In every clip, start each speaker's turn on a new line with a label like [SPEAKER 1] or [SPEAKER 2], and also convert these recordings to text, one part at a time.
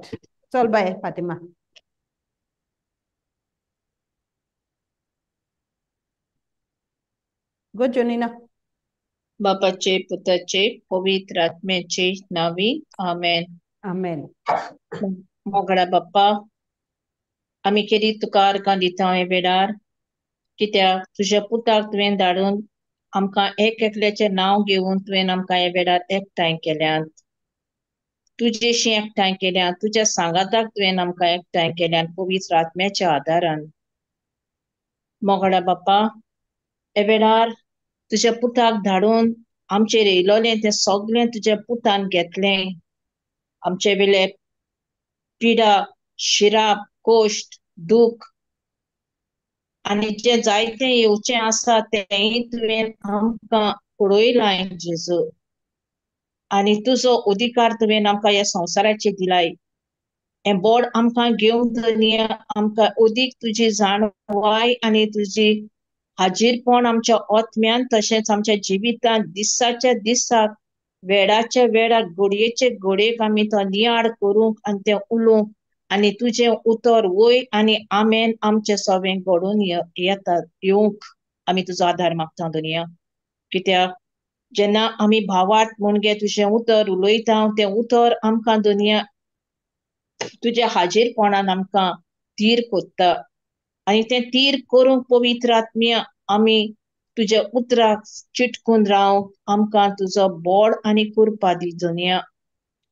[SPEAKER 1] Right चल bye Fatima. गो जोनिना.
[SPEAKER 2] बापाचे पुताचे पवित्र आत्म्याचे नावी आमेन.
[SPEAKER 1] आमेन.
[SPEAKER 2] मोगडा बाप्पा आमी केली तुका अर्गां दिता हे वेळार, कित्याक तुझ्या पुताक तुवें धाडून आमकां एक एकल्याचे नाव घेवन तुवें आमकां हे वेळार एकठांय केल्यात. तुजेशी एकठांय केल्यात, तुज्या सांगाताक तुवें आमकां एकठांय केल्यात पवित्र आत्म्याच्या आदारान. मोगडा बाप्पा हे वेळार तुझ्या पुताक धाडून आमचेर येयलोलें तें सगळें तुज्या पुतान घेतलें. आमचे वेले पिडा, शिराप, कोश्ट, दूख आनी जे जायते येवचें आसा तेंय तुवें आमकां पळयलां जेजू. आनी तुजो अधिकार तुवें आमकां ह्या संवसाराचेर दिलाय. हें बोड आमकां घेवन दुनिया आमकां अदीक तुजी जाणवाय आनी तुजी हाजीरपण आमच्या आत्म्यान तशेंच आमच्या जिवितान दिसाच्या दिसाक वेळाच्या वेळार घडयेचे घडयेक आमी तो नियाळ करूंक आनी तें उलोवंक आनी तुजें उतर वय आनी आमेन आमचें सगळें घडोवन येवंक आमी तुजो आदार मागता दुनिया. कित्याक जेन्ना आमी भावार्थ मुणगे तुजें उतर उलयता तें उतर आमकां दुनिया तुज्या हाजीरपणान आमकां थीर कोत्ता आनी तें थीर करूंक पवित्र आत्म्या आमी तुज्या उतराक चिटकून रावंक आमकां तुजो बोड आनी कृपा दी दुनिया.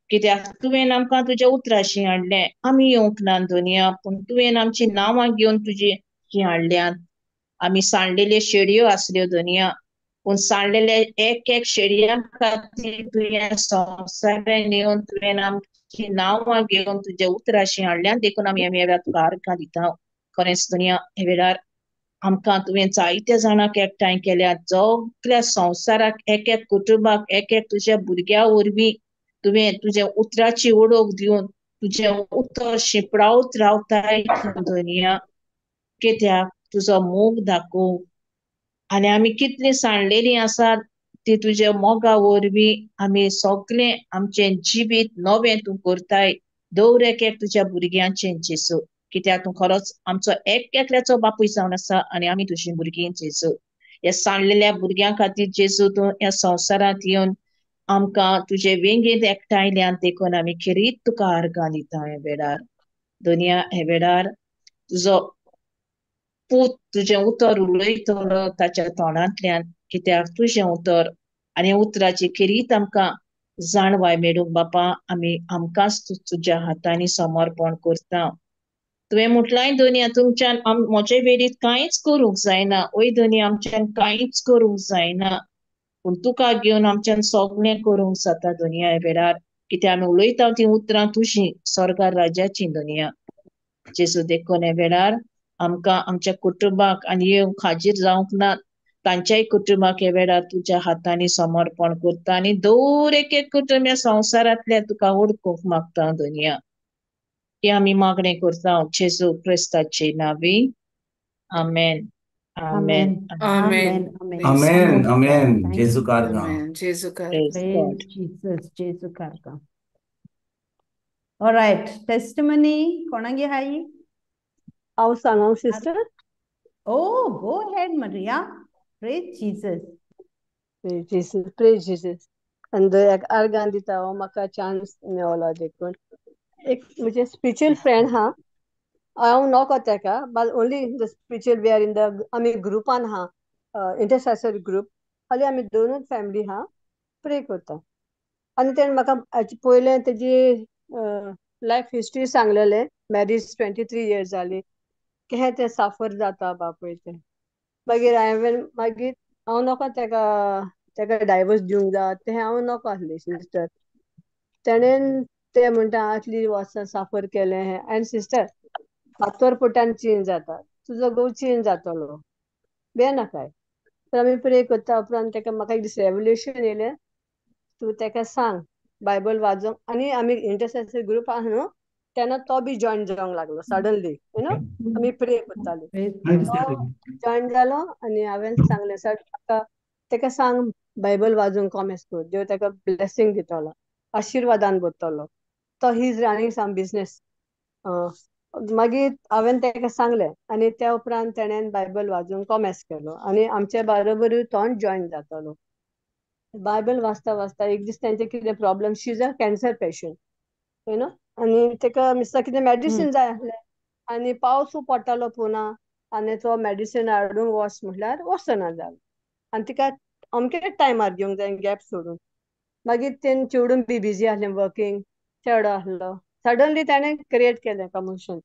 [SPEAKER 2] कित्याक तुवें आमकां तुज्या उतराशी हाडलें, आमी येवंक ना दुनिया, पूण तुवें आमची नांवां घेवन तुजी हाडल्यात. आमी सांडलेल्यो शेडयो आसल्यो दुनिया, पूण सांडलेले एक एक शेडया खातीर तुवें संवसारान येवन तुवें आमची नांवां घेवन तुज्या उतराशी हाडल्यात देखून आमी हे वेळार तुका अर्गां दिता. खरेंच दुनिया हे वेळार आमकां तुवें जायत्या जाणांक एकठांय केल्यात, सगळ्या संवसाराक एक एक कुटुंबाक एक एक तुज्या भुरग्या वरवीं तुवें तुज्या उतराची ओळख दिवन तुजें उतर शिंपडावत रावताय दुनिया. कित्याक तुजो मोग दाखोवंक आनी आमी कितलीं सांडलेलीं आसात ती तुज्या मोगा वरवीं आमी सगळें आमचें जिवीत नवें तूं करताय. दर एक एक तुज्या भुरग्यांचें जेजू, कित्याक तूं खरोच आमचो एक एकल्याचो बापूय जावन आसा आनी आमी तुजीं भुरगीं जेजू. ह्या सांडलेल्या भुरग्यां खातीर जेजू तूं ह्या संवसारांत येवन आमकां तुजे वेंगेंत एकठांयल्यान देखून आमी खिरीत तुका अर्गां दिता हे वेळार. दुनिया हे वेळार तुजो पूत तुजें उतर उलयतलो ताच्या तोंडांतल्यान, कित्याक तुजें उतर आनी उतराची खिरीत आमकां जाणवाय मेळूंक बापा आमी आमकांच तुज्या हातांनी समर्पण करता. तुवें म्हटलाय दुनिया तुमच्यान म्हजे वेळीत कांयच करूंक जायना, वय दुनिया आमच्यान कांयच करूंक जायना, पूण तुका घेवन आमच्यान सगळें करूंक जाता दुनिया हे वेळार. कित्याक आमी उलयता तीं उतरां तुजीं स्वर्गा राज्याची दुनिया. जेजू देखून हे वेळार आमकां आमच्या कुटुंबाक आनी येवंक हाजीर जावंक ना तांच्याय कुटुंबाक हे वेळार तुज्या हातांनी समर्पण करता आनी दर एक एक कुटुंब ह्या संवसारांतले तुका वळखूंक मागता दुनिया. हे आमी मागणें करता जेजू क्रिस्ताचे नांवी. आमेन. आमेन.
[SPEAKER 1] आमेन.
[SPEAKER 3] आमेन.
[SPEAKER 1] आमेन.
[SPEAKER 3] Praise
[SPEAKER 4] Amen.
[SPEAKER 3] God.
[SPEAKER 4] Amen.
[SPEAKER 1] Thank
[SPEAKER 4] Jesu
[SPEAKER 1] you.
[SPEAKER 4] karga.
[SPEAKER 3] Amen. Jesu
[SPEAKER 2] Praise
[SPEAKER 3] Karga.
[SPEAKER 1] Praise
[SPEAKER 2] God.
[SPEAKER 1] Jesus. जेजू कारका. All right. Testimony कोणागे हाई?
[SPEAKER 5] हांव सांगूं sister.
[SPEAKER 1] Oh, go ahead, Maria. Praise Jesus.
[SPEAKER 5] Praise Jesus. आनी एक अर्गां दिता हांव म्हाका चान्स मेवलो देखून. एक म्हजे स्पिरिच्युअल फ्रेंड हा, हांव नॉको तेका, but only in the spiritual way are in the आमी ग्रुपान हा, इंटरसेसरी ग्रुप. हाली आमी दोनूच फॅमिली हा, प्रे करता. आनी तेणें म्हाका पयलें तेजी लायफ हिस्ट्री सांगलेलें. मॅरीज 23 years जाली, केहें तें साफर जाता बापय तें. मागीर हांव नोको तेका डायवोर्स दिवंक जाय तें हांव नोको आसलें सिस्टर. तेणेन तें म्हणटा आतली वर्सां साफर केलें हें. आनी सिस्टर फातर पोटान चेंज जाता, तुजो घोव चेंज जातलो, बेनाकाय. तर आमी प्रे करता उपरांत तेका म्हाका एक दीस रेवल्युशन येयलें, तूं तेका सांग बायबल वाचूंक. आनी आमी इंटरसेसरी ग्रुप आहा न्हू, तेन्ना तो बी जॉयन जावंक लागलो सडनली, आमी प्रे करतालीं.
[SPEAKER 1] Praise
[SPEAKER 5] तो जॉयन जालो आनी हांवें सांगलें सर म्हाका तेका सांग बायबल वाचूंक कॉमेस कर, देव तेका ब्लेसींग दितलो, आशिर्वादान भरतलो. तो he is running some business. मागीर हांवें ताका सांगलें आनी त्या उपरांत ताणें बायबल वाचून कॉमर्स केलो आनी आमच्या बरोबर तोच जॉयन जातालो. बायबल वाचता वाचता एक दीस तांचे कितें problem, she is a cancer patient you know, आनी ताका दिसता कितें मेडिसीन जाय आसलें आनी पावस पडटालो पुना आनी तो मेडिसीन हाडूंक वच म्हटल्यार वचना जालो आनी तिका अमकेच टायमार घेवंक जाय गॅप सोडून. मागीर तें चेडूं बी बिजी आसलें वर्कींग, चेडो आसलो. सडनली ताणें क्रिएट केलें कमिशन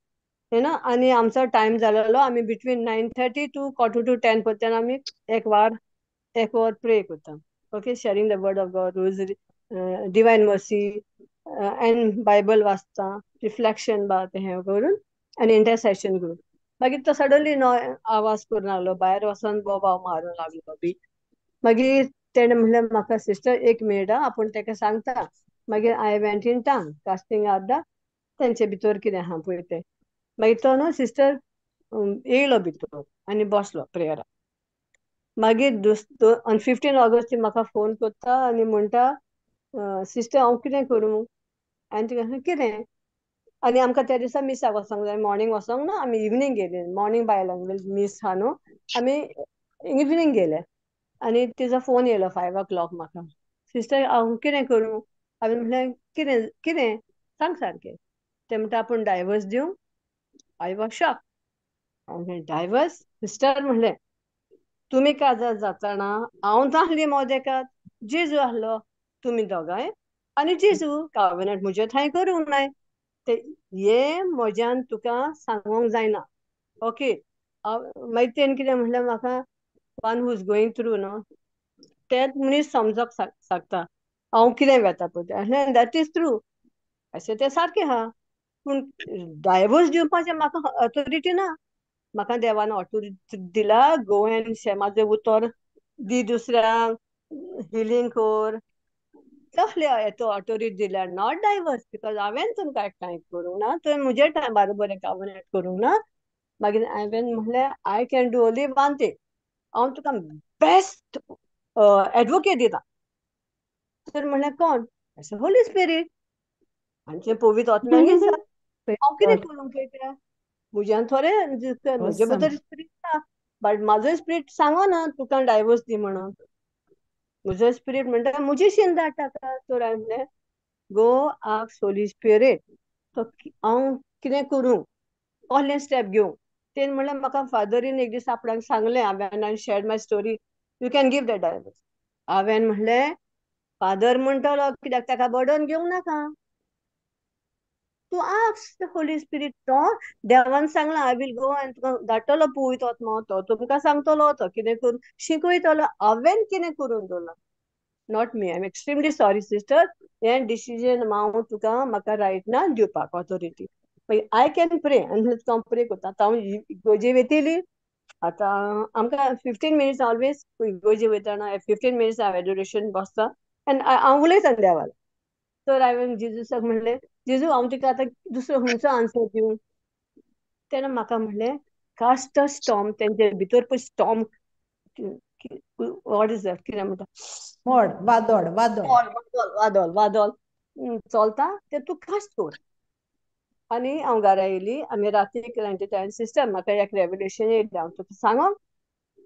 [SPEAKER 5] यू नो, आनी आमचो टायम जालेलो. आमी बिटवीन 9:30 टू 9:45 पर्यंत आमी एक वर प्रे करता. Okay, sharing the word of God, rosary, divine mercy and Bible वाचता, रिफ्लेक्शन बा हें करून आनी इंटरसेशन करून. मागीर तो सडनली आवाज करून लागलो, भायर वचोन बोबाव मारूंक लागलो बी. मागीर तेणें म्हणलें म्हाका सिस्टर एक मिनीट आपूण ताका सांगता. मागीर I went in town casting आर्दा तेंचे भितर कितें आहा पळय तें. मागीर तो न्हू सिस्टर येयलो भितर आनी बसलो प्रेयराक. मागीर 15 ऑगस्ट म्हाका फोन करता आनी म्हणटा सिस्टर हांव कितें करूं. आनी तिका कितें, आनी आमकां त्या दिसा मिसाक वचोंक जाय, मॉर्निंग वचोंक ना, आमी इवनींग गेले. मॉर्निंग बाय लँग्वेज मिस आहा न्हू, आमी इवनींग गेले. आनी तिजो फोन येयलो 5 o'clock म्हाका, सिस्टर हांव कितें करूं. हांवें म्हणलें कितें कितें सांग सारकें. ते म्हणटा आपूण डायवर्स दिवं. I was shock. हांव म्हणलें डायवर्स सिस्टर. म्हणलें तुमी काजार जाताना हांव नासली मोदेकात, जेजू आसलो, तुमी दोगांय आनी जेजू कॉवेनंट म्हजे थंय करूंक नाय. ते हे म्हज्यान तुका सांगोंक जायना. ओके. मागीर तेणें कितें म्हणलें म्हाका, one who is going through न्हू तेच मनीस समजोंक शकता हांव कितें वेता पळय तें. That is true. अशें तें सारकें आहा, पूण डायवर्स दिवपाचें म्हाका ऑथॉरिटी ना. म्हाका देवान ऑथॉरिटी दिला, गो एंड शेमाचें उतर दी दुसऱ्यांक, हिलींग कर, तसले हेचो ऑथॉरिटी दिल्या, नॉट डायवर्स. बिकॉज हांवें तुमकां एकठांय करूंक ना, तुवें म्हजे बारोबर कॉवेनंट करूंक ना. मागीर हांवें म्हणलें I can do only one thing, हांव तुका बेस्ट एडवोकेट दिता. तर म्हणलें कोण. Holy spirit. आमचे पवित्र आत्म्यान जाय. हांव कितें करूंक पळयता, म्हज्यान थोडें म्हजे भितर स्पिरीट ना, बट म्हाजो स्पिरीट सांगना तुका डायवर्स दी म्हणून. म्हजो स्पिरीट म्हणटा म्हजी शीन धाडटा. तर हांवें म्हणलें गो आस्क होली स्पिरीट, तो हांव कितें करूं, कसलें स्टेप घेवं. तेणें म्हणलें म्हाका फादरीन एक दीस आपणाक सांगलें, हांवें shared my story, you can give the divorce. हांवें म्हणलें फादर म्हणटलो कित्याक ताका बर्डन घेवंक नाका, तूं आस्क द होली स्पिरीट. तो देवान सांगलां आय वील गो आनी तुका धाडटलो पवित्र आत्मा, तो तुमकां सांगतलो तो कितें करून शिकयतलो. हांवें कितें करून दवरलां, not me. I am extremely sorry sister, हें डिसिजन हांव तुका म्हाका रायट ना दिवपाक ऑथॉरिटी. मागीर आय कॅन प्रे आनी तुका प्रे करता. आतां हांव इगोर्जे वयतली. आतां आमकां 15 मिनिट्स ऑलवेज इगोर्जे वयताना 15 मिनिट्स हांव एडोरेशन बसता आनी हांव उलयता देवाक. तर हांवें जेजूसाक म्हणलें जेजू हांव तुका आतां दुसरो खंयचो आन्सर दिवं. तेणें म्हाका म्हणलें कास्ट अ स्टॉर्म. तेंचे भितर पळय स्टॉर्म, वॉट इज दॅट, कितें म्हणटा,
[SPEAKER 1] वादळ
[SPEAKER 5] वादळ वादळ चलता तें तूं कास्ट कर. आनी हांव घरा येयली. आमी राती सिस्टर म्हाका एक रेवलेशन येयलें, हांव तुका सांगों,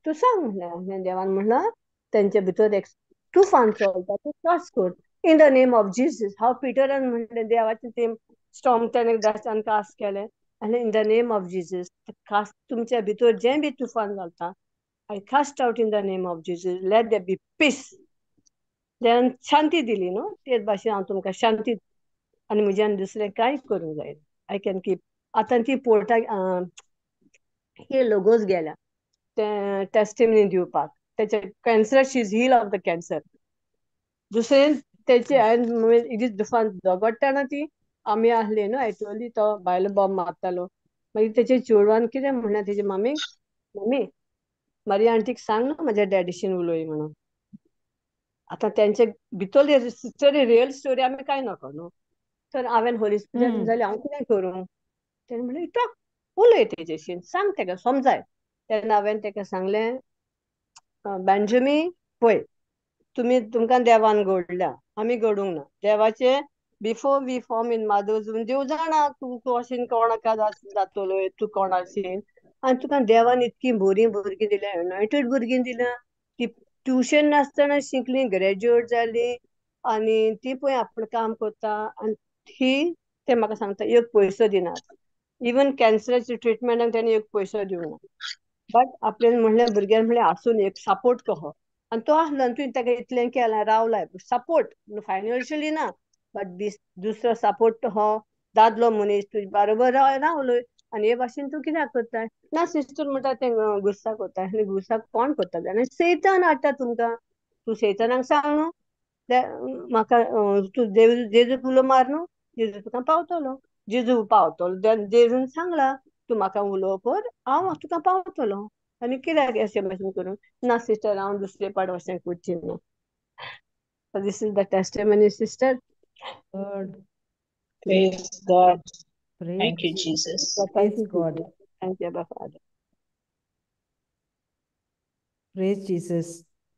[SPEAKER 5] तूं सांग म्हणलें. हांवें देवान म्हणलां तेंचे भितर एक तुफान चलता, तूं कास्ट कर in the name of Jesus. हांव पिटरान म्हणलें देवाचें तें स्टॉर्म तेणें दासान कास्ट केलें आनी in the name of Jesus cast. तुमच्या भितर जें बी तुफान घालता I cast out in the name of Jesus. Let there be peace. देवान शांती दिली न्हू, तेच भाशेन हांव तुमकां शांती आनी म्हज्यान दुसरें कांय करूंक जाय. I can keep. आतां ती पोर्टा हे लोगोस गेल्या ते टेस्टिमनी दिवपाक. तेचे cancer, she is heal of the cancer. दुसरें तेचे हांवें दुफान झगडटाना ती आमी आसली न्हू एक्चुअली, तो भायलो बॉम्ब मारतालो. मागीर तेचे चेडवान कितें म्हणलें तेजे मम्मीक, मम्मी मारिया आंटीक सांग न्हू म्हाज्या डॅडीशीन उलोय म्हणून. आतां तेंचे भितरली स्टोरी, रियल स्टोरी आमी कांय नको न्हू. तर हांवें होली स्पिरीट जाल्यार हांव कितें करूं. तेणें म्हणलें टॉक, उलय तेजेशी, सांग ताका समजाय. तेन्ना हांवें ताका सांगलें बेंजमी पळय तुमकां देवान घडल्या, आमी घडूंक ना. देवाचें before we form in mother's देव जाणा तूं कशें कोणाका जातलो तूं कोणाशीं आनी तुका देवान इतकी बरीं भुरगीं दिल्या युनायटेड भुरगीं दिल्या ती ट्युशन नासतना शिकलीं ग्रॅज्युएट जालीं आनी ती पळय आपणें काम करता आनी ही ते म्हाका सांगता एक पयसो दिनात इवन कॅन्सराच्या ट्रिटमेंटाक तेणी एक पयसो दिवना बट आपल्यान म्हणलें भुरग्यान म्हणलें आसून एक सपोर्ट कहो आनी तो आसलो आनी तुवें ताका इतलें केलां रावलाय सपोर्ट फायनान्शियली ना बट दुसरो सपोर्ट हो दादलो मनीस तुजे बरोबर रावलोय आनी हे भाशेन तूं कित्याक करताय ना सिस्टर म्हणटा तें गुस्सा कोत्ता आनी गुस्सा कोण कोत्ता जाणां सैतान हाडटा तुमकां तूं सैतानाक सांग न्हू म्हाका तूं जेजू उलो मार न्हू जेजू तुका पावतलो जेजू पावतलो जेजून सांगला तूं म्हाका उलोवप कर हांव तुका पावतलो आनी कित्याक अशें भाशेन करून ना सिस्टर हांव दुसरे पाट वचून करची ना this is the testimony sister
[SPEAKER 1] God.
[SPEAKER 2] Praise God.
[SPEAKER 1] Praise,
[SPEAKER 2] Thank you, Jesus.
[SPEAKER 5] Thank you,
[SPEAKER 1] God.
[SPEAKER 5] Jesus. Thank you, Abba Father.
[SPEAKER 1] Praise Jesus.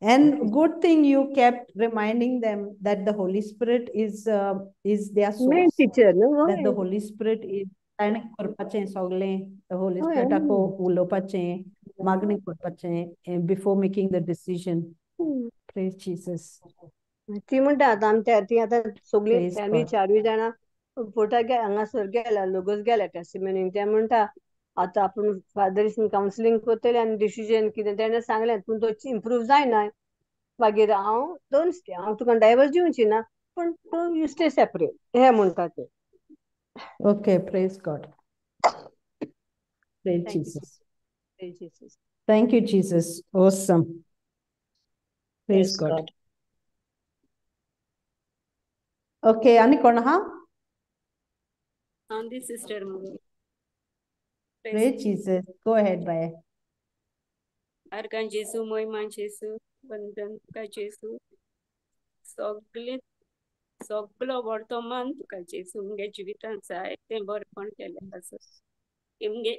[SPEAKER 1] And good thing you kept reminding them that the Holy Spirit is their
[SPEAKER 5] Main
[SPEAKER 1] source.
[SPEAKER 5] teacher, no?
[SPEAKER 1] That the Holy Spirit is ताणें करपाचें सगळें the Holy
[SPEAKER 5] Oh,
[SPEAKER 1] Spirit
[SPEAKER 5] yeah.
[SPEAKER 1] उलोवपाचें मागणी करपाचें before making the decision. Praise Jesus.
[SPEAKER 5] ती म्हणटा आतां आमच्या ती आतां सगळीं
[SPEAKER 1] Praise
[SPEAKER 5] फॅमिली
[SPEAKER 1] God.
[SPEAKER 5] 4 जाणां पोटा हांगासर गेल्या लोगोस गेल्या टेस्टिमनीक ते म्हणटा आतां आपूण फादरीन कावन्सिलींग करतले आनी डिसिजन कितें तेणें सांगलें पूण तो इम्प्रूव जायना मागीर हांव डोंट स्टे हांव तुका डायवर्स दिवची ना पूण तूं यू स्टे सेपरेट हे म्हणटा ते
[SPEAKER 1] Okay, praise God. Praise
[SPEAKER 5] Thank you.
[SPEAKER 1] Jesus.
[SPEAKER 5] Praise Jesus.
[SPEAKER 1] Thank you, Jesus. Awesome. Praise
[SPEAKER 2] Praise
[SPEAKER 1] God.
[SPEAKER 2] God.
[SPEAKER 1] Okay, आणि कोण आहा?
[SPEAKER 3] On the sister movie.
[SPEAKER 1] Praise Jesus. Go ahead, Baya.
[SPEAKER 3] Arkan Jesu, Moiman Jesu, Bandan Tuka Jesu. सगळो वर्तमान तुका Jesu मुगे जिवितांत जाय तें बरेपण केलें आसा. मुगे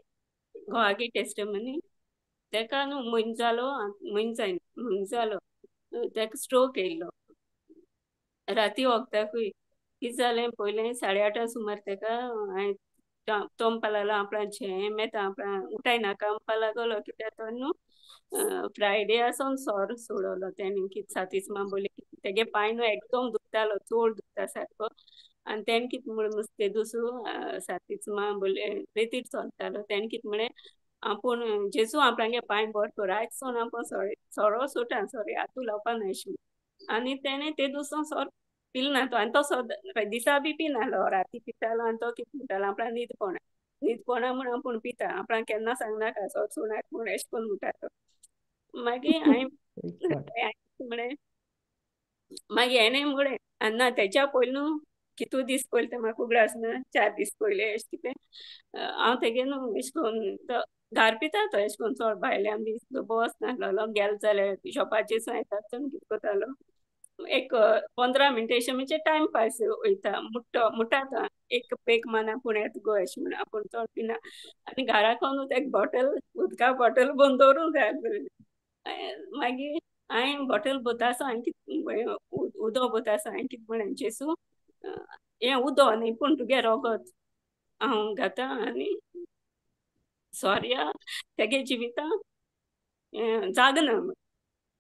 [SPEAKER 3] घोवागे टेस्टिमनी तेका न्हू म्हयनो जालो म्हयनो जालो तेका स्ट्रोक येयल्लो राती वखदाकूय कितें जालें पयलें 8:30 सुमार तेका हांवें तो म्हणपा लागलो आपणा झेम येता आपणा उठायनाका म्हणपा लागलो कित्याक तो न्हू फ्रायडे आसोन सोर सोडलो तेणी कितें सातिस्मा बोली तेगे पांय न्हू एकदम दुखतालो चड दुखता सारको आनी तेणें कितें म्हूण नुस्तें दुसू सातिस्मा बोले रेतीर चलतालो तेणें कितें म्हळें आपूण जेजू आपणागे पांय बरो कर आयज सोन आपूण सोरो सोटा सॉरी हातू लावपा ना अशें आनी तेणें ते दुसो सोर पिलो ना तो आनी तो दिसा बी पिनालो राती पितालो आनी तो कितें म्हणटालो आपणा न्हीद पडना म्हूण आपूण पिता आपणा केन्ना सांगनाका सोर सोनाक म्हूण अशें करून म्हणटा तो मागीर हांवें म्हळें मागीर हेणें म्हळें आनी ना तेच्या पयलीं न्हू कितू दीस पयलीं तें म्हाका उगडास ना 4 दीस पयलें अशें कितें हांव तेगे न्हू अशें करून तो धार पिता तो अशें करून चड भायल्यान बी बसनासलो गेलो जाल्यार शॉपाचेर येता तेन्ना कितें करतालो एक 15 मिनटां अशें म्हणजे टायम पास वयता मुट्टा एक पेक माना पूण येता गो अशें म्हण आपूण चड पिना आनी घरा कोण एक बॉटल उदका बॉटल बंद दवरूंक जाय मागीर हांवें बॉटल बोतासो हांवें कितें उदो बोतासो हांवें कितें म्हळें जेसू हें उदो न्ही पूण तुगे रोगत हांव घातां आनी सोर्या तेगे जिवितां जागना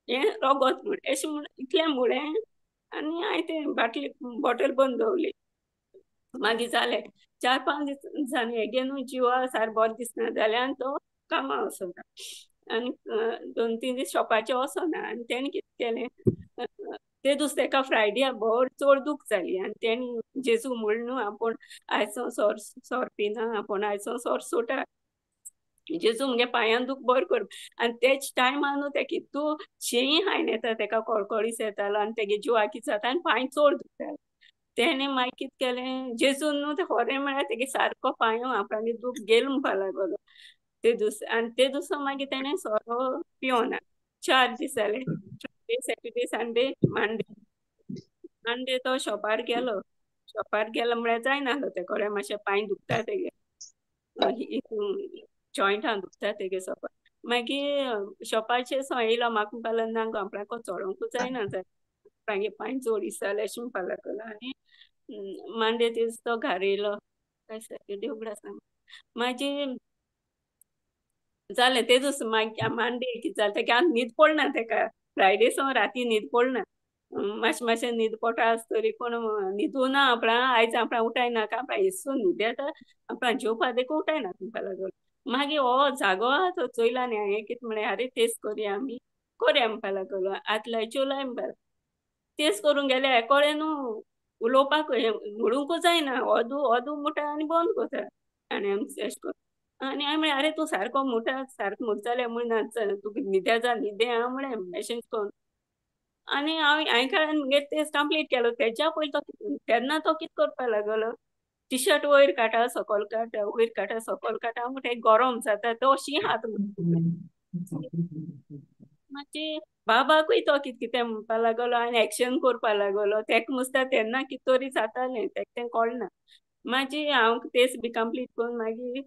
[SPEAKER 3] हें रोगत म्हूण अशें म्हूण इतलें म्हळें आनी हांवें तें बाटली बॉटल बंद दवरली मागीर जालें 4-5 दीस दिसांनी हेगे न्हू जिवा सार बरो दिसना जालें आनी तो कामा वचना आनी 2-3 दीस शॉपाचेर वचना आनी तेणें कितें केलें ते दीस तेका फ्रायडे बरो चड दूख जाली आनी तेणें जेजू म्हूण न्हू आपूण आयजो सोर पिना आपूण आयजो सोर सोटा जेजू मुगे पांयां दूख बरो कर आनी तेच टायमार न्हू तेका तूं शेळी हायन येता तेका कळकळीस येतालो आनी तेगे जिवा कितें जाता आनी पांय चड दुखतालो तेणें मागीर कितें केलें जेजून न्हू तें खरें म्हळ्यार तेगे सारको पांयो आपणागे दूख गेलो म्हणपा लागलो ते दीस आनी ते दिसा मागीर तेणें सोरो पिवोना 4 दीस जाले फ्रायडे सॅटरडे संडे मांडे तो शॉपार गेलो म्हळ्यार जायनाहलो ते कोडे मातशें पांय दुखता तेगे जॉयंटां दुखता तेगे सोपार मागीर शॉपाचेर सो येयलो म्हाका म्हणपा लागलो ना गो आपणाको चोडोंकूच जायना आपणागे पांय चड इसाले अशें म्हणपा लागलो आनी मांडे दीस तो घरा येयलो काय सारकें देव बरें आसूं मागीर जालें तेदूस मागीर मांडे कितें जालें तेका न्हीद पडना तेका फ्रायडे सो राती न्हीद पडना मातशें न्हीद पडटा आसतरी पूण न्हिदूना आपणा आयज आपणा उठायनाका आपणा हिस्सो न्हीद येता आपणा जेवपा देखून उठायना तुमकां लागून मागीर हो जागो आहा तो चोयला आनी हांवें कितें म्हळें आरे तेच करया आमी करया म्हणपा लागलो आतलाय चोलाय म्हणपा तेच करूंक गेले हे कळे न्हू उलोवपाक म्हणूंकूच जायना ओदू ओदू मुटा आनी बंद कोता आनी आमी अशें कोन्न आनी हांवें म्हळें आरे तूं सारको मुटा सारको मुटजाल्या म्हण तुका न्हिद्या जा न्हिदे आहा म्हळें अशें कोन्न आनी हांवें कळ्ळें मुगे तेच कंप्लीट केलो तेच्या पयलीं तो तेन्ना तो कितें करपा लागलो टी शर्ट वयर काडटा सकयल काडटा वयर काडटा सकयल काडटा म्हणटा गरम जाता तो अशी हात मागीर बाबाकूय तो कितें कितें म्हणपा लागलो आनी एक्शन करपा लागलो तेका मुसता तेन्ना कितें तरी जातालें तेका तें कळना मागीर हांव तेच बी कंप्लीट करून मागीर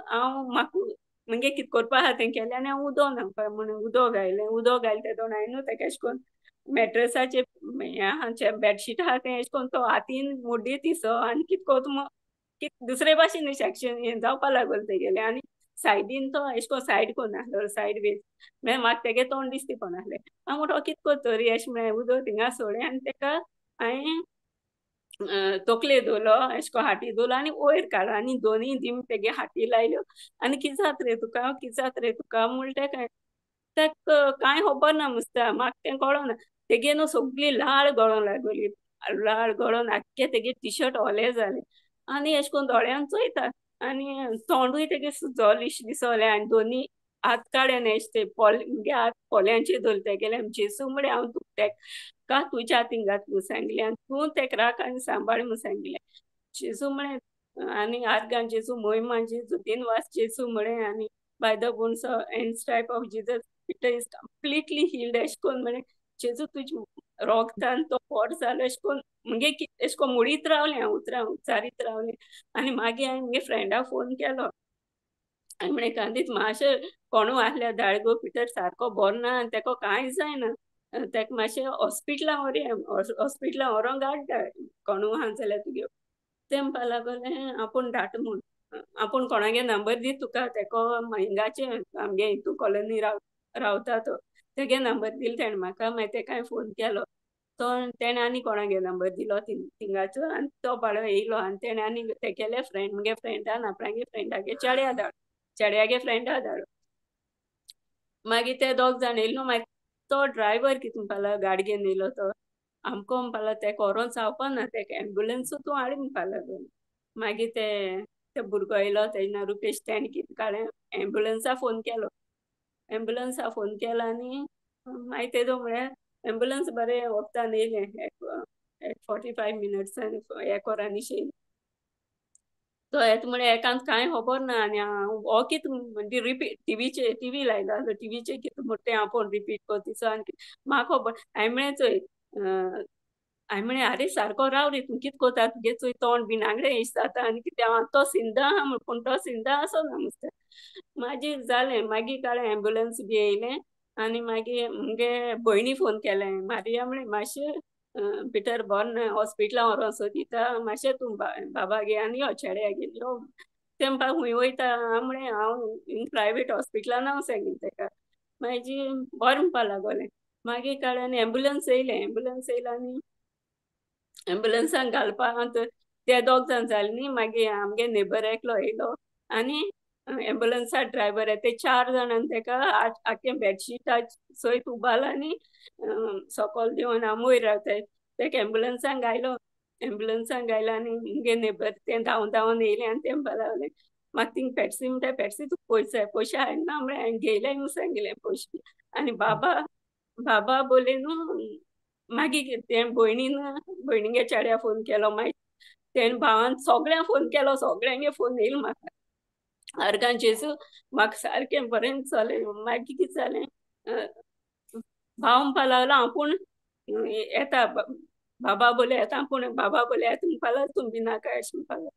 [SPEAKER 3] हांव म्हाका मुगे कितें करपा आहा तें केलें आनी हांव उदो न्हांवपा म्हण उदो घायलें तेदोन हांवें तेका अशें कोन्न मॅट्रसाचेर हें आहा बेडशीट आहा तें अशें कोन्न तो हातीन मुड्डी तिसो आनी कितें कोत्ता कितें दुसरे भाशेन सेक्शन हें जावपा लागलो तेगेलें आनी सायडीन तो अशें कोन्न सायड कोन्न आसलो सायड वेज मागीर म्हाका तेगे तोंड दिसती कोनासलें हांव म्हणटा कितें कोत्तोरी अशें म्हळें उदक थिंगा सोडलें आनी तेका हांवें तकले दवरलो अशें को हाटी दवरलो आनी वयर काडलो आनी दोनीय दिम तेगे हाटी लायल्यो आनी कितें जाता रे तुका कितें जाता रे तुका म्हणलें तेका कांय खबर ना मुस्ता म्हाका तें कळोना तेगे न्हू सगळी लाळ गळोंक लागली लाळ गळोन आख्खे तेगे टी शर्ट ओले जाले आनी अशें कोन्न दोळ्यान चोयता आनी तोंडूय तेगे सुजोलें इशें दिसोलें आनी दोनी हात काडे ते मुगे हात पोल्यांचेर दवरले तेगेले जेसू म्हळें हांव तेका तुज्या हातीन घात म्हूण सांगलें आनी तूं तेका राख आनी सांबाळ म्हूण सांगलें जेसू म्हळें आनी हात घालून जेसू महिमा जेसू दिनवास जेसू म्हळें आनी by the bones and stripe of Jesus it is completely healed अशें कोन्न म्हळें जेजू तुज्या रोगतान तो बरो जालो अशें कोन्न मुगे अशें कोन्न मुडीत रावलें हांव उचारीत रावलें आनी मागीर हांवें मुगे फ्रेंडाक फोन केलो आनी म्हळें कांतीत मातशें कोणू आहल्यार धाड गो पिटर सारको बरो ना आनी तेका कांय जायना तेका मातशें हॉस्पिटलां व्हरया हॉस्पिटलां व्हरोंक धाड कोणू आहा जाल्यार तुगे तें म्हणपा लागलें आपूण धाडटा म्हूण आपूण कोणागे नंबर दी तुका तेको हिंगाचे आमगे हितू कॉलनी रावता तो तेगे नंबर दिलो तेणें म्हाका मागीर तेका हांवें फोन केलो तो तेणें आनी कोणागे नंबर दिलो थिंगाचो आनी तो बाबडो येयलो आनी तेणें आनी तेगेले फ्रेंड मुगे फ्रेंडान आपणागे फ्रेंडागे चेड्यागे फ्रेंडा धाडलो मागीर ते दोग जाण येयलो मागीर तो ड्रायव्हर कितें म्हणपा लागलो गाडी घेवन येयलो तो आमको म्हणपा लागलो तेका व्हरोन चावपाना तेका एम्बुलंसूय तूं हाड म्हणपा लागलो मागीर ते भुरगो येयलो तेजे नांव रुपेश तेणें कितें काडलें एम्बुलंसा फोन केलो आनी मागीर तेदो म्हळ्यार एम्बुलंस बरें वखदान येयलें 45 मिनट्सान हे कोरान येयलें तो येता म्हळ्यार एकांत कांय खबर ना आनी हो कितें म्हणजे रिपीट टीव्ही लायलो आसलो टीव्हीचेर कितें म्हणटा तें आपूण रिपीट कोत्ता दिसो आनी म्हाका खबर हांवें म्हळें चोय हांवें म्हळें आरे सारको राव रे तूं कितें कोता तुगे चोय तोंड बीन आंगडे इश्ट जाता आनी कितें तो सिंदा आहा म्हूण पूण तो सिंदा आसोना नुस्तें मागीर जालें मागीर काळें एम्बुलंस बी येयलें आनी मागीर मुगे भयणी फोन केलें मारिया म्हळें मातशें पिटर बरो ना हॉस्पिटलां व्हरोन सोदिता मातशें तूं बाबा घे आनी यो चेड्या घेवन यो तें म्हणपा खूंय वयता हांव म्हळें हांव प्रायवेट हॉस्पिटलान हांव सांगितलें तेका मागीर बरें म्हणपा लागोलें मागीर काळें आनी एम्बुलंस येयलें आनी एम्बुलंसान घालपाक ते दोग जाण जालें न्ही मागीर आमगे नेबर एकलो येयलो आनी एम्बुलंसा ड्रायव्हर ते 4 जाणांनी तेका आख्खें बेडशीटा सयत उबारलो आनी सकयल देवन हांव वयर रावताय तेका एम्बुलंसान घायलो आनी मुगे नेबर ते धांवन येयलें आनी ते म्हणपा लागलें म्हाका थिंग पेप्सी म्हणटा पेप्सी तुका पयशे हाडना म्हळें हांवें घेयले म्हूण सांगलें पयशे आनी बाबा बोले न्हू मागीर तें भयणीगे चेड्या फोन केलो मागीर तेणें भावान सगळ्यांक फोन केलो सगळ्यांगे फोन येयलो म्हाका आर्गां जेसू म्हाका सारकें बरें जालें मागीर कितें जालें भाव म्हणपा लागलो आपूण येता बाबा बोले येता पूण बाबा बोले येता म्हणपा लागलो तूं भिनाका अशें म्हणपा लागलो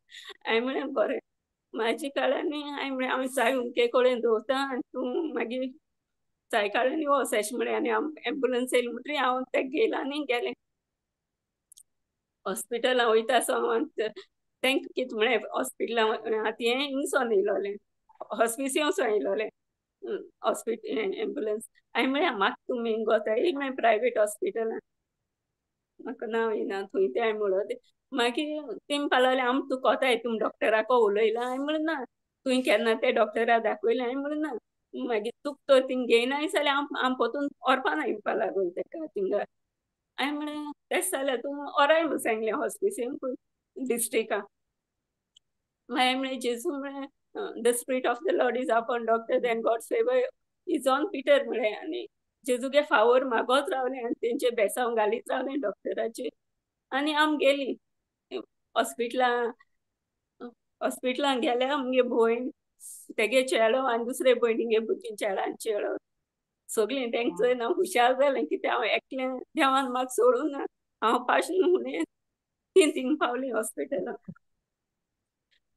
[SPEAKER 3] हांवें म्हळें बरें म्हाजे काळांनी हांवें म्हळें हांव चाय उमके कडेन दवरतां आनी तूं मागीर चाय काडून वोस अशें म्हळें आनी एम्बुलंस येयली म्हणटरी हांव तेका घेयलो आनी गेलें हॉस्पिटलां वयता सोन तेंक कित म्हळें हॉस्पिटलां आतां हें हिंगसोन येयलोलें हॉस्पिसियोसोन येयलोलें हॉस्पिटल एम्बुलंस हांवें म्हळें म्हाका तुमी गोता एक म्हळें प्रायवेट हॉस्पिटलान म्हाका नांव येयना थंय तें हांवें म्हणलें मागीर तेमी पालोलें आम तूं कोताय तुमी डॉक्टराको उलयला हांवें म्हणलें ना तुवें केन्ना ते डॉक्टरा दाखयलें हांवें म्हणलें ना मागीर तुका तो थिंग घेयनाय जाल्यार आम पोतून व्हरपाना येवपा लागून तेका थिंगा हांवें म्हळें तेश जाल्यार तूं व्हराय म्हूण सांगलें हॉस्पिसियन डिस्ट्रिक्टा मागीर म्हळें जेजू म्हळें the spirit of the lord is upon doctor then God's favour is on Peter म्हळें आनी जेजूगे फावोर मागोत रावलें आनी तेंचे बेसांव घालीत रावलें डॉक्टराचेर आनी आम गेलीं हॉस्पिटलान गेले आमगे भयण तेगे चेडो आनी दुसरे भयणीगे भुरगीं चेडान चेडो सगलीं तेंक चोयन हांव हुशार जालें कित्याक हांव एकलें देवान म्हाका सोडूं ना हांव पाशिल्लें म्हणून तीं थिंग पावलीं हॉस्पिटलान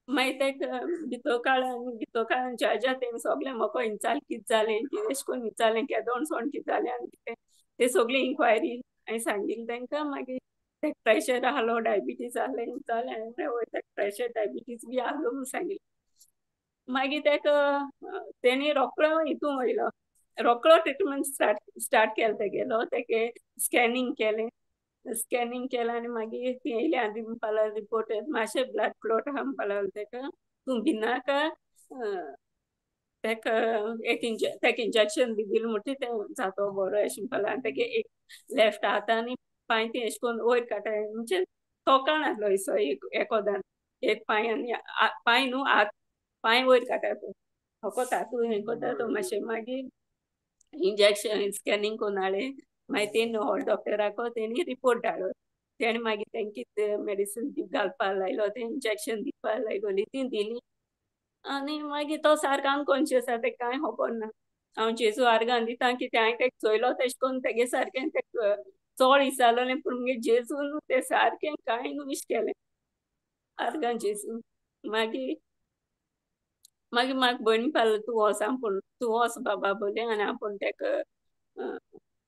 [SPEAKER 3] मागीर तेका भितर काळान जजा तेमी सोगलें म्हाका विचारलें कितें जालें कितें एशें कोन्न विचारलें केदोण सोण कितें जालें आनी कितें ते सगलीं इन्क्वायरी हांवें सांगिल्ली तेंकां मागीर तेका प्रेशर आहलो डायबिटीज आहलें जालें हांवें म्हळें वय तेका प्रेशर डायबिटीज बी आहलो म्हूण सांगिल्लें मागीर तेका तेणी रोकडो हितून वयलो रोकडो ट्रिटमेंट स्टार्ट केलो तेगेलो तेगे स्कॅनिंग केलें आनी मागीर ती येयली आनी म्हणपा लागली रिपोर्ट मातशें ब्लड क्लॉट आहा म्हणपा लागलें तेका तूं भिनाका तेका तेका इंजेक्शन बी दिलें म्हणटा तें जातो बरो अशें म्हणपा लागलें आनी तेगे एक लेफ्ट हातांनी पांय तें एशें कोन्न वयर काटाय म्हणजे तोकाण आहलो इसो एकोदान एक पांय आनी पांय न्हू हात पांय वयर काटाय पळय फकत हातूं हें कोता तो मातशें मागीर इंजेक्शन स्कॅनिंग कोन्न हाडलें मागीर तेणी हॉल डॉक्टराको तेणी रिपोर्ट धाडलो तेणें मागीर तेंक कितें मेडिसीन घालपा लायलो तें इंजेक्शन दिवपा लागोली ती दिली आनी मागीर तो सारको अनकॉन्शियस आहा तेका कांय खबर ना हांव जेजू आर्गां दिता कितें हांवें तेका चोयलो तेशें कोन्न तेगे सारकें तेका चोड इसारलोलें पूण मुगे जेजू न्हू तें सारकें कांय न्हू इश्ट केलें आर्गां जेजू मागीर म्हाका भयण पालो तूं वोस आपूण तूं वोस बाबा बोले आनी आपूण तेका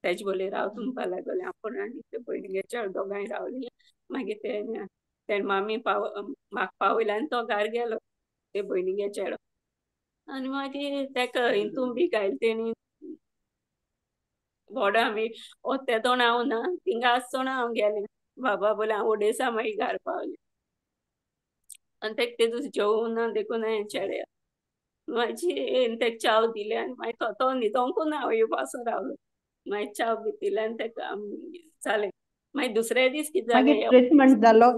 [SPEAKER 3] तेजे बोले रावता म्हणपा लागोलें आपूण आनी ते भयणीगे चेडो दोगांय रावलीं मागीर तेणें मामी म्हाका पावयलें आनी तो घारा गेलो ते भयणीगे चेडो आनी मागीर तेका हितून बी घायल तेणी बोर्डां बी तेदोण हांव ना थिंगा आसतना हांव गेलें बाबा बोले हांव उडयता मागीर घारा पावलें आनी तेका तेदूस जेवून देखून हांवें चेड्या मागीर तेका चाव दिलें आनी मागीर तो न्हिदोंकूच ना हांव येवपाचो रावलो मागीर चाव बी दिलें आनी तेका जालें मागीर दुसरे दीस कितें
[SPEAKER 1] मागीर
[SPEAKER 3] जालें
[SPEAKER 1] ट्रीटमेंट जालो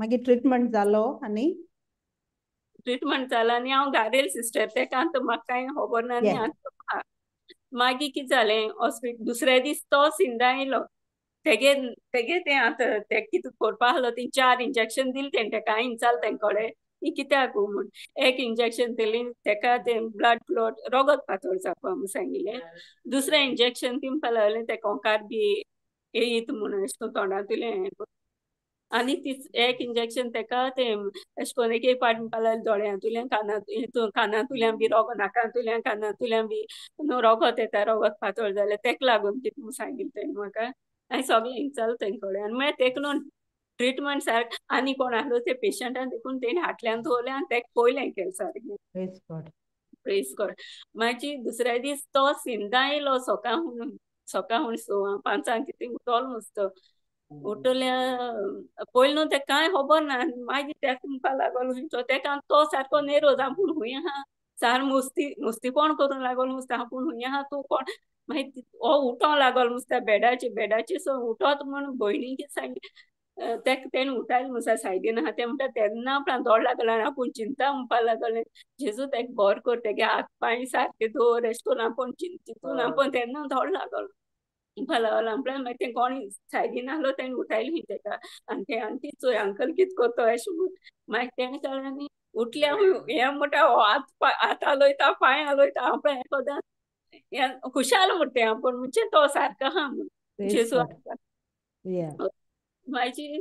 [SPEAKER 1] मागीर ट्रीटमेंट जालो आनी
[SPEAKER 3] ट्रीटमेंट जाला आनी हांव घारा येयलें सिस्टर तेका आतां म्हाका कांय खबर ना आनी आतां मागीर कितें जालें हॉस्पिटल दुसरे दीस तो सिंधा येयलो तेगे तें आतां तेका कितें करपा आहलो ती 4 इंजेक्शन दिलें तेणें तेका हांवें विचारलें तेंकोडे ती कित्याक म्हूण एक इंजेक्शन दिलें तेका तें ब्लड क्लॉट रोगत पातळ जावपा म्हूण सांगिल्लें दुसरें इंजेक्शन ती म्हणपा लागलें तेका ओंकार बी येयत म्हूण एशें कोन्न तोंडांतलें आनी ती एक इंजेक्शन तेका तें एशें कोन्न एक पाट म्हणपा लागलें दोळ्यांतुल्यान कानांतुल्यान बी रोगो नाकांतुल्यान कानांतुल्यान बी रोगत येता रोगत पातळ जालें तेका लागून कितें म्हूण सांगिल्लें तेणें म्हाका हांवें सगळें विचारलें तेंकोडे आनी म्हळ्यार तेका न्हू ट्रिटमेंट सारकें आनी कोण आहलो ते पेशंटान देखून तेणी हाटल्यान दवरलें आनी तेका पयलें केलें सारकें प्रेज गॉड मागीर दुसरे दीस तो सिंधा येयलो सकाळीं 5 कितें उठोलो मस्तो उठोल्या पयलीं न्हू तेका कांय खबर ना मागीर तेका म्हणपा लागलो तेका तो सारको नेरोज आपूण खूंय आहा सार मुस्तीपण करूंक लागलो मुस्ता आपूण खूंय आहा तूं कोण मागीर हो उठोंक लागलो मुस्ता बेडाचेर सो उठोत म्हूण भयणी कितें सांगलें तेका तेणें उठयलें मुसा सायडीन आहा तें म्हणटा तेन्ना आपणान दोळ लागलो आनी आपूण चिंता म्हणपा लागलें जेजू तेका बोर कोर तेगे हात पांय सारके दवर एशें कोन्न आपूण चिंतून आपूण तेन्ना दोळ लागलो म्हणपा लागलो मागीर तें कोण सायडीन आहलो तेणें उठयलें तेका आनी तें आंटी चोय अंकल कितें कोत्तो एशें म्हूण मागीर तेणें कळ्ळें आनी उठल्या हें म्हणटा हात हालोयता पांय हालोयता आपणें एकोदां खुशाल म्हणटा तें आपूण म्हणजे तो सारको आहा म्हूण जेजू मागीर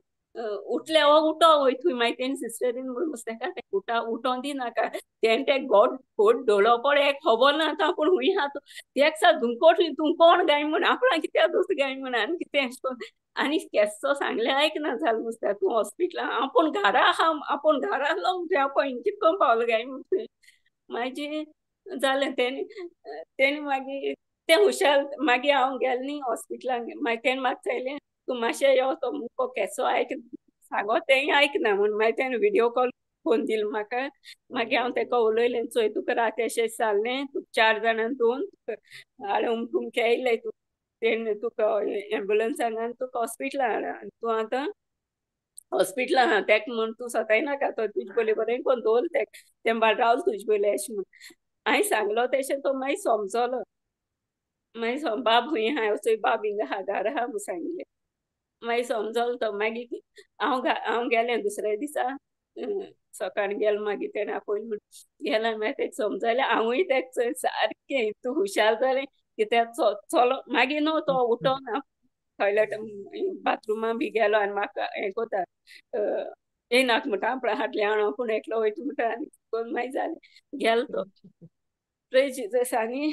[SPEAKER 3] उठले हो उठो वयतूय मागीर तेणी सिस्टरीन म्हणून तेका उठो दिनाका तेणें तें घोट ढोलो पळय एक खबर ना आतां आपूण खूंय आहा तेका सा धुंकोटली तूं कोण गाय म्हूण आपणा कित्याक दोस गाय म्हूण आनी कितें एशें कोन्न आनी केसो सांगले आयकना जालें नुस्त्या तूं हॉस्पिटलान आपूण घरा आहा आपूण घरा आसलो म्हणटा पळय कितको पावलो काय म्हणटा मागीर जालें तेणी मागीर तें हुशार मागीर हांव गेलें न्ही हॉस्पिटलान मागीर तेणें म्हाका सांगलें तूं मातशें यो तो मुको केसो आयक सांगो तेंय आयकना म्हूण मागीर तेणें व्हिडियो कॉल फोन दिलो म्हाका मागीर हांव तेका उलयलें चोय तुका राती अशें जाल्लें तुका 4 जाणां दोन हाडून तुमच्या येयले तेणें तुका एम्ब्युलन्सान घालून तुका हॉस्पिटलान हाडा आनी तूं आतां हॉस्पिटलान आहा तेका म्हूण तूं सताय नाका तो तुजे पयलीं बरें कोन्न दवर तें बार रावल तुजे पयलीं अशें म्हूण हांवें सांगलो तशें तो मागीर समजलो मागीर बाब हूंय आहा चोय बाब हिंगा आहा घरा आहा म्हूण सांगलें मागीर समजलो तो मागीर हांव गेलें दुसऱ्या दिसा सकाळीं गेलें मागीर तेणें आपयलें म्हूण गेलें मागीर तेका समजलें हांवूय तेका चोय सारकें तूं हुशार जालें कित्याक चलो मागीर न्हू तो उठोना टॉयलेट बाथरुमा बी गेलो आनी म्हाका हें कोता येयनाका म्हणटा आपणा हाटलें हाडून पूण एकलो वयता म्हणटा आनी कोन्न मागीर जालें गेलो तो प्रेज जिजस आनी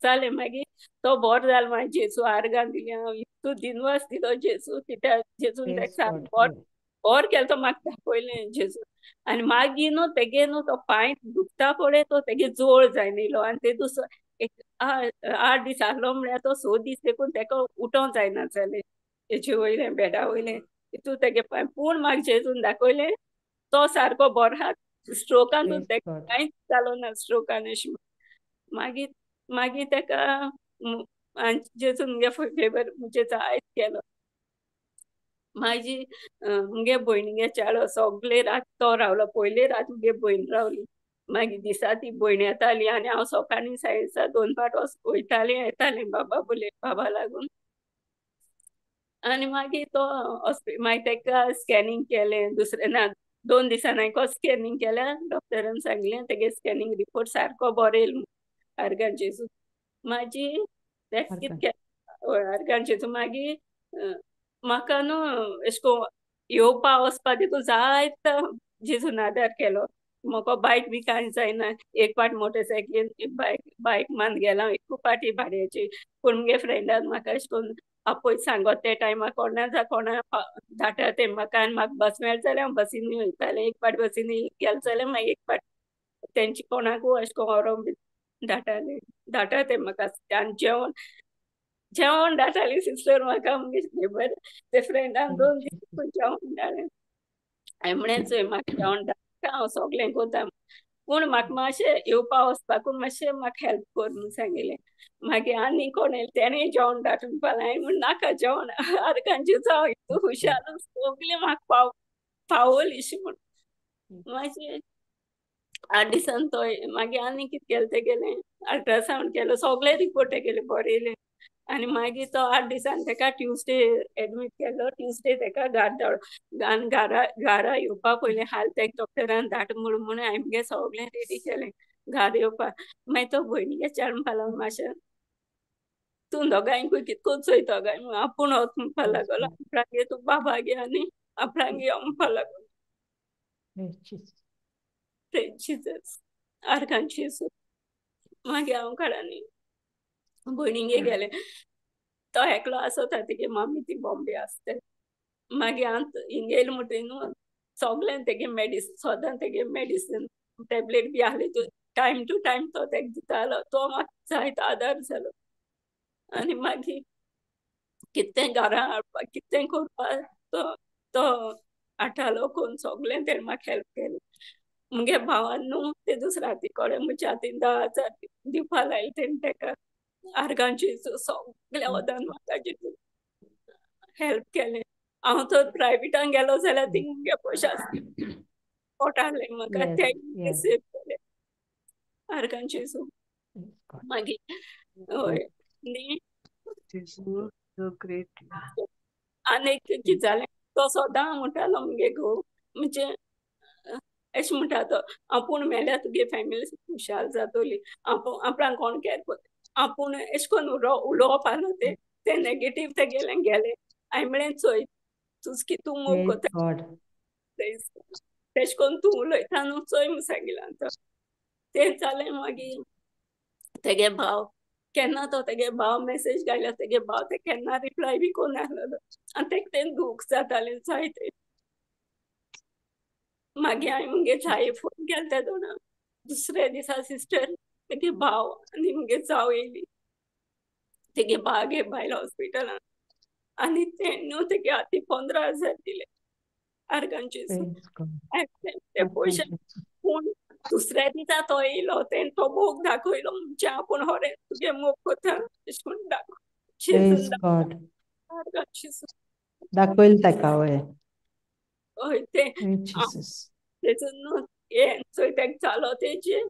[SPEAKER 3] जालें मागीर तो बोरो जालो मागीर जेजू आर्गां दिली हांव इतू दिनवास दिलो जेजू कित्याक जेजून
[SPEAKER 1] Praise
[SPEAKER 3] तेका
[SPEAKER 1] God.
[SPEAKER 3] सारको बोर केलो तो म्हाका दाखयलें जेजू आनी मागीर न्हू तेगे न्हू तो पांय दुखता पळय तो तेगे जोळ जायन येयलो आनी ते दुसरो एक 8 दीस आहलो म्हळ्यार तो 6 दीस देखून तेका उठोंक जायना जालें हेजे वयलें बेडा वयलें हितू तेगे पांय पूण म्हाका जेजून दाखयलें तो सारको बरो आहा स्ट्रोकान
[SPEAKER 1] Praise
[SPEAKER 3] तेका
[SPEAKER 1] God.
[SPEAKER 3] कांयच जालो ना स्ट्रोकान अशें मागीर मागीर तेका जेजून मुगे फेवर म्हणजे जायत केलो मागीर मुगे भयणीगे चेडो सगळे रात तो रावलो पयले रात मुगे भयण रावली मागीर दिसा ती भयण येताली आनी हांव सकाळीं सायन्सा 2 पाट वयतालें येतालें बाबा लागून आनी मागीर तो मागीर तेका स्कॅनिंग केलें दुसरें ना 2 दिसान हांवें स्कॅनिंग केल्या डॉक्टरान सांगलें तेगे स्कॅनिंग रिपोर्ट सारको बरो येयलो आर्गान जेजू मागीर तेका कितें केलें आर्गान जेजू मागीर म्हाका न्हू एशें कोन्न येवपा वचपा देखून जायत जेजून आदार केलो म्हाका बायक बी कांय जायना एक पाट मोटरसायकलीन बायक मान गेला एकू पाटी भाड्याची पूण मुगे फ्रेंडान म्हाका एशें कोन्न आपय सांगोत ते टायमार कोणा धाडटा ते म्हाका आनी म्हाका बस मेळटा जाल्यार हांव बसीन वयतालें एक पाट बसीन गेलें जाल्यार मागीर एक पाट तेंची कोणाकू अशें कोन्न व्हरोंक बी धाडटा ते म्हाका आनी जेवण धाडटाली सिस्टर म्हाका मुगे नेबर ते फ्रेंडान 2 दीस जेवण धाडलें हांवें म्हळें चोय म्हाका जेवण धाडटा हांव सगलें कोता पूण म्हाका मातशें येवपा वचपाकून मातशें म्हाका हेल्प कोर म्हूण सांगिल्लें मागीर आनी कोण येयलें तेणेंय जेवण धाडून पावलें हांवें म्हण नाका जेवण आर्गांचें जावं हितू हुशार सगलें म्हाका पावोली अशें म्हूण मागीर 8 दिसान तो मागीर आनी कितें केलें तेगेलें अल्ट्रासावंड केलो सगळे रिपोर्ट तेगेले बरे येयले आनी मागीर तो 8 दिसान तेका ट्युजडे एडमीट केलो ट्युजडे तेका घरा येवपा पयलें हाल तेका डॉक्टरान धाड म्हणून हांवें मुगे सगलें रेडी केलें घरा येवपा मागीर तो भयणीगे चेडो म्हणपा लागलो मातशें तूं दोगांयकूय कितको चोयतो काय म्हूण आपूण वच म्हणपा लागलो आपणागे तूं बाबा गे आनी आपणागे यो म्हणपा लागलो जीसस आर्गान जेजू मागीर हांव घरांनी भयणीगे गेलें तो एकलो आसता तेगे मम्मी ती बॉम्बे आसता मागीर हांव हिंगा येयलें म्हणटरी न्हू सगलें तेगे मेडिसीन सोदां तेगे मेडिसीन टॅबलेट बी आहली टायम टू टायम तो तेका दितालो तो म्हाका जायतो आदार जालो आनी मागीर कितें घरा हाडपा कितें करपाक तो हाडटालो कोन्न सगलें तेणें म्हाका हेल्प केलें मुगे भावान न्हू ते दुसऱ्या हाती कडेन म्हज्या हातीन 10,000 दिवपा लायले तेणी तेका आर्गांची सगल्या वदान म्हाका हेल्प केलें हांव तर प्रायवेटान गेलो जाल्यार थिंग मुगे पयशे आसले पोटाले म्हाका ते सेव केले आर्गान जेजू मागीर हय न्ही आनी कितें जालें तो सदां म्हणटालो मुगे घोव म्हणजे अशें म्हणटा तो आपूण मेल्यार तुगे फॅमिली हुशार जातली आपणाक कोण केअर करता आपूण अशें कोन्न उलोवप आसलो ते नेगेटीव तेगेलें गेलें हांवें म्हळें चोय तूं कितू मोग कोता तेशें कोन्न तूं उलयता न्हू चोय म्हूण सांगिलां तो तें जालें मागीर तेगे भाव केन्ना तो तेगे भाव मेसेज घायलो तेगे भाव ते केन्ना रिप्लाय बी कोन्न आहलोलो आनी तेका तें दूख जातालें जायतें. मागीर हांवें मुगे जाये फोन केलो ते दोना दुसरे दिसा सिस्टर तेगे भाव आनी मुगे जाव येयली तेगे बागे बायल हॉस्पिटलान आनी तेन्नू तेगे हाती 15,000 दिले आर्गांचेसून.
[SPEAKER 1] Praise God.
[SPEAKER 3] ते पयशे पूण दुसऱ्या दिसा तो येयलो तेणें तो मोग दाखयलो म्हणजे आपूण होरें तुगे मोग कोता अशें करून
[SPEAKER 1] Praise
[SPEAKER 3] जेजून
[SPEAKER 1] God.
[SPEAKER 3] आर्गांचेसून
[SPEAKER 1] दाखोयल ताका वय.
[SPEAKER 3] हय ते
[SPEAKER 1] Praise Jesus.
[SPEAKER 3] तेजून न्हू हे चोय तेका जालो तेजे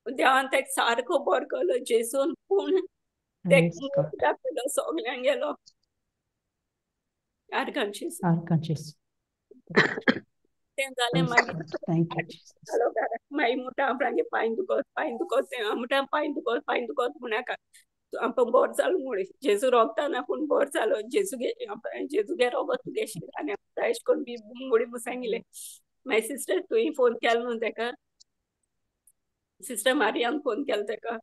[SPEAKER 3] देवान तेका सारको बरो केलो जेजून पूण
[SPEAKER 1] Praise
[SPEAKER 3] तेका
[SPEAKER 1] God.
[SPEAKER 3] मोग दाखयलो सोगल्यांक गेलो आर्गांचेसून.
[SPEAKER 1] Arkanches.
[SPEAKER 3] तें जालें
[SPEAKER 1] Praise
[SPEAKER 3] मागीर
[SPEAKER 1] God. Thank you, Jesus.
[SPEAKER 3] जालो घरा मागीर मुटा आपणागे पांय दुखोत तें मुटा पांय दुखोत म्हणाका आमकां बोर जालो म्हूण जेजू रोगताना पूण बोर जालो जेजूगे रोगो तुगे शिरान एशें कोन्न बी मुडी सांगिल्लें. मागीर सिस्टर तुवें फोन केलो न्हू तेका सिस्टर मारियान फोन केलो तेका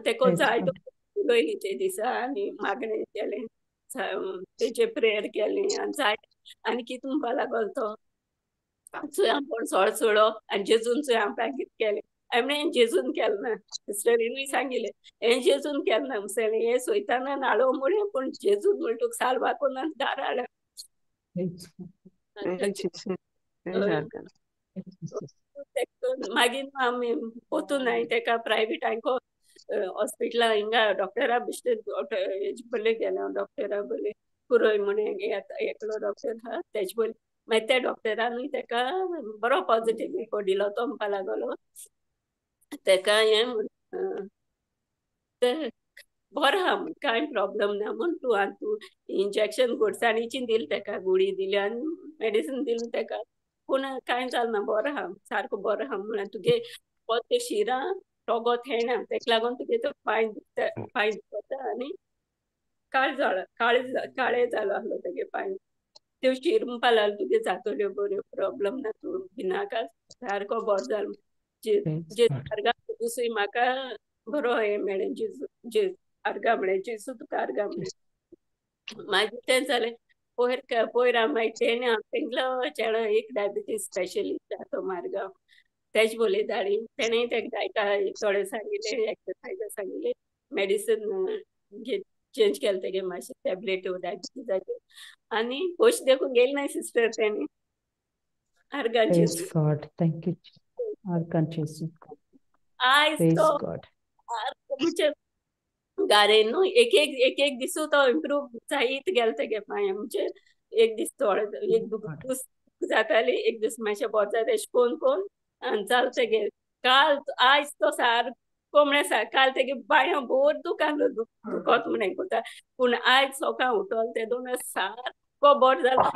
[SPEAKER 3] तेको
[SPEAKER 1] Praise
[SPEAKER 3] जायतो
[SPEAKER 1] God.
[SPEAKER 3] उलयली ते दिसा आनी मागणें केलें तेजे प्रेयर केलें आनी जाय आनी कितें म्हणपा लागलो तो चोय आमकोण सोळ सोडप आनी जेजून चोय आमकां कितें केलें हांवें जेजून केलें ना सिस्टरीनूय सांगिल्लें हें जेजून केलें ना मुसेलें हें सोयतानान हाडो म्हूण पूण जेजून म्हूण तुका सालवा कोन्ना दारा हाडा.
[SPEAKER 1] Praise God.
[SPEAKER 5] Praise Jesus. Praise
[SPEAKER 3] हय.
[SPEAKER 5] God.
[SPEAKER 3] मागीर आमी पोतून हांवें तेका प्रायवेट हांवें हॉस्पिटलां हिंगा डॉक्टरा बेश्टे हेजे बोले गेले डॉक्टरा बोले पुरोय म्हण एकलो डॉक्टर आहा तेजे बोले मागीर त्या डॉक्टरानूय तेका बरो पॉझिटीव रिपोर्ट दिलो तो म्हणपा लागलो तेका हें ते बरो आहा म्हण कांय प्रॉब्लम ना म्हण तूं इंजेक्शन घोडसाणीची दिली तेका गुळी दिली आनी मेडिसीन दिली तेका पूण कांय जालें ना बरो आहा सारको बरो आहा म्हण तुगे ते शिरां टोगोत हेणा तेका लागोन तुगे तो पांय दुखता आनी काळे जालो आहलो तेगे पांय त्यो शीर म्हणपा लागलो तुगे जातल्यो बऱ्यो प्रॉब्लम ना तूं भिनाका सारको बरो जालो
[SPEAKER 1] Praise
[SPEAKER 3] जे
[SPEAKER 1] God.
[SPEAKER 3] आर्गां म्हाका बरो हें मेळ्ळें जे आर्गां म्हळें जेजू तुका आर्गां म्हळें मागीर तें जालें पयर मागीर तेणें तेंगलो चेडो एक डायबिटीज स्पेशलिस्ट आहा तो मारगांव तेज बोले धाडी तेणें तेका डायटा थोडे सांगिल्ले एक्सरसायजा सांगिल्ले मेडिसीन चेंज केलें तेगे मातशें टॅबलेट डायबिटीजाचे आनी पयशे देखून गेले नाय सिस्टर तेणें आर्गांचेर
[SPEAKER 1] Praise God. Thank you, Jesus. Arkanches.
[SPEAKER 3] आयज
[SPEAKER 1] Praise
[SPEAKER 3] तो
[SPEAKER 1] God.
[SPEAKER 3] म्हणजे गारेन न्हू एक दिसू तो इम्प्रूव जायत गेलो तेगे पांय म्हणजे एक दीस थोडे एक दीस जाताली एक दीस मातशें बोर जाता एशें कोन्न जाल तेगे आयज तो सारको म्हळ्यार काल तेगे पांयां बोर दुखोत म्हण कोता पूण आयज सोकाळ उठोल ते दोन सारको बोर जालो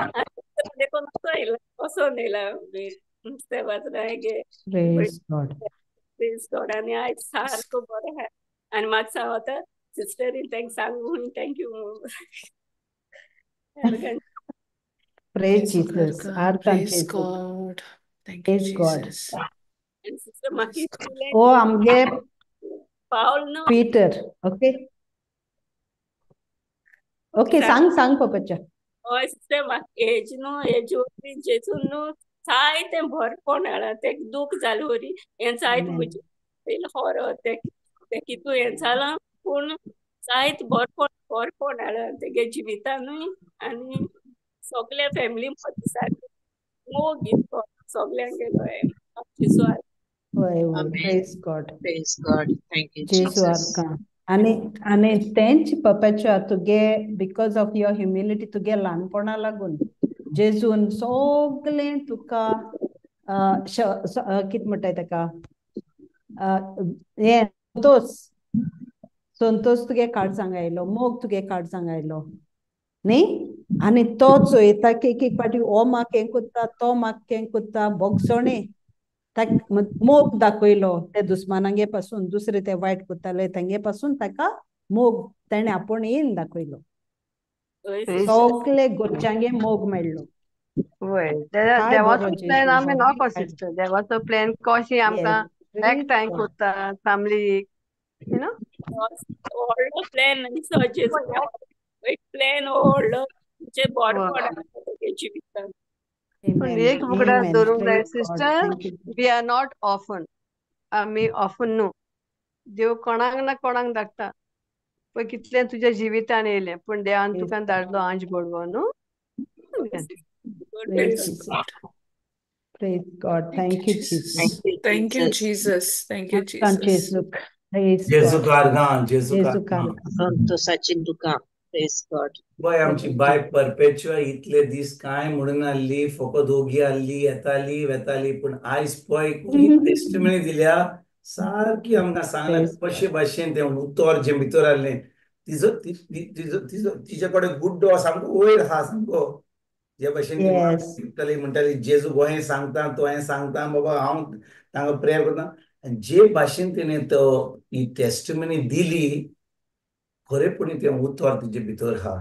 [SPEAKER 3] देखून वोसोन येयला नुस्तें बाजारागे
[SPEAKER 1] Praise God.
[SPEAKER 3] प्रेज गॉड आनी आयज सारको बरो आहा आनी म्हाका सांगता सिस्टरीन तेंका सांग म्हूण thank you
[SPEAKER 1] Praise
[SPEAKER 4] Praise God.
[SPEAKER 1] Jesus.
[SPEAKER 4] Praise
[SPEAKER 1] Arkanches.
[SPEAKER 4] God. Thank you,
[SPEAKER 1] Praise God.
[SPEAKER 4] Jesus.
[SPEAKER 3] Sister म्हाका
[SPEAKER 4] Praise God.
[SPEAKER 3] इतलें
[SPEAKER 1] Oh, आमगे
[SPEAKER 3] पावल न्हू
[SPEAKER 1] Peter. Okay. Okay, सांग पप्पाच्या.
[SPEAKER 3] हय सिस्टर म्हाका हेज वरी जेजून न्हू जायतें भरपोण हाडा तेका दूख जालें वरी हें जायत
[SPEAKER 1] Amen.
[SPEAKER 3] म्हणजे होरो ते कितू हें जालां पूण जायत भरपोण हाडा तेगे जिवितानूय आनी सगल्या फॅमिली मदीं सारकें मोग घेतलो सगल्यांक गेलो जेजू
[SPEAKER 1] होय होय.
[SPEAKER 2] Amen.
[SPEAKER 1] Praise God.
[SPEAKER 2] Praise God. Thank you,
[SPEAKER 1] Jesu
[SPEAKER 2] Jesus.
[SPEAKER 1] arka. आणि तेंच पप्पाच्या तुगे बिकॉज ऑफ युअर ह्युमिलिटी तुगे ल्हानपणा लागून जेजून सगलें तुका कित म्हणटाय ताका हे संतोष तुगे काळजांक आयलो मोग तुगे काळजांक आयलो न्ही आनी तो चोयता की एक पाटी हो म्हाका हें कोत्ता तो म्हाका हें कोत्ता बोगसोणें मोग दाखयलो ते दुस्मानांगे पासून दुसरे ते वायट कोत्ताले तेंगे पासून ताका मोग ताणें आपूण येयन दाखयलो सगळे गोच्चांगे मोग मेळ्ळो
[SPEAKER 5] वय
[SPEAKER 1] काय
[SPEAKER 5] देवाचो
[SPEAKER 1] बरो
[SPEAKER 5] प्लॅन
[SPEAKER 1] जेजू
[SPEAKER 5] आमी नॉको सिस्टर देवाचो प्लॅन कशी आमकां एकठांय कोत्ता फॅमिलीक यू नो
[SPEAKER 3] व्हडलो प्लॅन आसा जेजू एक प्लॅन व्हडलो जे बरो
[SPEAKER 5] हय.
[SPEAKER 3] पडटा तुगे जिवितान.
[SPEAKER 5] पूण
[SPEAKER 1] Amen.
[SPEAKER 5] एक मुखार
[SPEAKER 1] Amen.
[SPEAKER 5] धरूंक जाय
[SPEAKER 1] Praise God.
[SPEAKER 5] Sister,
[SPEAKER 1] Thank you.
[SPEAKER 5] We are not orphan. आमी ऑफन न्हू. देव कोणाक ना कोणाक धाडटा. पळय कितलें तुज्या जिवितान येयलें, पूण देवान तुका धाडलो आंज बडवो न्हू.
[SPEAKER 1] Praise
[SPEAKER 4] Praise
[SPEAKER 1] God.
[SPEAKER 4] God.
[SPEAKER 1] Praise God.
[SPEAKER 4] Thank you, Jesus. Thank you, Jesus. Thank you,
[SPEAKER 1] Thank
[SPEAKER 4] Jesus.
[SPEAKER 1] you. Praise
[SPEAKER 6] जेजू
[SPEAKER 1] God.
[SPEAKER 6] कारगां, जेजू
[SPEAKER 1] Jesu
[SPEAKER 6] कारगां.
[SPEAKER 1] Karga.
[SPEAKER 2] संतोषाची दुकान. Praise God.
[SPEAKER 6] पळय आमची बाय परपेच्युआ इतले दीस कांय म्हणून आसली, फकत ओगी आसली, येताली वेताली, पूण आयज पळय ही टेस्टिमनी दिल्या, सारकी आमकां सांगला
[SPEAKER 1] Praise
[SPEAKER 6] कशे भाशेन तें उतर जे भितर आहलें, तिजे कडेन गुड्डो सामको वयर आहा सामको. जे भाशेन ती
[SPEAKER 1] Yes.
[SPEAKER 6] म्हणटाली म्हणटाली जेजू गो हें सांगता, तो हें सांगता, बाबा हांव तांकां प्रेयर करता. आनी जे भाशेन तिणें तो ही टेस्टिमनी दिली, खरेपणी तें उतर तिचे भितर आहा.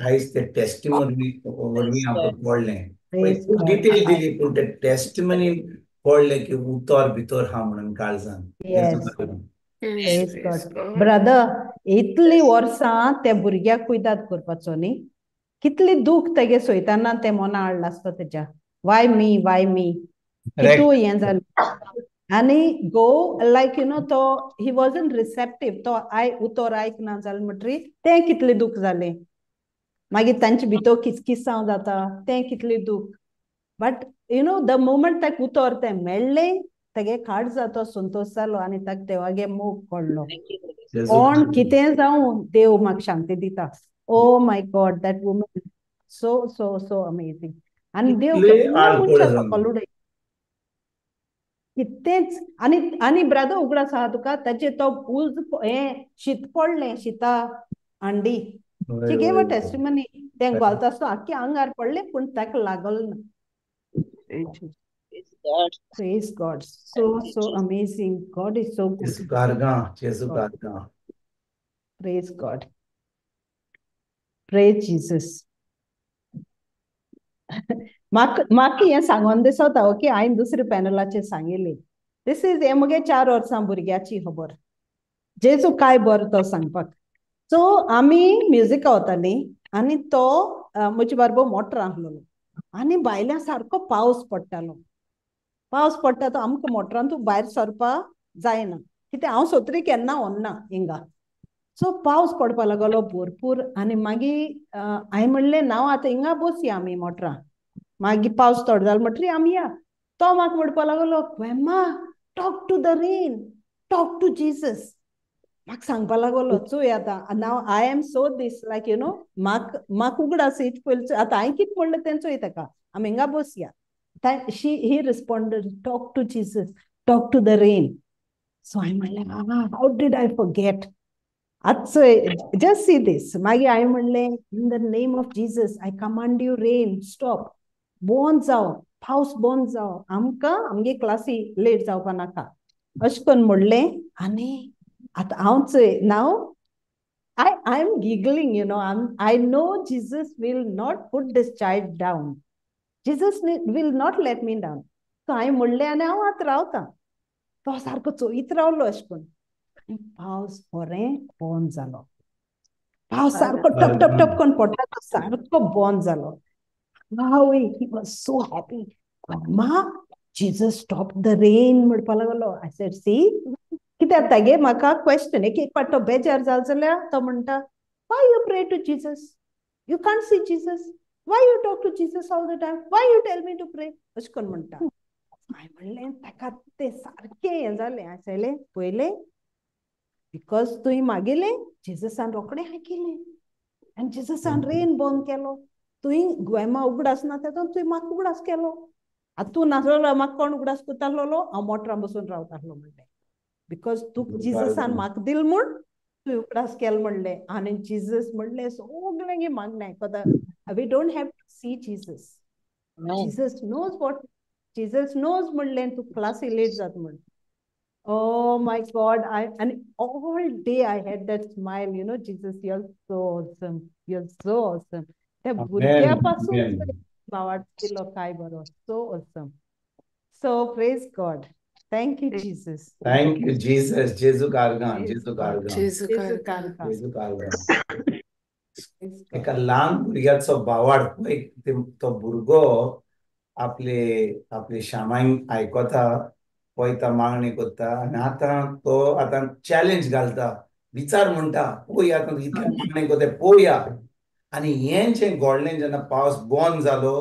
[SPEAKER 6] आयज ते टेस्टिमनी वरवीं आमकां कळ्ळें. पळय
[SPEAKER 1] Praise
[SPEAKER 6] खूब
[SPEAKER 1] God.
[SPEAKER 6] डिटेल दिली, पूण ते टेस्टिमनी कळ्ळें की उतर भितर आहा म्हणून काळजान. जेजू
[SPEAKER 1] Yes.
[SPEAKER 6] कारगां.
[SPEAKER 1] Praise
[SPEAKER 4] Praise
[SPEAKER 1] God.
[SPEAKER 4] God.
[SPEAKER 1] Brother, इतली वर्सां त्या भुरग्याक कुयदाद करपाचो न्ही. कितली दूख तेगे सोयताना ते मना हाडला आसता तेज्या. वाय मी कितू हें जालें. आनी गो लायक तो ही वॉजंट रिसेप्टीव. तो उतर आयकना जालें म्हणटरी तें कितलें दूख जालें. मागीर तांचे भितर किसकिसांव जाता, तें कितलें दूख. बट द मोमेंट ताका उतर तें मेळ्ळें, तेगे खाट जातो संतोश जालो आनी ताका देवागे मोग कळ्ळो.
[SPEAKER 6] जेजू
[SPEAKER 1] कोण कितें जावं देव म्हाका शांती दिता. Oh my God, that woman so amazing. आनी देव
[SPEAKER 6] कितले
[SPEAKER 1] केन्ना
[SPEAKER 6] आड
[SPEAKER 1] मनशां
[SPEAKER 6] पड
[SPEAKER 1] सकयल उडय. कितेंच आनी ब्रदर उगडास आहा तुका ताचे तो उज हें शीत पडलें शीता अंडी. शी गेव अ टेस्टिमनी. तें घालता आसतना आख्खे आंगार पडलें पूण ताका लागल ना. Praise God. So amazing. God is so good.
[SPEAKER 6] जेजू कारगां, जेजू कारगां.
[SPEAKER 1] Praise God. Praise Jesus. म्हाका हें सांगोन दिसता ओके हांवें दुसऱ्या पॅनलाचेर सांगिल्लें. दिस इज हें मुगे 4 वर्सां भुरग्याची खबर. जेजू काय बरो तो सांगपाक. सो आमी म्युजिका वतालीं आनी तो म्हजे बारबो मोटर आहलोलो आनी भायल्यान सारको पावस पडटालो. पावस पडटा तो आमकां मोटरांतूं भायर सरपा जायना. कित्याक हांव सोत्री केन्ना व्हरना हिंगा. सो पावस पडपा लागलो भरपूर आनी मागीर हांवें म्हणलें नांव आतां हिंगा बसया आमी मोटरां. मागीर पावस थोडो जालो म्हणटरी आमी या. तो म्हाका म्हणपा लागलो grandma talk to the rain, talk to Jesus. म्हाका सांगपा लागलो चोय आतां नाव आय एम सो दीस लायक म्हाका उगडास इट पयलीं आतां हांवें कितें म्हणलें तें चोय ताका आमी हिंगा बसया. He responded, talk to Jesus, talk to the rain. So I'm like, how did I forget? Just see this. I'm like, in the name of Jesus, I command you, rain, stop. Bonds out, paus bonds out. Amge classy late जावपा नाका. अशकन म्हणले आनी आतां now I'm giggling, I know Jesus will not put this child down. Jesus will not let me down. So हांवें म्हणलें आनी हांव आतां रावतां. तो सारको चोयत रावलो अशें करून. आनी पावस बरें बंद जालो. पावस सारको टप टप टप करून पडटा तो सारको बंद जालो. Wow, he was so happy. Grandma, Jesus stopped the rain म्हणपा लागलो. I said, see? कित्याक तेगे म्हाका क्वेश्चन एक पाट तो बेजार जालो जाल्यार तो म्हणटा, why you pray to Jesus? You can't see Jesus. Why you talk to Jesus all the time? Why you tell me to pray? अशें करून म्हणटा. हांवें म्हणलें ताका तें सारकें हें जालें. हांवें सांगलें पयलें बिकॉज तुवें मागयलें जेजसान रोखडें आयकलें आनी जेजसान रेन बंद केलो. तुवें ग्रॅन्डमा उगडास ना तेदोन तुवें म्हाका उगडास केलो. आतां तूं नासलो म्हाका कोण उगडास कोत्तालो हांव मोटरान बसून रावतालो म्हणलें. बिकॉज तू जिजसान म्हाका दिल म्हूण तुवें उगडास केलो म्हणलें. आनी जिजस म्हणलें सगळें मागलें कोता. We don't have to see Jesus. Jesus knows what. Jesus knows म्हणलें तूं क्लासी लेट जाता म्हण. Oh my God! And all day I had that smile. Jesus, you're so awesome. You're so awesome. त्या भुरग्यापासून भावार्थिलो काय बरो. So awesome. So praise God. Thank you, Jesus.
[SPEAKER 6] Thank you, Jesus. Jesu Kargan, Jesu Kargan,
[SPEAKER 4] Jesu
[SPEAKER 1] Jesu
[SPEAKER 4] Kargan.
[SPEAKER 1] Kargan.
[SPEAKER 6] Jesu Kargan.
[SPEAKER 1] Praise God.
[SPEAKER 6] एका लहान भुरग्याचो बावाड पळय तो भुरगो आपले आपले शामांग आयकोता पळयता मागणी करता आनी आतां चॅलेंज घालता विचार म्हणटा पळोवया आतां इतले मागणी करता पळोवया आनी हें जें घडलें जेन्ना पावस बंद जालो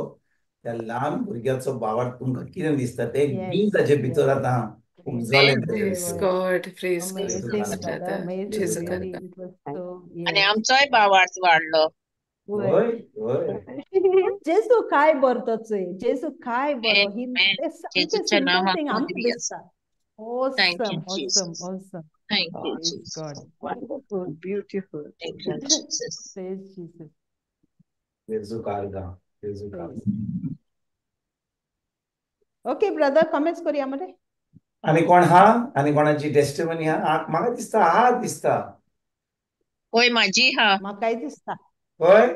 [SPEAKER 6] त्या ल्हान भुरग्याचो बावाड तुमकां कितें दिसता ते बी ताचे भितर आतां उमजलें
[SPEAKER 4] Praise God. Praise God.
[SPEAKER 1] Amazing,
[SPEAKER 4] Yes,
[SPEAKER 1] brother.
[SPEAKER 4] brother.
[SPEAKER 1] Amazing.
[SPEAKER 4] Jesu
[SPEAKER 1] Really,
[SPEAKER 4] Kargan.
[SPEAKER 1] it was so.
[SPEAKER 2] आणि
[SPEAKER 1] Yes.
[SPEAKER 2] आमचोय भावार्थ वाढलो.
[SPEAKER 6] होय होय
[SPEAKER 1] जेसू काय बरो चोय जेसू काय बरो ही
[SPEAKER 2] Amen.
[SPEAKER 1] सामकें
[SPEAKER 2] जेजूच्या
[SPEAKER 1] सिंपल
[SPEAKER 2] नावाक
[SPEAKER 1] थिंग आमकां
[SPEAKER 2] पदवी
[SPEAKER 1] दिसता
[SPEAKER 2] आसा. Thank
[SPEAKER 1] awesome
[SPEAKER 2] you,
[SPEAKER 1] awesome
[SPEAKER 2] Jesus.
[SPEAKER 1] Awesome
[SPEAKER 2] Thank you,
[SPEAKER 1] praise
[SPEAKER 2] Jesus.
[SPEAKER 1] God
[SPEAKER 5] Wonderful, beautiful.
[SPEAKER 2] Thank you, Jesus.
[SPEAKER 1] Praise Jesus
[SPEAKER 6] जेजू Kargan, जेजू Kargan.
[SPEAKER 1] ओके ब्रदर कमेंट्स करूया मरे
[SPEAKER 6] आनी कोण हा आनी कोणाची टेस्टिमनी हा म्हाका दिसता
[SPEAKER 2] होय माझी हा.
[SPEAKER 1] म्हाकाय दिसता
[SPEAKER 6] होय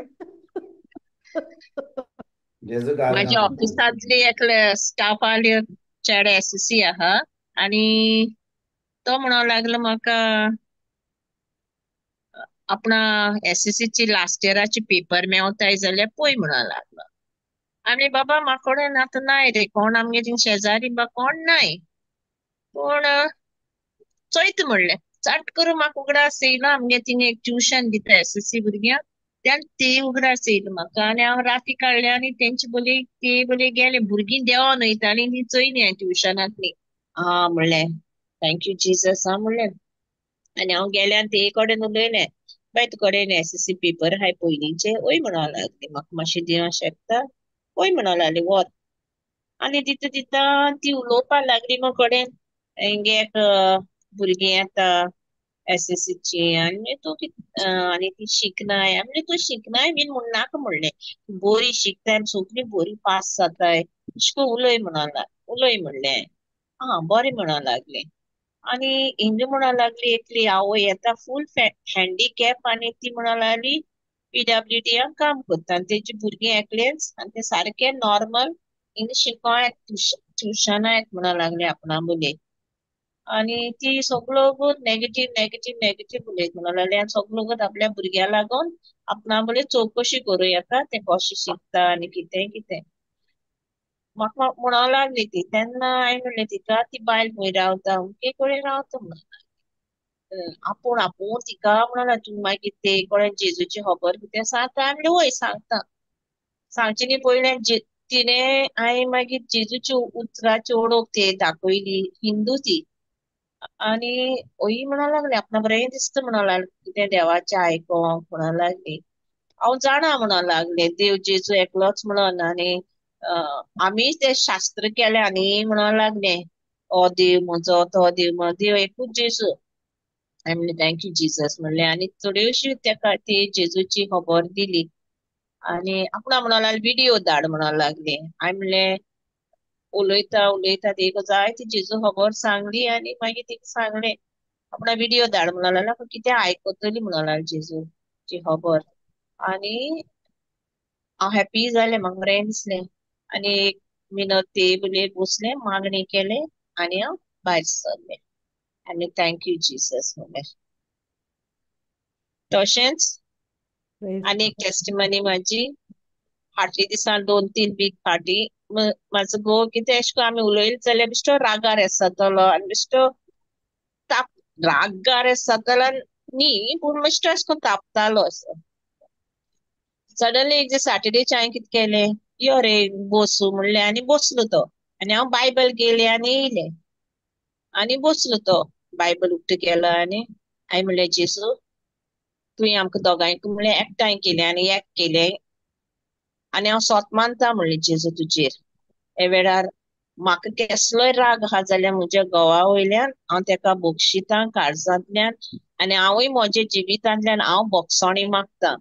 [SPEAKER 6] जेजू
[SPEAKER 2] माझ्या
[SPEAKER 6] Kargan.
[SPEAKER 2] ऑफिसांतली एकले स्टाफ आले चेडे एसएससी आहा आणि तो म्हणूंक लागलो म्हाका आपणा एसएससीची लास्ट इयराची पेपर मेवताय जाल्यार पळय म्हणूंक लागलो. आनी बाबा म्हाकोडेन आतां नाय रे कोण आमगे थिंग शेजारी बा कोण नाय पूण चोयत म्हणलें चट करून म्हाका उगडास येयलो आमगे थिंग एक ट्युशन दिता एसएससी भुरग्यांक ते उगडास येयलो म्हाका आनी हांव राती काडले आनी तेंचे बोले गेले भुरगीं देंवोन वयतालीं आनी चोयलीं हांवें ट्युशनांतलीं म्हणलें थँक्यू जीसस म्हणलें आनी हांव गेलें आनी ते कडेन उलयलें बाय तुजे कडेन एसएससी पेपर आहाय पयलींचे वय म्हणूंक लागली म्हाका मातशें दिवं शकता वय म्हणूंक लागली वत आनी दिता ती उलोवपाक लागली म्हजे कडेन हेंगे एक भुरगीं येता एसएससीची आनी आनी ती शिकनाय म्हणजे तूं शिकनाय बीन म्हूण नाका म्हणलें बरी शिकताय आनी सगळीं बरी पास जाताय अशें उलय उलय म्हणलें बरें म्हणूंक लागलें आनी हिंदी म्हणूंक लागली एकली आवय येता फूल हँडिकॅप आनी ती म्हणूंक लागली PWD काम करता आनी तेजी भुरगीं एकलेंच आनी ते सारकें नॉर्मल इंग्लीश शिकोवंक ट्युशना येता म्हणूंक लागली आपणा बोले आनी ती सगळो लोक नेगेटीव उलयता म्हणूंक लागली आनी सगळो लोक आपल्या भुरग्यां लागून आपणा बोले चवकशी करूं येता ते कशें शिकता आनी कितें म्हाका म्हणूंक लागली ती तेन्ना हांवें म्हणलें तिका ती बायल खंय रावता अमके कडेन रावता म्हणून आपूण तिका म्हणून तूं मागीर ते कडेन जेजूची खबर कितें सांगता हांवें म्हणलें वय सांगचे न्ही पयलें तिणें हांवें मागीर जेजूची उतराची ओळख ते दाखयली हिंदू ती आनी हय म्हणूंक लागली आपणा बरें दिसता म्हणूंक लागली कितें देवाचें आयकोंक म्हणूंक लागली हांव जाणा म्हणूंक लागलें देव जेजू एकलोच म्हणून आनी आमी ते शास्त्र केल्या न्ही म्हणूंक लागलें हो देव म्हजो तो देव एकूच जेजू हांवें म्हणलें थँक्यू जीसस म्हणलें आनी थोड्योश्यो तेका ती जेजूची खबर दिली आनी आपणा म्हणूंक लागली व्हिडिओ धाड म्हणूंक लागली हांवें म्हणलें उलयता तेका जायती जेजू खबर सांगली आनी मागीर तिका सांगलें आपणा व्हिडिओ धाड म्हणूंक लागलें कितें आयकतली म्हणूंक लागली जेजूची खबर आनी हांव हॅपी जालें म्हाका बरें दिसलें आनी 1 मिनट टेबलेर बसलें मागणी केलें आनी हांव भायर सरलें आनी थँक्यू जीसस म्हणलें तशेंच आनी एक टेस्टिमनी म्हाजी फाटल्या दिसा 2-3 वीक फाटीं म्हाजो घोव कितें अशें करून आमी उलयले जाल्यार बेश्टो रागार येसतालो आनी बेश्टो रागार येसतालो न्ही पूण बेश्टो अशें करून तापतालो असो सडनली एक दीस सॅटर्डेचे हांवें कितें केलें यो रे बसू म्हणलें आनी बसलो तो आनी हांव बायबल घेयलें आनी येयलें आनी बसलो तो बायबल उक्तो केलो आनी हांवें म्हणलें जेजू तुवें आमकां दोगांयक म्हणलें एकठांय केलें आनी एक केलें आनी हांव सोत मानता म्हणलें जेजू तुजेर हे वेळार म्हाका कसलोय राग आहा जाल्यार म्हज्या घोवा वयल्यान हांव तेका बक्षितां काळजांतल्यान आनी हांवूय म्हज्या जिवितांतल्यान हांव बोगसोणी मागता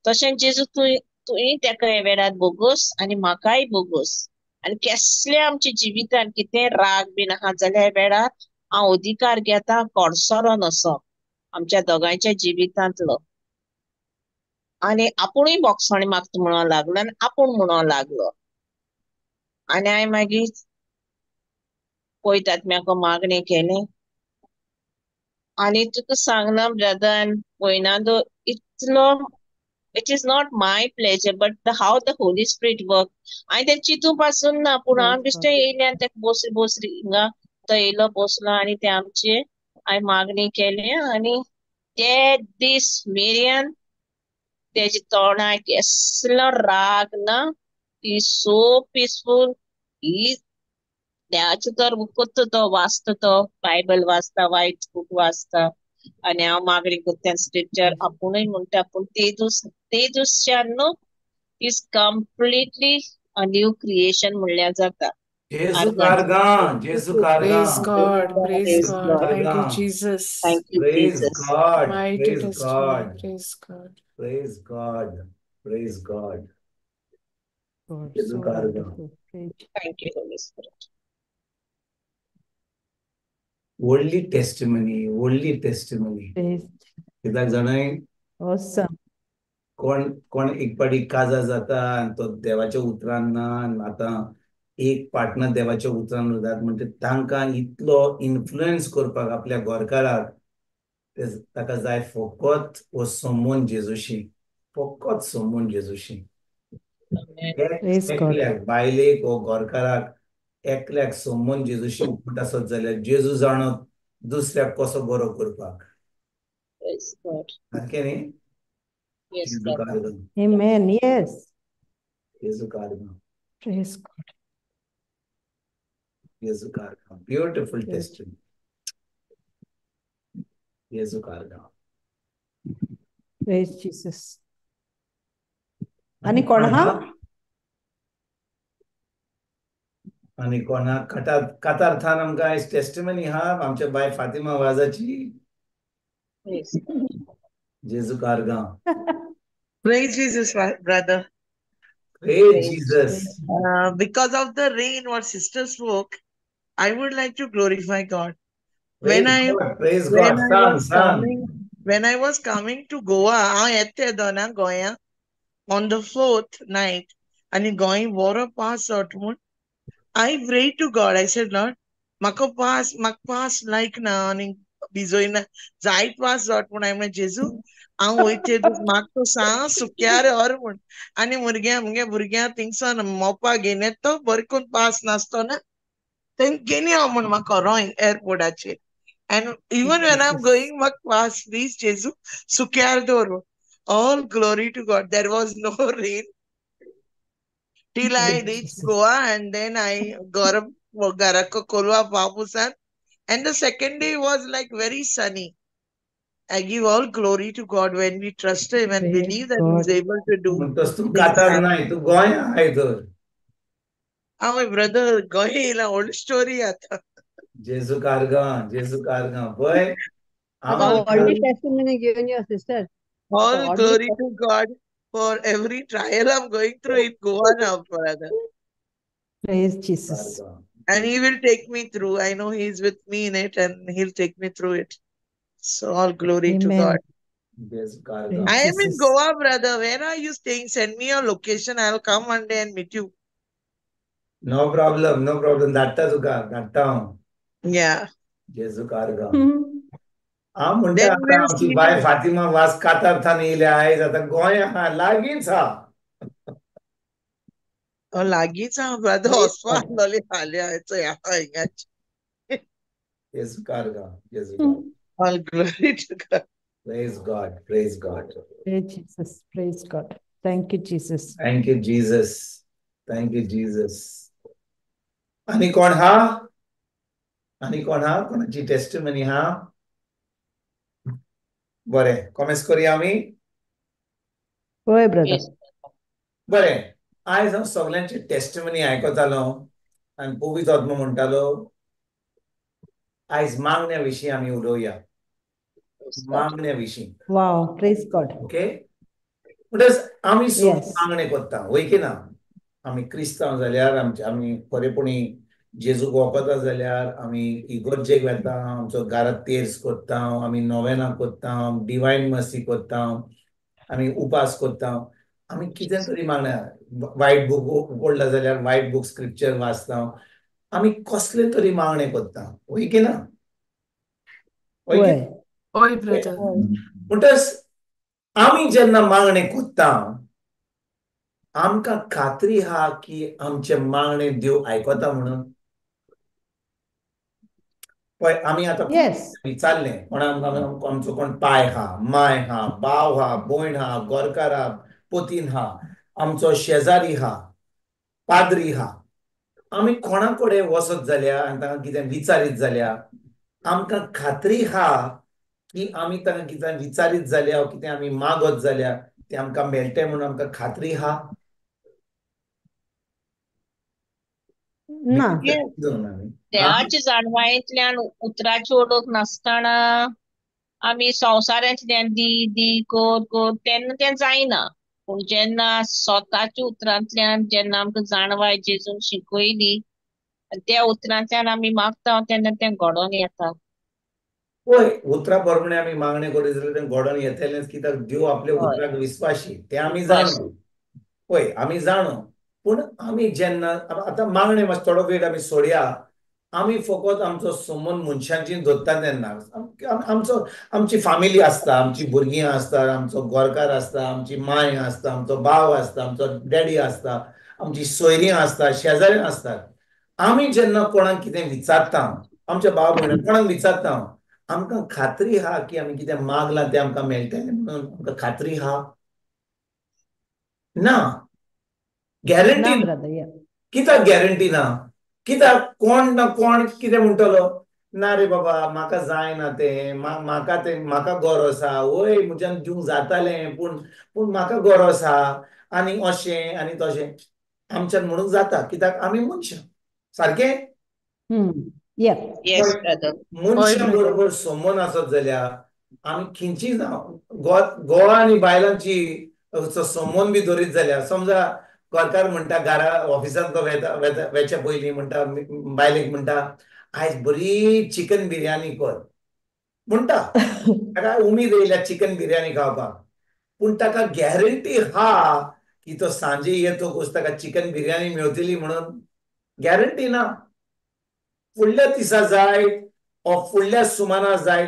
[SPEAKER 2] तशें जेजू तुयें तेका हे वेळार बोगोस आनी म्हाकाय बोगोस आनी कसले आमच्या जिवितान कितें राग बीन आहा जाल्यार हे वेळार हांव अधिकार घेता कोडसोरो नसो आमच्या दोगांयच्या जिवितांतलो आनी आपुणूय बोगसोणी मागता म्हणूंक लागलो आनी आपूण म्हणूंक लागलो आनी हांवें मागीर पयतात्म्याको मागणे केले आणि तुका सांगना ब्रदर पयनादो इतलो it is not my pleasure but how the Holy Spirit work आणि ते चितू पासून ना पूण हांव बेश्टें येयलें आनी तेका बोसरी हिंगा तो येयलो बसलो आनी ते आमचे हांवें मागणी केले आनी ते दीस मेरेन तेजे तोंडार कसलो राग ना ती सो पीसफुल ही देवाचे तर कोत्तो तो वाचता तो बायबल वाचता वायट बूक वाचता आणि हांव मागणी करता स्क्रिप्चर आपुणूय म्हणटा पूण ते दिसच्यान न्हू is completely a new creation म्हणल्यार जाता
[SPEAKER 6] Jesu
[SPEAKER 2] आर्गांचें
[SPEAKER 6] Kargan, Jesu
[SPEAKER 4] Praise
[SPEAKER 6] Kargan,
[SPEAKER 4] God. Praise
[SPEAKER 2] Praise
[SPEAKER 4] God.
[SPEAKER 2] God.
[SPEAKER 4] Thank you,
[SPEAKER 6] Kargan.
[SPEAKER 4] Jesus.
[SPEAKER 2] Thank you,
[SPEAKER 6] Praise
[SPEAKER 2] Jesus.
[SPEAKER 6] God,
[SPEAKER 4] Mighty
[SPEAKER 6] praise
[SPEAKER 4] testimony.
[SPEAKER 6] God,
[SPEAKER 4] Praise God.
[SPEAKER 6] praise God, praise God.
[SPEAKER 1] God,
[SPEAKER 6] Jesu
[SPEAKER 1] so
[SPEAKER 6] Kargan.
[SPEAKER 1] wonderful. Praise
[SPEAKER 2] Thank you, Holy Spirit.
[SPEAKER 6] Only testimony, only testimony.
[SPEAKER 1] praise.
[SPEAKER 6] कित्याक जाणाय
[SPEAKER 1] Awesome.
[SPEAKER 6] कोण कोण एक पाटी काजा जाता आनी तो देवाच्या उतरान ना आनी आतां एक पार्टनर देवाच्या उतरान उरतात म्हणजे तांकां इतलो इन्फ्लुएन्स करपाक आपल्या घरकाराक ताका जाय फकत हो समोन जेजूशी फकत समोन जेजूशी
[SPEAKER 1] Praise God.
[SPEAKER 6] एकल्याक बायलेक हो घरकाराक एकल्याक समोन जेजूशी उठत आसत जाल्यार जेजू जाणो दुसऱ्याक कसो बरो करपाक
[SPEAKER 2] Praise God.
[SPEAKER 6] सारकें न्ही
[SPEAKER 2] Yes,
[SPEAKER 6] जेजू
[SPEAKER 2] brother.
[SPEAKER 6] कार्गन
[SPEAKER 1] Amen. Yes.
[SPEAKER 6] जेजू कार्गन
[SPEAKER 1] Praise God.
[SPEAKER 6] जेजू कार्गन ब्यूटिफुल
[SPEAKER 1] Praise,
[SPEAKER 6] टेस्टिमनी जेजू कार्गन
[SPEAKER 1] praise Jesus. आणि कोण हा?
[SPEAKER 6] आणि कोणा कतार्थान आमकां आयज टेस्टिमनी हा आमच्या बाय फातिमा वाजाची
[SPEAKER 2] Praise God.
[SPEAKER 6] जेजू कार्गन
[SPEAKER 7] Praise Jesus, brother.
[SPEAKER 6] Praise
[SPEAKER 2] Praise
[SPEAKER 6] Jesus
[SPEAKER 7] Because of the rain, what sister spoke, I would like to glorify God.
[SPEAKER 6] Praise God सांग
[SPEAKER 7] When I was coming to Goa, I ate dona Goya on the 4th night, and going war pass out. I prayed to God. I said, Lord, mak pass like na and bizoina zait pass out. When I'm a Jesu, I'm waited this mak to sa sukyare or one. आणि भुरग्या थिंगसान मोपा घेन येतो बरें करून pass नासतो ना थंय गेनी हांव म्हण म्हाका रोय एअरपोर्टाचेर and even when I'm going mak pass please Jesu sukyar door all glory to God there was no rain till I reached Goa and then I got up Garako Kolwa Babusan and the second day was like very sunny. I give all glory to God when we trust Him and
[SPEAKER 1] Praise
[SPEAKER 7] believe that
[SPEAKER 1] God.
[SPEAKER 7] He's able to do
[SPEAKER 6] म्हणतोस तू
[SPEAKER 7] things
[SPEAKER 6] कातार
[SPEAKER 7] happen.
[SPEAKER 6] नाही तू गोंय आहे तर
[SPEAKER 7] Oh, my brother, go ahead, old story आता.
[SPEAKER 6] जेजू कारगां पळय
[SPEAKER 5] आता
[SPEAKER 7] All
[SPEAKER 5] already
[SPEAKER 7] glory,
[SPEAKER 5] testimony given your sister.
[SPEAKER 7] all
[SPEAKER 5] Already
[SPEAKER 7] glory to God for every trial I'm going through in Goa now, brother.
[SPEAKER 1] Praise Jesus.
[SPEAKER 7] And He will take me through. I know He's with me in it and He'll take me through it. So all glory to
[SPEAKER 1] Amen.
[SPEAKER 7] God.
[SPEAKER 6] जेजू
[SPEAKER 7] I
[SPEAKER 6] कारगां
[SPEAKER 7] am in
[SPEAKER 1] Jesus.
[SPEAKER 7] Goa, brother. Where are you staying? Send me your location. I'll come one day and meet you.
[SPEAKER 6] No problem धाडटा तुका धाडटा हांव
[SPEAKER 7] Yeah.
[SPEAKER 6] जेजू कारगां
[SPEAKER 1] Hmm.
[SPEAKER 6] हांव म्हणटा
[SPEAKER 7] Then
[SPEAKER 6] आतां
[SPEAKER 7] we'll
[SPEAKER 6] आमची
[SPEAKER 7] see
[SPEAKER 6] बाय
[SPEAKER 7] you.
[SPEAKER 6] फातिमा वास कातार्थान येयल्या आयज आतां गोंय आहा लागींच आहा
[SPEAKER 7] Oh, लागीच हा, brother.
[SPEAKER 1] Praise
[SPEAKER 7] Oswa
[SPEAKER 1] God.
[SPEAKER 7] loli हाल्याचो ह्या हिंगाची.
[SPEAKER 6] जेजू कारगां
[SPEAKER 1] Hmm.
[SPEAKER 7] All glory to God.
[SPEAKER 6] Praise God
[SPEAKER 1] Praise Jesus. Praise God. Thank you, Jesus.
[SPEAKER 6] Thank you Jesus आणि कोण हा कोणाची टेस्टिमनी हा बरें कॉमेंट्स करुया आमी
[SPEAKER 1] होय ब्रदर.
[SPEAKER 2] Yes.
[SPEAKER 6] बरें आयज हांव सगळ्यांची टेस्टिमनी आयकतालो आनी पवित्र आत्मा म्हणटालो आयज मागण्या विशीं आमी उलोवया
[SPEAKER 2] Praise God.
[SPEAKER 6] मागण्या विशीं
[SPEAKER 1] Wow. Praise God.
[SPEAKER 6] ओके म्हणटच आमी सगळीं
[SPEAKER 1] Yes.
[SPEAKER 6] मागणे करता वय की ना आमी क्रिस्तांव जाल्यार आमी खरेपणी जेजूक वळखता जाल्यार आमी इगर्जेक वेता आमचो घरांत तेर्स करता आमी नोवेनां करता डिवायन मर्सी करता आमी उपास करता आमी कितें तरी मागण्या वायट बूक उगडला जाल्यार वायट बूक स्क्रिप्चर वाचता आमी कसले तरी मागणे करता, वय की ना?
[SPEAKER 1] वय
[SPEAKER 4] Oi, brother.
[SPEAKER 6] म्हणटच आमी जेन्ना मागणे कोत्ता आमकां खात्री हा की आमचे मागणे देव आयकता म्हणून. पळय आमी आतां
[SPEAKER 1] येस
[SPEAKER 6] विचारले कोणाक आमचो कोण पाय हा, माय हा, भाव हा, भयण हा, गोरकार हा, पोतीन हा, आमचो शेजारी हा, पाद्री हा, आमी कोणा कडेन वचत जाल्यार आनी तांकां कितें विचारीत जाल्यार आमकां खात्री हा की आमी तांकां कितें विचारीत जाल्यार कितें आमी मागत जाल्यार तें आमकां मेळटलें म्हणून आमकां खात्री हा?
[SPEAKER 1] ना
[SPEAKER 2] देवाच्या जाणवायेंतल्यान उतराची ओळख नासतना आमी संवसारांतल्यान दी दी कोर कोर तेन्ना तें जायना. पूण जेन्ना स्वताच्या उतरांतल्यान जेन्ना आमकां जाणवाय जेजून शिकयली त्या उतरांतल्यान आमी मागता तेन्ना तें घडोवन येता.
[SPEAKER 6] पळय उतरां प्रमाणे आमी मागणें करीत जाल्यार तें घडोवन येतलेंच, कित्याक देव आपल्या
[SPEAKER 2] हय.
[SPEAKER 6] उतराक विस्वाशी तें आमी
[SPEAKER 2] बस.
[SPEAKER 6] जाणू. पळय आमी जाणू, पूण आमी जेन्ना आतां मागणें मातसो थोडो वेळ आमी सोडया. आमी फकत आमचो संबंद मनशांची धरता तेन्ना आमचो आमची फामिली आसता, आमची भुरगीं आसता, आमचो गोरकार आसता, आमची माय आसता, आमचो भाव आसता, आमचो डॅडी आसता, आमची सोयरीं आसता, शेजारी आसतात. आमी जेन्ना कोणाक कितें विचारता, आमच्या भाव भयणांक कोणाक विचारता, आमकां खात्री हा की आमी कितें मागलां तें आमकां मेळटलें म्हणून आमकां खात्री हा? ना, गॅरंटी
[SPEAKER 1] ना
[SPEAKER 6] ना.
[SPEAKER 1] ब्रदर या
[SPEAKER 6] कित्याक गॅरंटी ना? कित्याक कोण ना कोण कितें म्हणटलो, ना रे बाबा म्हाका जायना तें, म्हाका तें म्हाका गरज आसा, वय म्हज्यान दिवंक जातालें पूण पूण म्हाका गरज आसा, आनी अशें आनी तशें आमच्यान म्हणूंक जाता, कित्याक आमी मनशां. सारकें?
[SPEAKER 1] या
[SPEAKER 2] येस ब्रदर.
[SPEAKER 6] मनशां बरोबर संबंद आसत जाल्यार आमी खंयचीय जावं घोवा आनी बायलांची संबंद बी धरीत जाल्यार समजा गोरकार म्हणटा घरा ऑफिसांत तो वेच्या पयलीं म्हणटा बायलेक म्हणटा आयज बरी चिकन बिर्याणी कर म्हणटा. ताका उमेद येयल्या चिकन बिर्याणी खावपाक, पूण ताका गॅरंटी हा की तो सांजे येतकूच ताका चिकन बिर्याणी मेळटली म्हणून? गॅरंटी ना. फुडल्या दिसा जाय वा फुडल्या सुमाराक जाय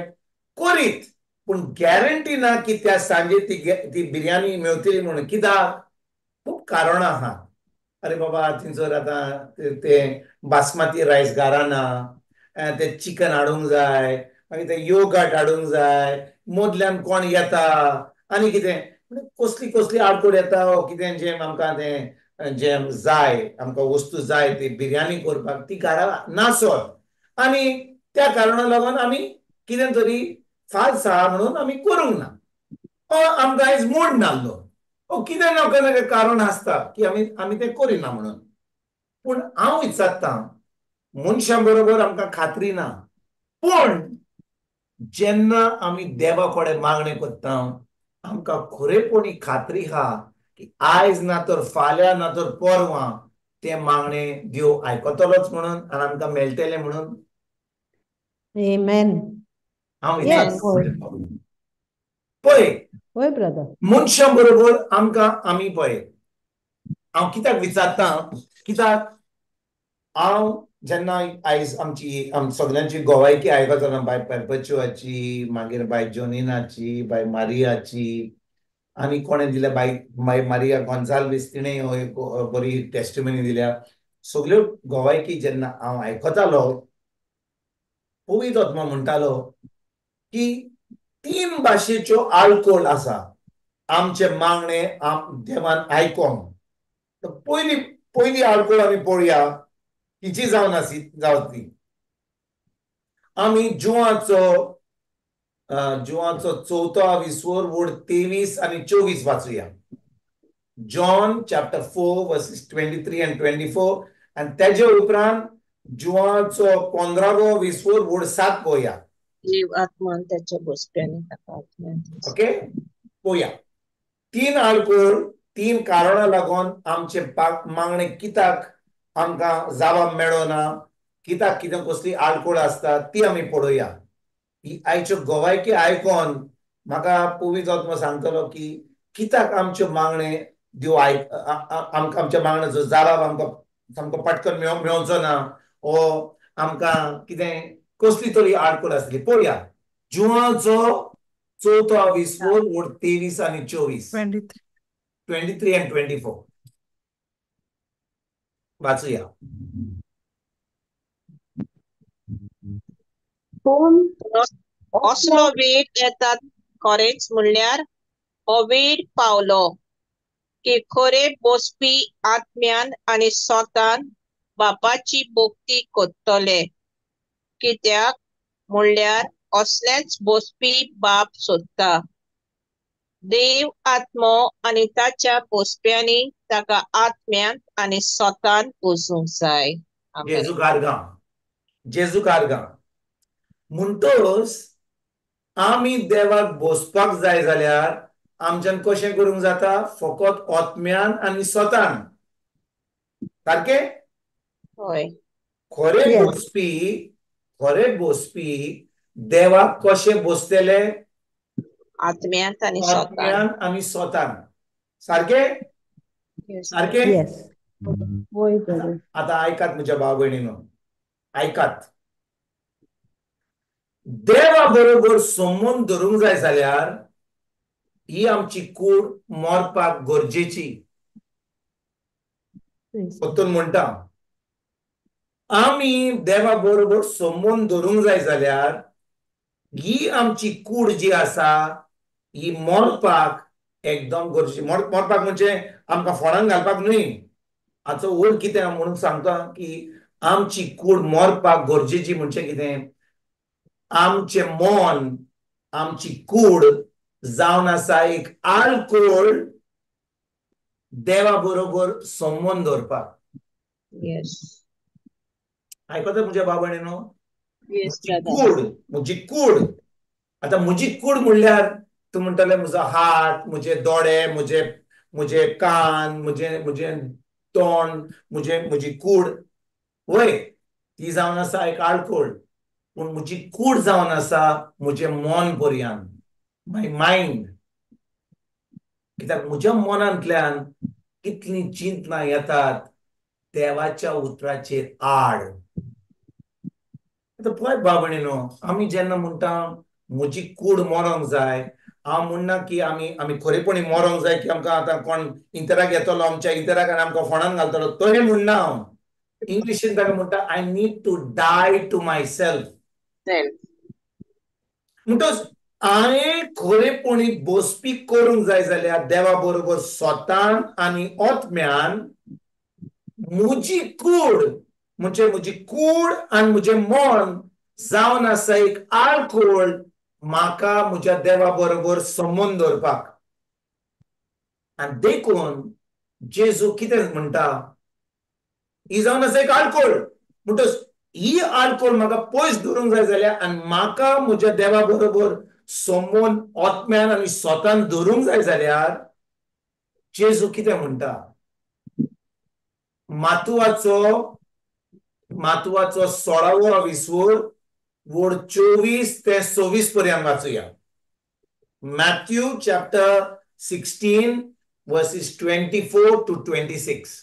[SPEAKER 6] करीत, पूण गॅरंटी ना की त्या सांजे ती बिर्याणी मेळटली म्हणून. कित्याक? खूब कारणां आहा. अरे बाबा थंयसर आतां तें बासमती रायस घाराना, तें चिकन हाडूंक जाय, मागीर तें योगर्ट हाडूंक जाय, मदल्यान कोण येता आनी कितें कसली कसली आडकोड येता कितें जें आमकां तें जें जाय आमकां वस्तू जाय ती बिर्याणी करपाक ती घरा नासत आनी त्या कारणाक लागून आमी कितें तरी फाल्स आहा म्हणून आमी करूंक ना. आमकां आयज मूड नासलो, कितें नका नका कारण आसता की आमी तें करिना म्हणून. पूण हांव विचारतां, मनशां बरोबर आमकां खात्री ना, पूण जेन्ना आमी देवा कडेन मागणें करता आमकां खरेपणी खात्री हा की आयज ना तर फाल्यां ना तर परवां तें मागणें देव आयकतलोच म्हणून आनी आमकां मेळटलें म्हणून.
[SPEAKER 1] आमेन.
[SPEAKER 6] हांव
[SPEAKER 1] येस
[SPEAKER 6] पळय
[SPEAKER 1] वय ब्रदर
[SPEAKER 6] मनशां बरोबर आमी पळय हांव कित्याक विचारतां, कित्याक हांव जेन्ना आयज आमची सगळ्यांची गोवायकी आयकतना बाय परपच्युआची, मागीर बाय जोनिनाची, बाय मारियाची आनी कोणें दिल्या बाय मारिया गोन्साल्वीस तिणें एक बरी टेस्टिमनी दिल्या. सगल्यो गोवायकी जेन्ना हांव आयकतालो पवित्र आत्मा म्हणटालो की 3 भाशेच्यो आडकोळ आसा आमचे मागणे देवान आयकोंक. पयली आडकोळ आमी पळोवया हिची जावन जावची. आमी जुवाचो 4 वोड 23 आनी 24 वाचुया. जॉन चॅप्टर 4 वर्सेस 23 and 24 आनी तेजे उपरांत जुवाचो 15 वोड 7 पळोवया.
[SPEAKER 2] जीव आत्मान त्याच्या गोष्टींनी
[SPEAKER 6] ओके पळोवया. 3 आडकोळ 3 कारणां लागून आमचे मागणे कित्याक आमकां जावाब मेळना, कित्याक कितें कसली आडकोळ आसता ती आमी पळोवया. ही आयच्यो गोवायकी आयकोन म्हाका पवित्र आत्मा सांगतलो की कित्याक आमच्यो मागणे देव आमच्या मागण्याचो जावाब आमकां सामको पटकन मेळचो ना हो आमकां कितें कसली तरी आडखळ आसली पळोवया जुवांचो 4वा विस्वोर वोड 23 आनी 24
[SPEAKER 4] 23.
[SPEAKER 6] 23 and 24 वाचूया.
[SPEAKER 2] असलो वेळ येतात खरेंच म्हणल्यार हो वेळ पावलो की खरे बसपी आत्म्यान आनी स्वतान बापाची भोक्ती करतले कित्याक म्हणल्यार असलेच बसपी बाप सोदता. देव आत्मो आनी ताच्या बसप्यांनी ताका आत्म्यान आनी स्वतान बसूंक जाय. आमेन.
[SPEAKER 6] जेजू कारगां म्हणटोच आमी देवाक बसपाक जाय जाल्यार आमच्यान कशें करूंक जाता फकत आत्म्यान आनी स्वतान सारके
[SPEAKER 2] होय
[SPEAKER 6] खरे
[SPEAKER 1] Yes.
[SPEAKER 6] बसपी देवाक कशें बसतले
[SPEAKER 2] आत्म्यांत आनी स्वतान.
[SPEAKER 6] आत्म्यान आनी स्वतान सारके सारके
[SPEAKER 1] Yes. होय बरोबर.
[SPEAKER 6] आता ऐकात म्हज्या भाव भयणीनो ऐकात देवा बरोबर संबंध धरूंक जाय जाल्यार ही आमची कूड मरपाक गरजेची. परतून म्हणटा आमी देवा बरोबर संबंध धरूंक जाय जाल्यार ही आमची कूड जी आसा ही मरपाक एकदम गरजेची. मरपाक म्हणजे आमकां फोडान घालपाक न्हय. हाचो अर्थ कितें म्हणून सांगता की आमची कूड मरपाक गरजेची म्हणजे कितें आमचें मन आमची कूड जावन आसा एक आळकोळ देवा बरोबर संबंध दवरपाक.
[SPEAKER 2] येस
[SPEAKER 6] आयकता म्हज्या भाव भयणीनो
[SPEAKER 2] येस
[SPEAKER 6] म्हजी कूड आता म्हजी कूड म्हणल्यार तूं म्हणटलें म्हजो हात म्हजे दोळे म्हजे कान म्हजे तोंड म्हजी कूड वय ती जावन आसा एक आळकोळ पूण म्हजी कूड जावन आसा म्हजें मन पर्यंत माय मायंड. कित्याक म्हज्या मनांतल्यान कितलीं चिंतनां येतात देवाच्या उतराचेर आड. आतां पळय भाव भयणीनो आमी जेन्ना म्हणटा म्हजी कूड मरोंक जाय हांव म्हणना की आमी खरेपणी मरोंक जाय की आमकां आतां कोण इतराक येतलो आमच्या इतराक आनी आमकां फोंडान घालतलो तशें म्हणना हांव. इंग्लिशीन ताका म्हणटा I need to die to myself. म्हणटच हांवें खरेपणी बसपी करूंक जाय जाल्यार देवा बरोबर स्वतान आनी आत्म्यान म्हजी कूड म्हणजे म्हजी कूड आनी म्हजें मन जावन आसा एक आळकोळ म्हाका म्हज्या देवा बरोबर संबंध दवरपाक. आनी देखून जेजू कितें म्हणटा ही जावन आसा एक आळकोळ म्हणटच ही आळकोळ म्हाका पयस दवरूंक जाय जाल्यार आनी म्हाका म्हज्या देवा बरोबर संबंध आत्म्यान आनी स्वतान दवरूंक जाय जाल्यार जेजू कितें म्हणटा मातुवाचो 16वा विस्वोर वोड 24 ते 26 पर्यंत वाचूया. मॅथ्यू चॅप्टर 16 verses 24 to 26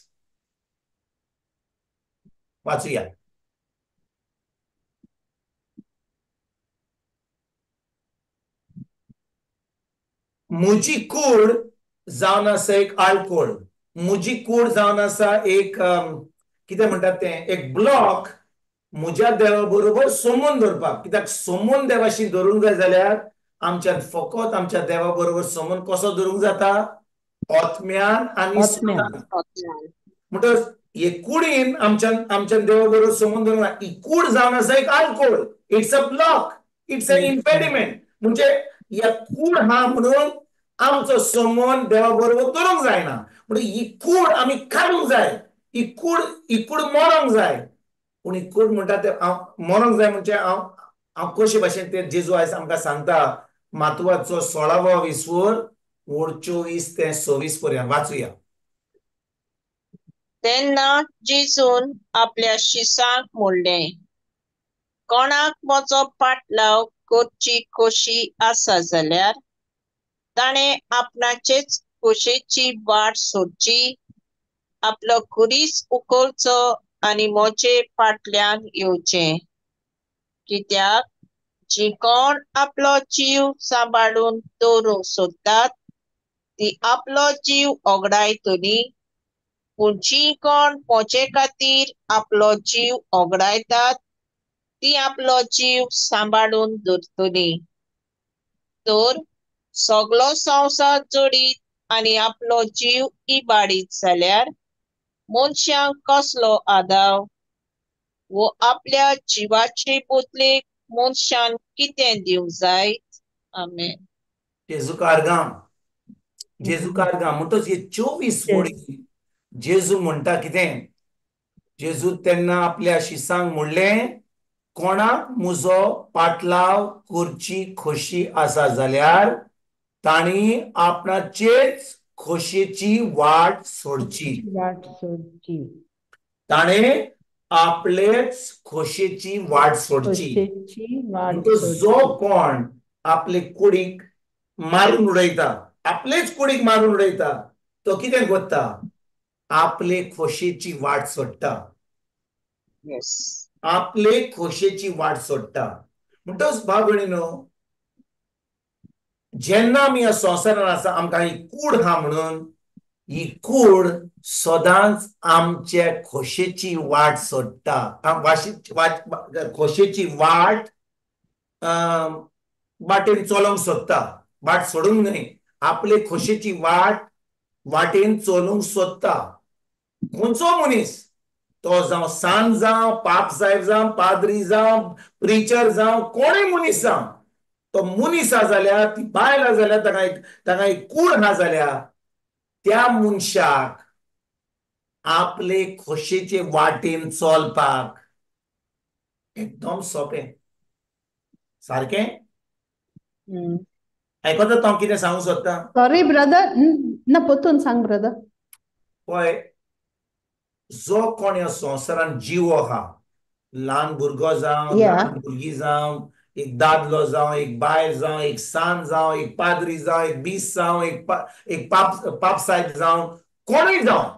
[SPEAKER 6] वाचूया. म्हजी कूड जावन आसा एक आळकोळ. म्हजी कूड जावन आसा एक कितें म्हणटात तें एक ब्लॉक म्हज्या देवा बरोबर संबंध दवरपाक. कित्याक संबंध देवाशी धरूंक जाय जाल्यार आमच्यान फकत आमच्या देवा बरोबर संबंध कसो धरूंक जाता आत्म्यान आनी स्वतान. म्हणटच हे कुडीन आमच्यान देवा बरोबर संबंध धरूंक जाय. ही कूड जावन आसा एक आळकोळ. It's a block. It's a impediment. म्हणजे ह्या कूड हा म्हणून आमचो संबंध देवा बरोबर धरूंक जायना. म्हणजे ही कूड आमी काडूंक जाय. ही कूड मरोंक जाय. पूण ही कूड म्हणटा ते मरोंक जाय म्हणजे हांव कशे भाशेन ते जेजू आयज आमकां सांगता मातुवाचो 16वा विस्वोर वोड 24 ते 26 पर्यंत वाचूया.
[SPEAKER 2] तेन्ना जेजून आपल्या शिसांक म्हणलें कोणाक म्हजो पाटलाव करची कशी आसा जाल्यार ताणें आपणाचेच खोशेची वाट सोडची, आपलो खुरीस उखलचो आनी मोचे फाटल्यान येवचें. कित्याक जी कोण आपलो जीव सांबाळून दवरूंक सोदतात ती आपलो जीव ओगडायतली, पूण जी कोण मोचे खातीर आपलो जीव ओगडायतात ती आपलो जीव सांबाळून दवरतली. तर सगलो संवसार जोडीत आनी आपलो जीव इबाडीत जाल्यार मनशांक कसलो आदाव? वो आपल्या जिवाचे बदलेक मनशान कितें दिवंक जाय? आमेन.
[SPEAKER 6] जेजू कारगाम म्हणटच हे 24 वडी जेजू म्हणटा कितें? जेजू तेन्ना आपल्या शिसांक म्हणलें, कोणाक म्हजो पाटलाव करची खोशी आसा जाल्यार तांणी आपणाचेच खोशेची वाट सोडची. ताणे आपलेच खोशेची वाट सोडची. जो कोण आपले कुडीक मारून उडयता, आपलेच कुडीक मारून उडयता, तो कितें करता? आपले खोशेची वाट सोडटा. आपले खोशेची वाट सोडटा. म्हणटच भाव भयणीनो, जेन्ना आमी ह्या संवसारान आसा आमकां ही कूड हा म्हणून ही कूड सदांच आमचे खोशेची वाट सोडटा. खोशेची वाट वाटेन चलोवंक सोदता. वाट सोडूंक न्हय, आपले खोशेची वाटेन चलोवंक सोदता. खंयचो मनीस, तो जावं सांत जावं, पाप साहेब जावं, पाद्री जावं, प्रिचर जावं, कोणूय मनीस जावं, तो मनीस हा जाल्यार, ती बायल हा जाल्यार, ताका एक कूड हा जाल्यार त्या मनशाक आपले खोशेचे वाटेन चलपाक एकदम सोपें. सारकें? आयकता तो हांव कितें सांगूंक सोदता?
[SPEAKER 1] सॉरी ब्रदर, ना पोतून सांग ब्रदर.
[SPEAKER 6] पळय, जो कोण ह्या संवसारान जिवो आहा, ल्हान भुरगो जावं, ल्हान भुरगी जावं, एक दादलो जावं, एक बायल जावं, एक सांत जावं, एक पाद्री जावं, एक बीस जावं, एक पाप साहेब जावं, कोणूय जावं,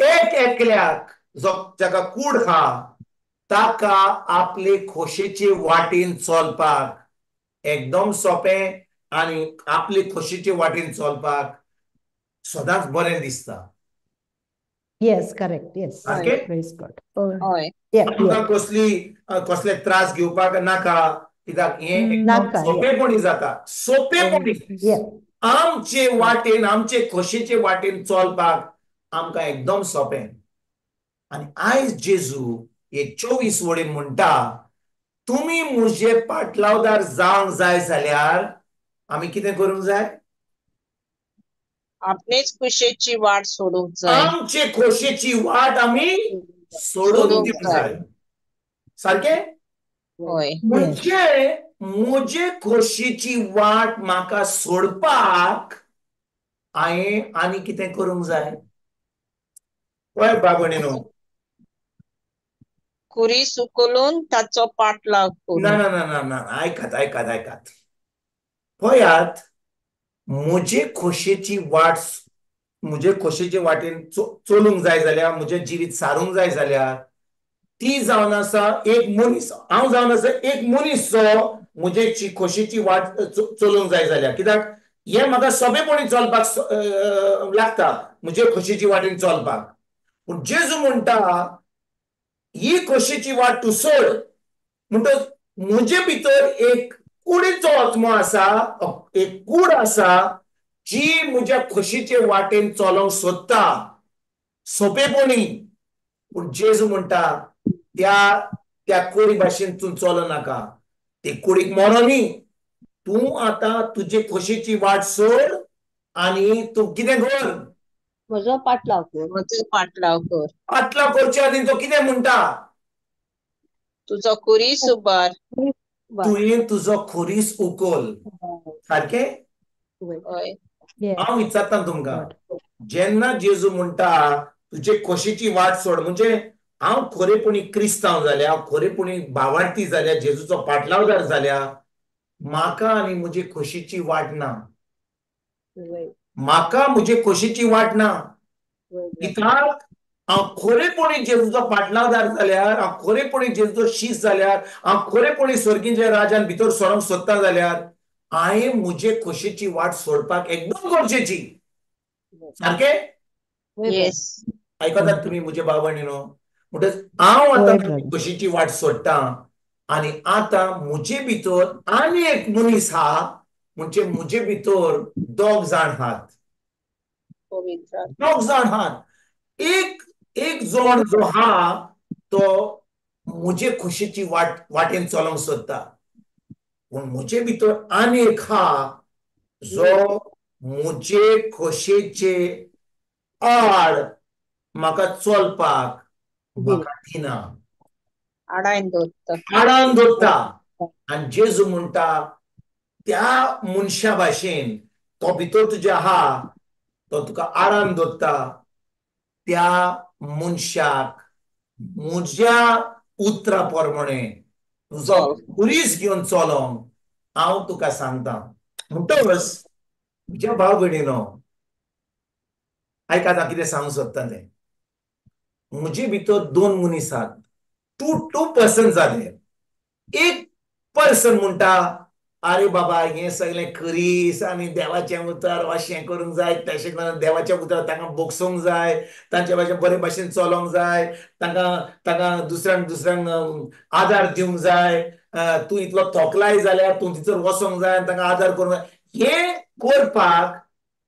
[SPEAKER 6] एक एकल्याक जाका कूड हा ताका आपले खोशेचे वाटेन चलपाक एकदम सोपें आनी आपले खोशेचे वाटेन चलपाक सदांच बरें दिसता.
[SPEAKER 1] Yes, correct, yes. Praise God. आमकां
[SPEAKER 6] कसले त्रास घेवपाक नाका, कित्याक हे एकदम सोपेपणी जाता. सोपेपणी आमचे वाटेन, आमचे खोशेचे वाटेन चलपाक आमकां एकदम सोपें. आनी आयज जेजू हे 24 वडीन म्हणटा, तुमी म्हजे पाटलावदार जावंक जाय जाल्यार आमी कितें करूंक जाय?
[SPEAKER 2] आपणेच खोशेची वाट सोडूंक जाय.
[SPEAKER 6] आमचे खोशेची वाट आमी सोडून दिवंक जाय. सारकें? म्हणजे म्हजे खोशेची वाट म्हाका सोडपाक हांवें आनी कितें करूंक जाय? पळय बाबणीनो,
[SPEAKER 2] कुरी सुकलून ताचो पाटलाव करून.
[SPEAKER 6] ना, आयकात. पळयात, म्हजे खोशेची वाटेन चलूंक जाय जाल्यार, म्हजें जिवीत सारूंक जाय जाल्यार, ती जावन आसा एक मनीस, हांव जावन आसा एक मनीस जो म्हजे खोशेची वाट चलोवंक जाय जाल्यार. कित्याक हे म्हाका सोंपेपणी चलपाक लागता, म्हजे खोशेची वाटेन चलपाक. पूण जेजू म्हणटा, ही खोशेची वाट तूं सोड. म्हणटच म्हजे भितर एक कुडीचो आत्मो आसा, एक कूड आसा जी म्हज्या खोशेचे वाटेन चलोवंक सोदता सोंपेपणी. पूण जेजू म्हणटा, त्या कुडी भाशेन तूं चलनाका. ते कुडीक मरो न्ही. तूं आतां तुजे खोशेची वाट सोड आनी तूं कितें कर?
[SPEAKER 5] म्हजो पाटलाव कर.
[SPEAKER 2] म्हजो पाटलाव कर.
[SPEAKER 6] पाटलाव करचे आदी तो कितें म्हणटा?
[SPEAKER 2] तुजो खुरीस उबार.
[SPEAKER 6] तुवें तुजो खुरीस उखल. सारकें? हांव विचारता तुमकां, जेन्ना जेजू म्हणटा तुजे खोशेची वाट सोड, म्हणजे हांव खरेपणी क्रिस्तांव जाल्यार, हांव खरेपणी भावार्थी जाल्यार, जेजूचो पाटलावदार जाल्यार, म्हाका आनी म्हजे खोशेची वाट ना. म्हाका म्हजे खोशेची वाट ना. कित्याक हांव खरेपणी जेजूचो पाटलावदार जाल्यार, हांव खरेपणी जेजूचो शीश जाल्यार, हांव खरेपणी सर्गीच्या राजान भितर सरोंक सोदता जाल्यार हांवें म्हजे खोशेची वाट सोडपाक एकदम गरजेची. सारके
[SPEAKER 2] येस.
[SPEAKER 6] आयकतात तुमी म्हजे भाव भयणीनो? म्हणटच हांव आतां
[SPEAKER 1] होय
[SPEAKER 6] म्हजी
[SPEAKER 1] ब्रदर.
[SPEAKER 6] खोशेची वाट सोडटां आनी आतां म्हजे भितर आनी एक मनीस आहा, म्हणजे म्हजे भितर दोग जाण आहात.
[SPEAKER 2] पवित्र.
[SPEAKER 6] दोग जाण आहात. एक एक जण जो आहा तो म्हजे खोशेची वाटेन चलोंक सोदता, पूण म्हजे भितर आनी एक आहा जो म्हजे खोशेचे आड म्हाका चलपाक म्हाका दिना,
[SPEAKER 2] आडायन दवरता.
[SPEAKER 6] आडावन दवरता. आनी जेजू म्हणटा त्या मनशा भाशेन तो भितर तुजे आहा तो तुका आडावन दवरता, त्या मनशाक म्हज्या उतरा प्रमाणे तुजो
[SPEAKER 2] चल.
[SPEAKER 6] खुरीस घेवन चलोंक हांव तुका सांगता. म्हणटकच म्हज्या भाव भयणीनो, आयकात हांव कितें सांगूंक सोदता तें. म्हजे भितर दोन मनीस आहात, टू पर्सन जाले. एक पर्सन म्हणटा अरे बाबा हें सगळें खरीस आनी देवाचें उतर अशें करूंक जाय, तशें करून देवाच्या उतर तांकां बोगसूंक जाय, तांचे भाशेन बरे भाशेन चलोंक जाय, तांकां दुसऱ्यांक आदार दिवंक जाय, तूं इतलो थोकलाय जाल्यार तूं थंयसर वचोंक जाय आनी तांकां आदार करूंक जाय. हें करपाक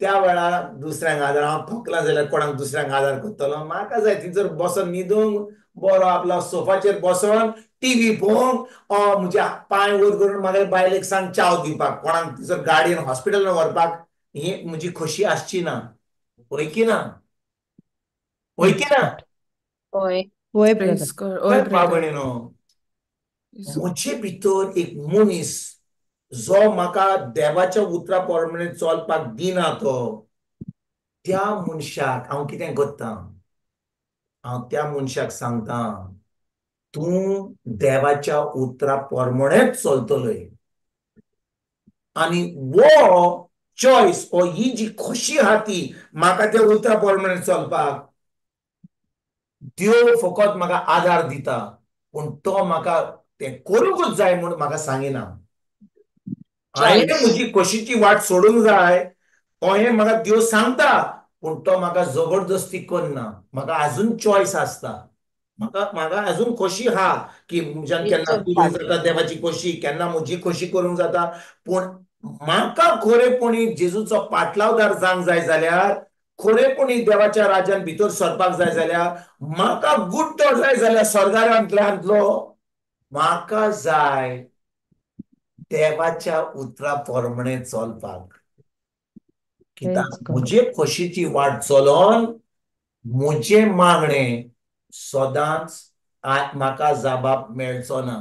[SPEAKER 6] त्या वेळार दुसऱ्यांक आदार, हांव थोकला जाल्यार कोणाक दुसऱ्यांक आदार करतलो? म्हाका जाय थंयसर बसोन न्हिदूंक, बरो आपलो सोफाचेर बसोन टीव्ही पळोवंक, म्हज्या पांय वयर करून म्हागे बायलेक सांग चाव दिवपाक, कोणाक थंयसर गाडयेन हॉस्पिटलान व्हरपाक. ही म्हजी खोशी आसची ना. वय की ना? वय की ना?
[SPEAKER 2] होय.
[SPEAKER 1] होय
[SPEAKER 4] Praise
[SPEAKER 1] ब्रदर.
[SPEAKER 4] God. Oy,
[SPEAKER 6] भाव
[SPEAKER 4] brother.
[SPEAKER 6] भयणीनो, म्हजे भितर एक मनीस जो म्हाका देवाच्या उतरा प्रमाणे चलपाक दिना, तो त्या मनशाक हांव कितें करतां? हांव त्या मनशाक सांगता तूं देवाच्या उतरा प्रमाणेच चलतलोय. आनी वो चॉयस ही जी खोशी आहा ती म्हाका त्या उतरा प्रमाणे चलपाक, देव फकत म्हाका आदार दिता, पूण तो म्हाका तें करूंकच जाय म्हणून म्हाका सांगिना. हांवें म्हजी खोशीची वाट सोडूंक जाय हें म्हाका देव सांगता, पूण तो म्हाका जबरदस्ती करना. म्हाका आजून चॉयस आसता. म्हाका आजून खोशी आहा की म्हज्यान केन्ना करूंक जाता देवाची खोशी, केन्ना म्हजी खोशी करूंक जाता. पूण म्हाका खरेपणी जेजूचो पाटलावदार जावंक जाय जाल्यार, खरेपणी देवाच्या राज्यान भितर सरपाक जाय जाल्यार, म्हाका गुड्डो जाय जाल्यार स्वर्गांतल्यातलो म्हाका जाय देवाच्या उतरा प्रमाणे चलपाक. कित्याक म्हजे खोशेची वाट चलोन म्हजे मागणे सदांच म्हाका जबाब मेळचो ना.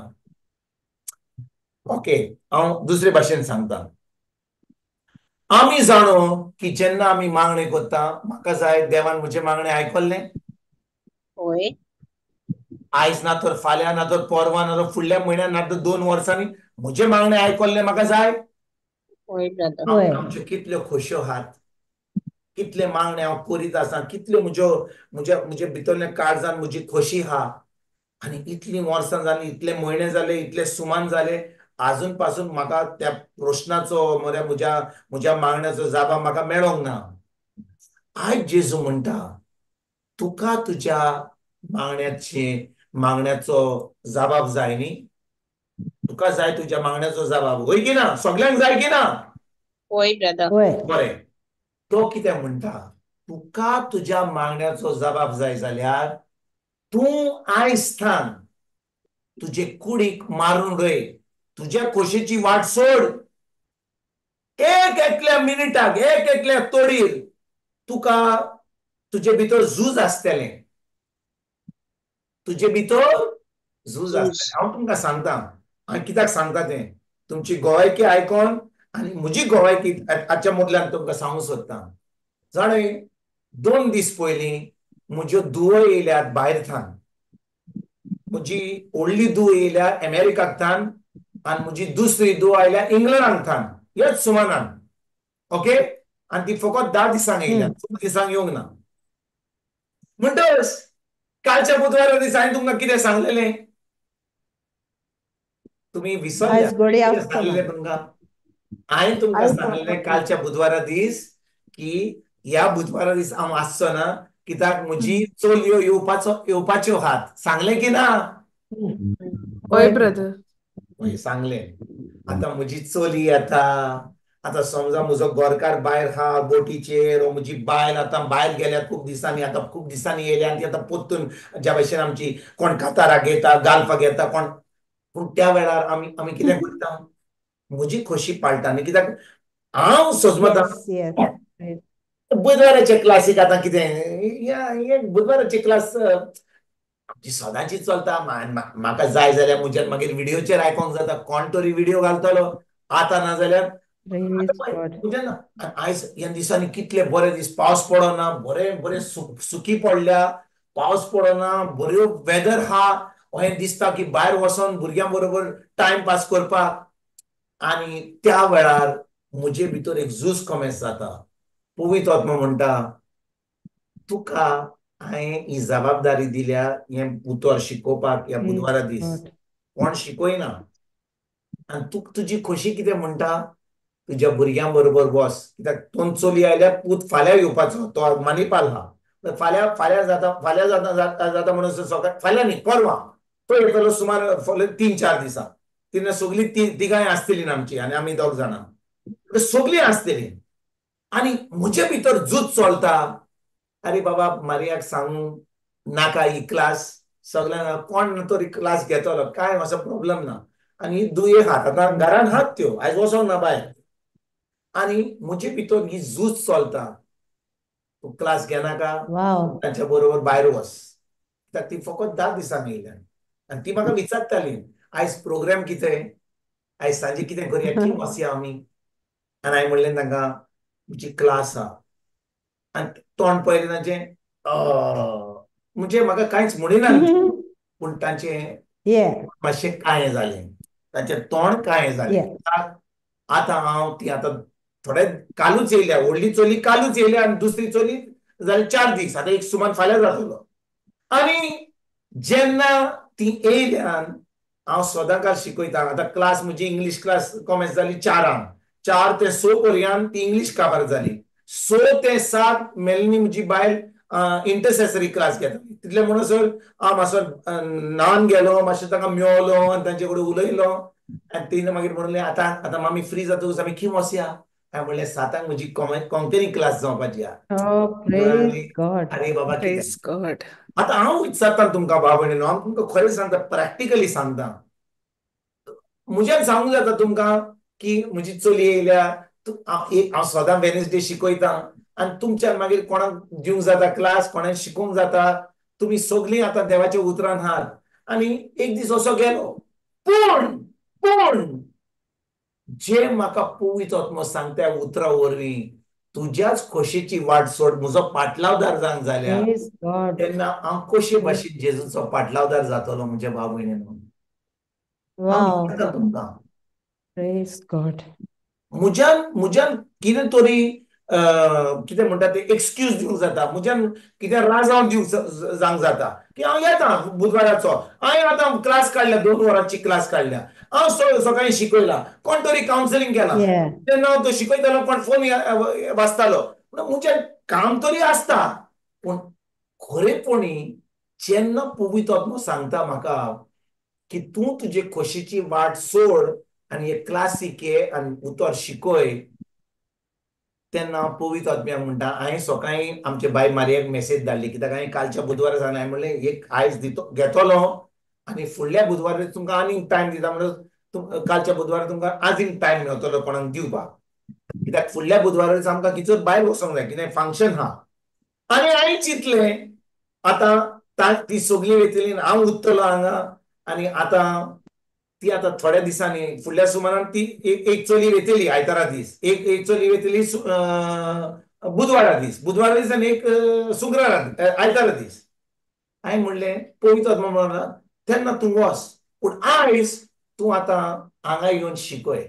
[SPEAKER 6] ओके, हांव दुसरे भाशेन सांगता. आमी जाणो की जेन्ना आमी मागणे करता, म्हाका जाय देवान म्हजे मागणे आयकल्ले.
[SPEAKER 2] होय.
[SPEAKER 6] आयज ना तर फाल्यां, ना तर परवा, ना तर फुडल्या म्हयन्यान, ना तर 2 वर्सांनी म्हजे मागणे आयकल्ले म्हाका जाय.
[SPEAKER 2] होय ब्रदर.
[SPEAKER 6] आमच्यो कितल्यो खोश्यो आहात, कितले मागणे हांव करीत आसा, कितल्यो म्हजे भितरल्या काळजान म्हजी खोशी आहा. आनी इतलीं वर्सां जालीं, इतले म्हयने जाले, इतले सुमान जाले, आजून पासून म्हाका त्या प्रश्नाचो म्हज्या मागण्याचो जाबाब म्हाका मेळोंक ना. आयज जेजू म्हणटा तुका तुज्या मागण्याचो जाबाब जाय न्ही? तुका जाय तुज्या मागण्याचो जाबाब, होय की ना? सगळ्यांक जाय की ना?
[SPEAKER 2] होय ब्रदर.
[SPEAKER 6] बरें, तो कितें म्हणटा, तुका तुज्या मागण्याचो जबाब जाय जाल्यार तूं आयजथान तुजे कुडीक मारून रय, तुज्या खोशेची वाट सोड. एक एकल्या मिनिटाक, एक एकल्या तोडीर तुका तुजे भितर झूज आसतलें. तुजे भितर झूज आसतलें. हांव तुमकां सांगता, हांव कित्याक सांगता तें. तुमची गोवायकी आयकोन आनी म्हजी गोवायकी हाच्या मदल्यान तुमकां सांगूंक सोदतां. जाणे 2 दीस पयलीं म्हज्यो धुवो येयल्यात भायरथान. म्हजी व्हडली धूव येयल्या अमेरिकांतल्यान आनी म्हजी दुसरी धूव आयल्या इंग्लंडांतल्यान, ह्याच सुमारान. ओके, आनी ती फकत 10 दिसांक येयल्या, 14 दिसांक येवंक ना. म्हणटच कालच्या बुधवारा दिसा हांवें तुमकां कितें सांगलेलें? तुम्ही विसरल्या
[SPEAKER 1] आयज घोडी
[SPEAKER 6] कितें
[SPEAKER 1] आसतना
[SPEAKER 6] सांगलेलें तुमकां? हांवें तुमकां
[SPEAKER 1] आयज
[SPEAKER 6] सांगलेलें
[SPEAKER 1] वचपाक
[SPEAKER 6] कालच्या बुधवारा दीस की ह्या बुधवारा दीस हांव आसचो ना, कित्याक म्हजी चलयो येवपाच्यो आहात. सांगलें की ना?
[SPEAKER 4] होय
[SPEAKER 1] होय
[SPEAKER 4] ब्रदर.
[SPEAKER 6] हय सांगलें. आतां म्हजी चली येता, आतां समजा म्हजो गोरकार भायर आहा बोटीचेर, वा म्हजी बायल आतां भायर गेल्या खूब दिसांनी, आतां खूब दिसांनी येयल्या आनी ती आतां पोत्तून ज्या भशेन आमची कोण काताराक येता, गालफाक येता, कोण पूण त्या वेळार आमी कितें करता? म्हजी खोशी पाळटा न्ही, कित्याक हांव सजमतां
[SPEAKER 1] येस येस
[SPEAKER 6] बुधवाराचे क्लासीक आतां कितें बुधवाराची क्लास जी सदांची चलता. म्हाका जाय जाल्यार म्हज्यान मागीर व्हिडिओचेर आयकोंक जाता, कोण तरी व्हिडिओ घालतलो. आतां ना जाल्यार
[SPEAKER 1] प्रेज गॉड
[SPEAKER 6] आयज ह्या दिसांनी कितले बरे दीस, पावस पडना, बरे सुकी पडल्या, पावस पडना, बऱ्यो वेदर आहा. अशें दिसता की भायर वचोन भुरग्यां बरोबर टायम पास करपाक. आनी त्या वेळार म्हजे भितर एक झूज कमेस जाता. पवित्र आत्मा म्हणटा, तुका हांवें ही जबाबदारी दिल्या हें उतर शिकोवपाक ह्या बुधवारा दीस.
[SPEAKER 1] गॉड
[SPEAKER 6] कोण शिकयना. आनी तुजी खोशी कितें म्हणटा? तुज्या भुरग्यां बरोबर बस. कित्याक दोन चली आयल्यार पूत फाल्यां येवपाचो, तो मानिपाल आहा. फाल्यां जाता म्हणून सकाळीं, फाल्यां न्ही परवां तो येतलो सुमार 3-4 दिसां. तेन्ना सगळीं तिगाय आसतलीं आमची, आनी आमी दोग जाणां सगळीं आसतलीं. आनी म्हजे भितर झूज चलता, अरे बाबा मारयाक सांगू नाका ही क्लास, सगळ्यांक कोण तरी क्लास घेतलो, काय असो प्रॉब्लेम ना. आनी दुये हात आतां घरान आहात त्यो, आयज वचोंक ना भायर. आनी म्हजे भितर ही झूज चलता, तूं क्लास घेनाका,
[SPEAKER 1] वाव
[SPEAKER 6] तांच्या बरोबर भायर वच. कित्याक ती फकत 10 दिसांनी येयल्यान. आनी ती म्हाका विचारताली, आयज प्रोग्राम कितें, आयज सांजे कितें करया, खंय वचया आमी? आनी हांवें म्हणलें तांकां म्हजी क्लास आहा. आनी तोंड पळयलें तांचें, म्हणजे म्हाका कांयच म्हणिना, पूण तांचें
[SPEAKER 1] ये
[SPEAKER 6] मातशें काळें जालें. तांचें तोंड काळें जालें.
[SPEAKER 1] ये
[SPEAKER 6] आतां हांव ती आतां थोडे कालूच येयल्या, व्हडली चली कालूच येयल्या, आनी दुसरी चली जाले 4 दीस, आतां एक सुमार फाल्यां जातलो. आनी जेन्ना ती येयल्यान हांव सदांकाळ शिकयतां. आतां क्लास म्हजी इंग्लीश क्लास कॉमेस जाली 4 ते 6 पर्यंत ती इंग्लीश काबार जाली. 6 ते 7 मेलनी म्हजी बायल इंटरसेसरी क्लास घेता. तितले म्हणसर हांव मातसो न्हावन गेलो, मातशें तांकां मेळलो आनी तांचे कडेन उलयलो. आनी तिणें मागीर म्हणलें, आतां मामी फ्री जातकच आमी खंय वचया? हांवें म्हणलें 7 म्हजी कोंकणी क्लास जावपाची आहा.
[SPEAKER 1] प्रेज गॉड
[SPEAKER 6] अरे बाबा कितें?
[SPEAKER 4] Praise God.
[SPEAKER 6] आतां हांव विचारतां तुमकां भाव भयणीनो, हांव तुमकां खरें सांगता, प्रॅक्टिकली सांगता. म्हज्यान सांगूंक जाता तुमकां की म्हजी चली येयल्या, हांव सदां वेनसडे शिकयतां, आनी तुमच्यान मागीर कोणाक दिवंक जाता क्लास, कोणाक शिकोवंक जाता. तुमी सगळीं आतां देवाच्या उतरान आहात. आनी एक दीस असो गेलो, पूण जे म्हाका पवित्र आत्मो सांगता उतरा वरवीं, तुज्याच खोशेची वाट सोड, म्हजो पाटलावदार जावंक जाल्या,
[SPEAKER 1] प्रेज गॉड
[SPEAKER 6] तेन्ना हांव कशे भाशेन जेजूचो पाटलावदार जातलो म्हज्या भाव भयणीनो. हांव
[SPEAKER 1] वाव
[SPEAKER 6] विचारतां तुमकां,
[SPEAKER 1] प्रेज गॉड
[SPEAKER 6] म्हज्यान कितें तरी कितें म्हणटा ते एक्सक्यूज दिवंक जाता, म्हज्यान कितें राजांव दिवंक जावंक जाता की हांव येता बुधवाराचो, हांवें आतां क्लास काडल्या, 2 वरांची क्लास काडल्या, हांव सकाळीं शिकयलां, कोण तरी कावन्सिलींग केलां,
[SPEAKER 1] ये
[SPEAKER 6] तेन्ना हांव तो शिकयतालो, कोण फोन वाचतालो. म्हजें काम तरी आसता, पूण खरेपणी जेन्ना पवित्र आत्मो सांगता म्हाका की तूं तुजे खोशेची वाट सोड आनी हे क्लासीक ये आनी उतर शिकय, तेन्ना हांव पवित्र आत्म्याक म्हणटा. हांवें सकाळीं आमचे बाय मारयेक मेसेज धाडली, कित्याक हांवें कालच्या बुधवारा सांगलें. हांवें म्हणलें एक आयज घेतलो आनी फुडल्या बुधवारा तुमकां आनीक टायम दिता, म्हणून कालच्या बुधवारा तुमकां आनीक टायम मेळटलो कोणाक दिवपाक. कित्याक फुडल्या बुधवारा आमकां खंयसर भायर वचोंक जाय, कितें फंक्शन आहा. आनी हांवें चिंतलें, आतां ती सगळीं वेतली, हांव उरतलो हांगा. आनी आतां ती आतां थोड्या दिसांनी फुडल्या सुमारान ती एक चली वेतली आयतारा दीस, एक चली वेतली बुधवारा दीस आनी एक आयतारा दीस. हांवें म्हणलें पवित्र आत्मा म्हणटा तेन्ना तूं वच, पूण आयज तूं आतां हांगा येवन शिकय.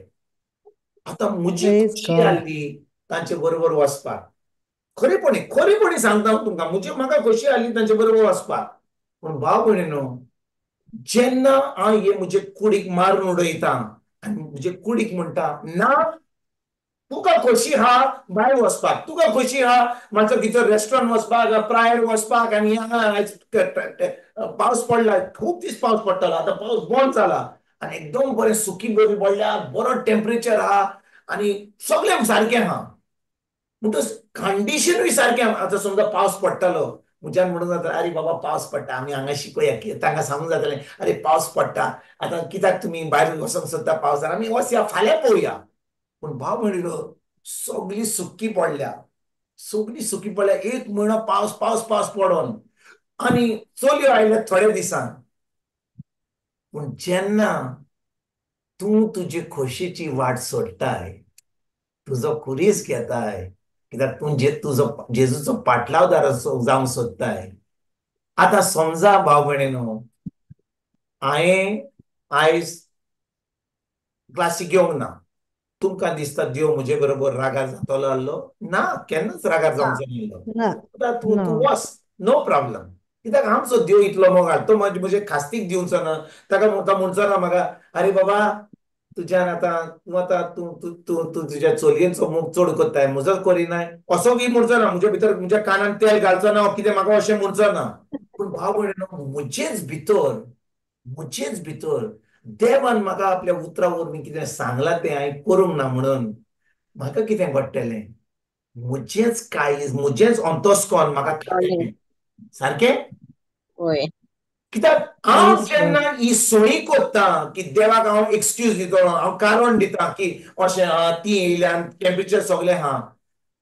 [SPEAKER 6] आतां म्हजी
[SPEAKER 1] प्रेज
[SPEAKER 6] खुशी
[SPEAKER 1] गॉड
[SPEAKER 6] आहली तांचे बरोबर वचपाक. खरेपणी सांगता हांव तुमकां, म्हाका खोशी आहली तांचे बरोबर वचपाक. पूण भाव भयणीनो, जेन्ना हांव हे म्हजे कुडीक मारून उडयता आनी म्हजे कुडीक म्हणटा ना, तुका खोशी आहा भायर वचपाक, तुका खोशी आहा मातसो भितर रेस्टॉरंट वचपाक, प्रायर वचपाक, आनी पावस पडला, खूब दीस पावस पडटालो, आतां पावस बंद जाला आनी एकदम बरें सुकी बरी पडल्या, बरो टेम्परेचर आहा आनी सगळें सारकें आहा. म्हणटच कंडिशनूय सारकें. आतां समजा पावस पडटालो, म्हज्यान म्हणून जाता अरे बाबा पावस पडटा, आमी हांगा शिकोया, तांकां सांगूंक जातालें अरे पावस पडटा, आतां कित्याक तुमी भायर वचोंक सोदता पावसान, आमी वचया फाल्यां पळोवया. पूण भाव म्हणिलो सगळी सुकी पडल्या, सगळी सुकी पडल्या, एक म्हयनो पावस पावस पावस पडोन आनी चलयो आयल्या थोड्या दिसान. पूण जेन्ना तूं तुजे खोशेची वाट सोडटाय, तुजो कुरीस घेताय, कित्याक तूं तुजो जेजूचो पाटलावदार जावंक सोदताय. आतां समजा भाव भयणीनो, हांवें आयज क्लासीक येवंक ना, तुमकां दिसता देव म्हजे बरोबर रागार जातलो आहलो? ना, केन्नाच रागार जावंक जायना. तूं वच, नो प्रॉब्लम. कित्याक आमचो देव इतलो मोगाळ, तो म्हजे खास्तीक दिवचो ना. ताका म्हणचो ना म्हाका अरे बाबा तुज्यान आतां तूं तुज्या चलयेचो मोग चड कोत्ताय, म्हजो करिनाय, असो बी म्हणचो ना. म्हज्या भितर म्हज्या कानान तेल घालचो ना, कितें म्हाका अशें म्हणचो ना. पूण भाव भयणीनो, म्हजेच भितर देवान म्हाका आपल्या उतरा वरवीं कितें सांगलां तें हांवें करूंक ना म्हणून म्हाका कितें घडटलें, म्हजेंच काळीज, म्हजेंच अंतस्कोन म्हाका खातेलें. सारकें? कित्याक हांव जेन्ना ही सोयी कोत्ता की देवाक हांव एक्सक्यूज दितलो, हांव कारण दिता की अशें आहा, ती येयल्या, टेम्परेचर सगळें आहा,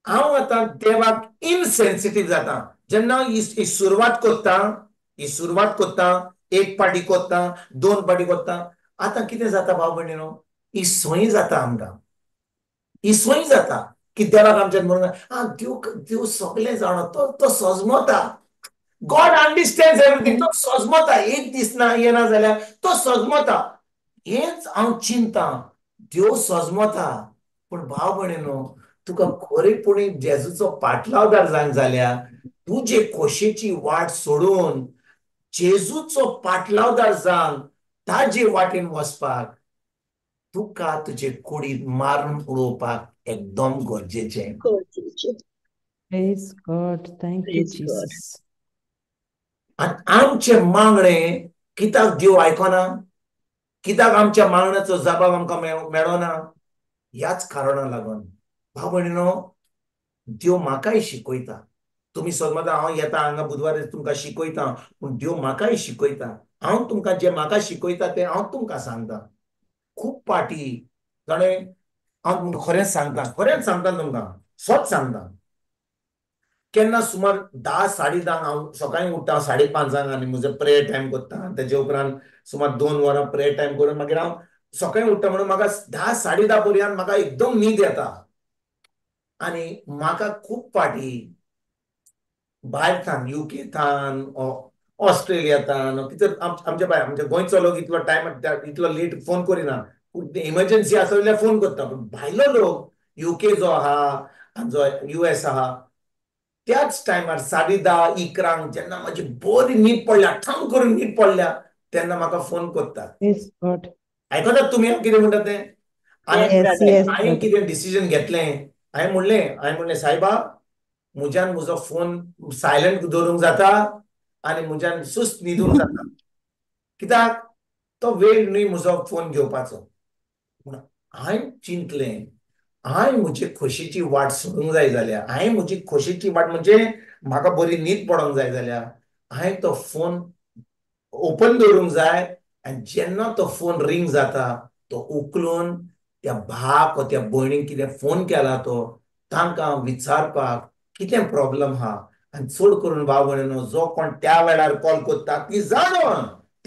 [SPEAKER 6] हांव आतां देवाक इनसेन्सिटीव जाता. जेन्ना ही सुरवात कोत्ता, एक पाटी कोत्ता, 2 पाटी कोत्ता, आतां कितें जाता भाव भयणीनो, ही संय जाता आमकां. ही संय जाता की देवाक आमच्यान म्हणून देव सगळें जाणो, तो सजमता. God understands everything. तो सजमता, एक दीस ना येना जाल्यार तो सजमता. हेच हांव चिंता, देव सजमता. पूण भाव भयणीनो, तुका खरेपणी जेजूचो पाटलावदार जावंक जाल्यार तुजे खोशेची वाट सोडून जेजूचो पाटलावदार जावन ताजे वाटेन वचपाक तुका तुजे कुडीत मारून उडोवपाक एकदम गरजेचें.
[SPEAKER 1] Praise God. Thank you, Jesus.
[SPEAKER 6] आनी आमचे मागणे कित्याक देव आयकना, कित्याक आमच्या मागण्याचो जबाब आमकां मेळना, ह्याच कारणाक लागून भाव भयणीनो, देव म्हाकाय शिकयता. तुमी समज हांव येता हांगा बुधवार तुमकां शिकयता, पूण देव म्हाकाय शिकयता. हांव तुमकां जें म्हाका शिकयता तें हांव तुमकां सांगता. खूब पाटी जाणें हांव तुमकां खरेंच सांगता तुमकां, सच सांगता. केन्ना सुमार 10 10:30 हांव सकाळीं उठ्ठा 5:30 आनी म्हजो प्रेयर टायम कोत्ता. तेजे उपरांत सुमार 2 वरां प्रेयर टायम करून मागीर हांव सकाळीं उठ्ठा म्हणून म्हाका 10 10:30 पर्यंत म्हाका एकदम न्हीद येता. आनी म्हाका खूब पाटी भायर than, UK than, Australia than, कितें आमच्या गोंयचो लोक इतलो टायम इतलो लेट फोन करिना. इमर्जन्सी आसा जाल्यार फोन करता. पूण भायलो लोक UK जो आहा, जो US आहा, त्याच टायमार 10:30 11 जेन्ना म्हाजी बरी न्हीद पडल्या, ठम करून न्हीद पडल्या, तेन्ना म्हाका फोन करतात.
[SPEAKER 1] Praise God.
[SPEAKER 6] आयकतात तुमी हांव कितें म्हणटा तें? आनी
[SPEAKER 1] Yes, yes,
[SPEAKER 6] हांवें
[SPEAKER 1] brother.
[SPEAKER 6] कितें डिसिजन घेतलें, हांवें म्हणलें सायबा, म्हज्यान म्हजो फोन सायलेंट दवरूंक जाता आनी म्हज्यान सुस्त न्हिदूंक जाता. कित्याक तो वेळ न्हय म्हजो फोन घेवपाचो. पूण हांवें चिंतलें, हांवें म्हजे खोशेची वाट सोडूंक जाय जाल्यार, हांवें म्हजी खोशेची वाट म्हणजे म्हाका बरी न्हीद पडोंक जाय जाल्यार हांवें तो फोन ओपन दवरूंक जाय. आनी जेन्ना तो फोन रिंग जाता, तो उखलून त्या भाक वा त्या भयणीक कितें फोन केला तो तांकां विचारपाक कितें प्रॉब्लम आहा. आनी चड करून भाव भयणीनो, जो कोण त्या वेळार कॉल करता ती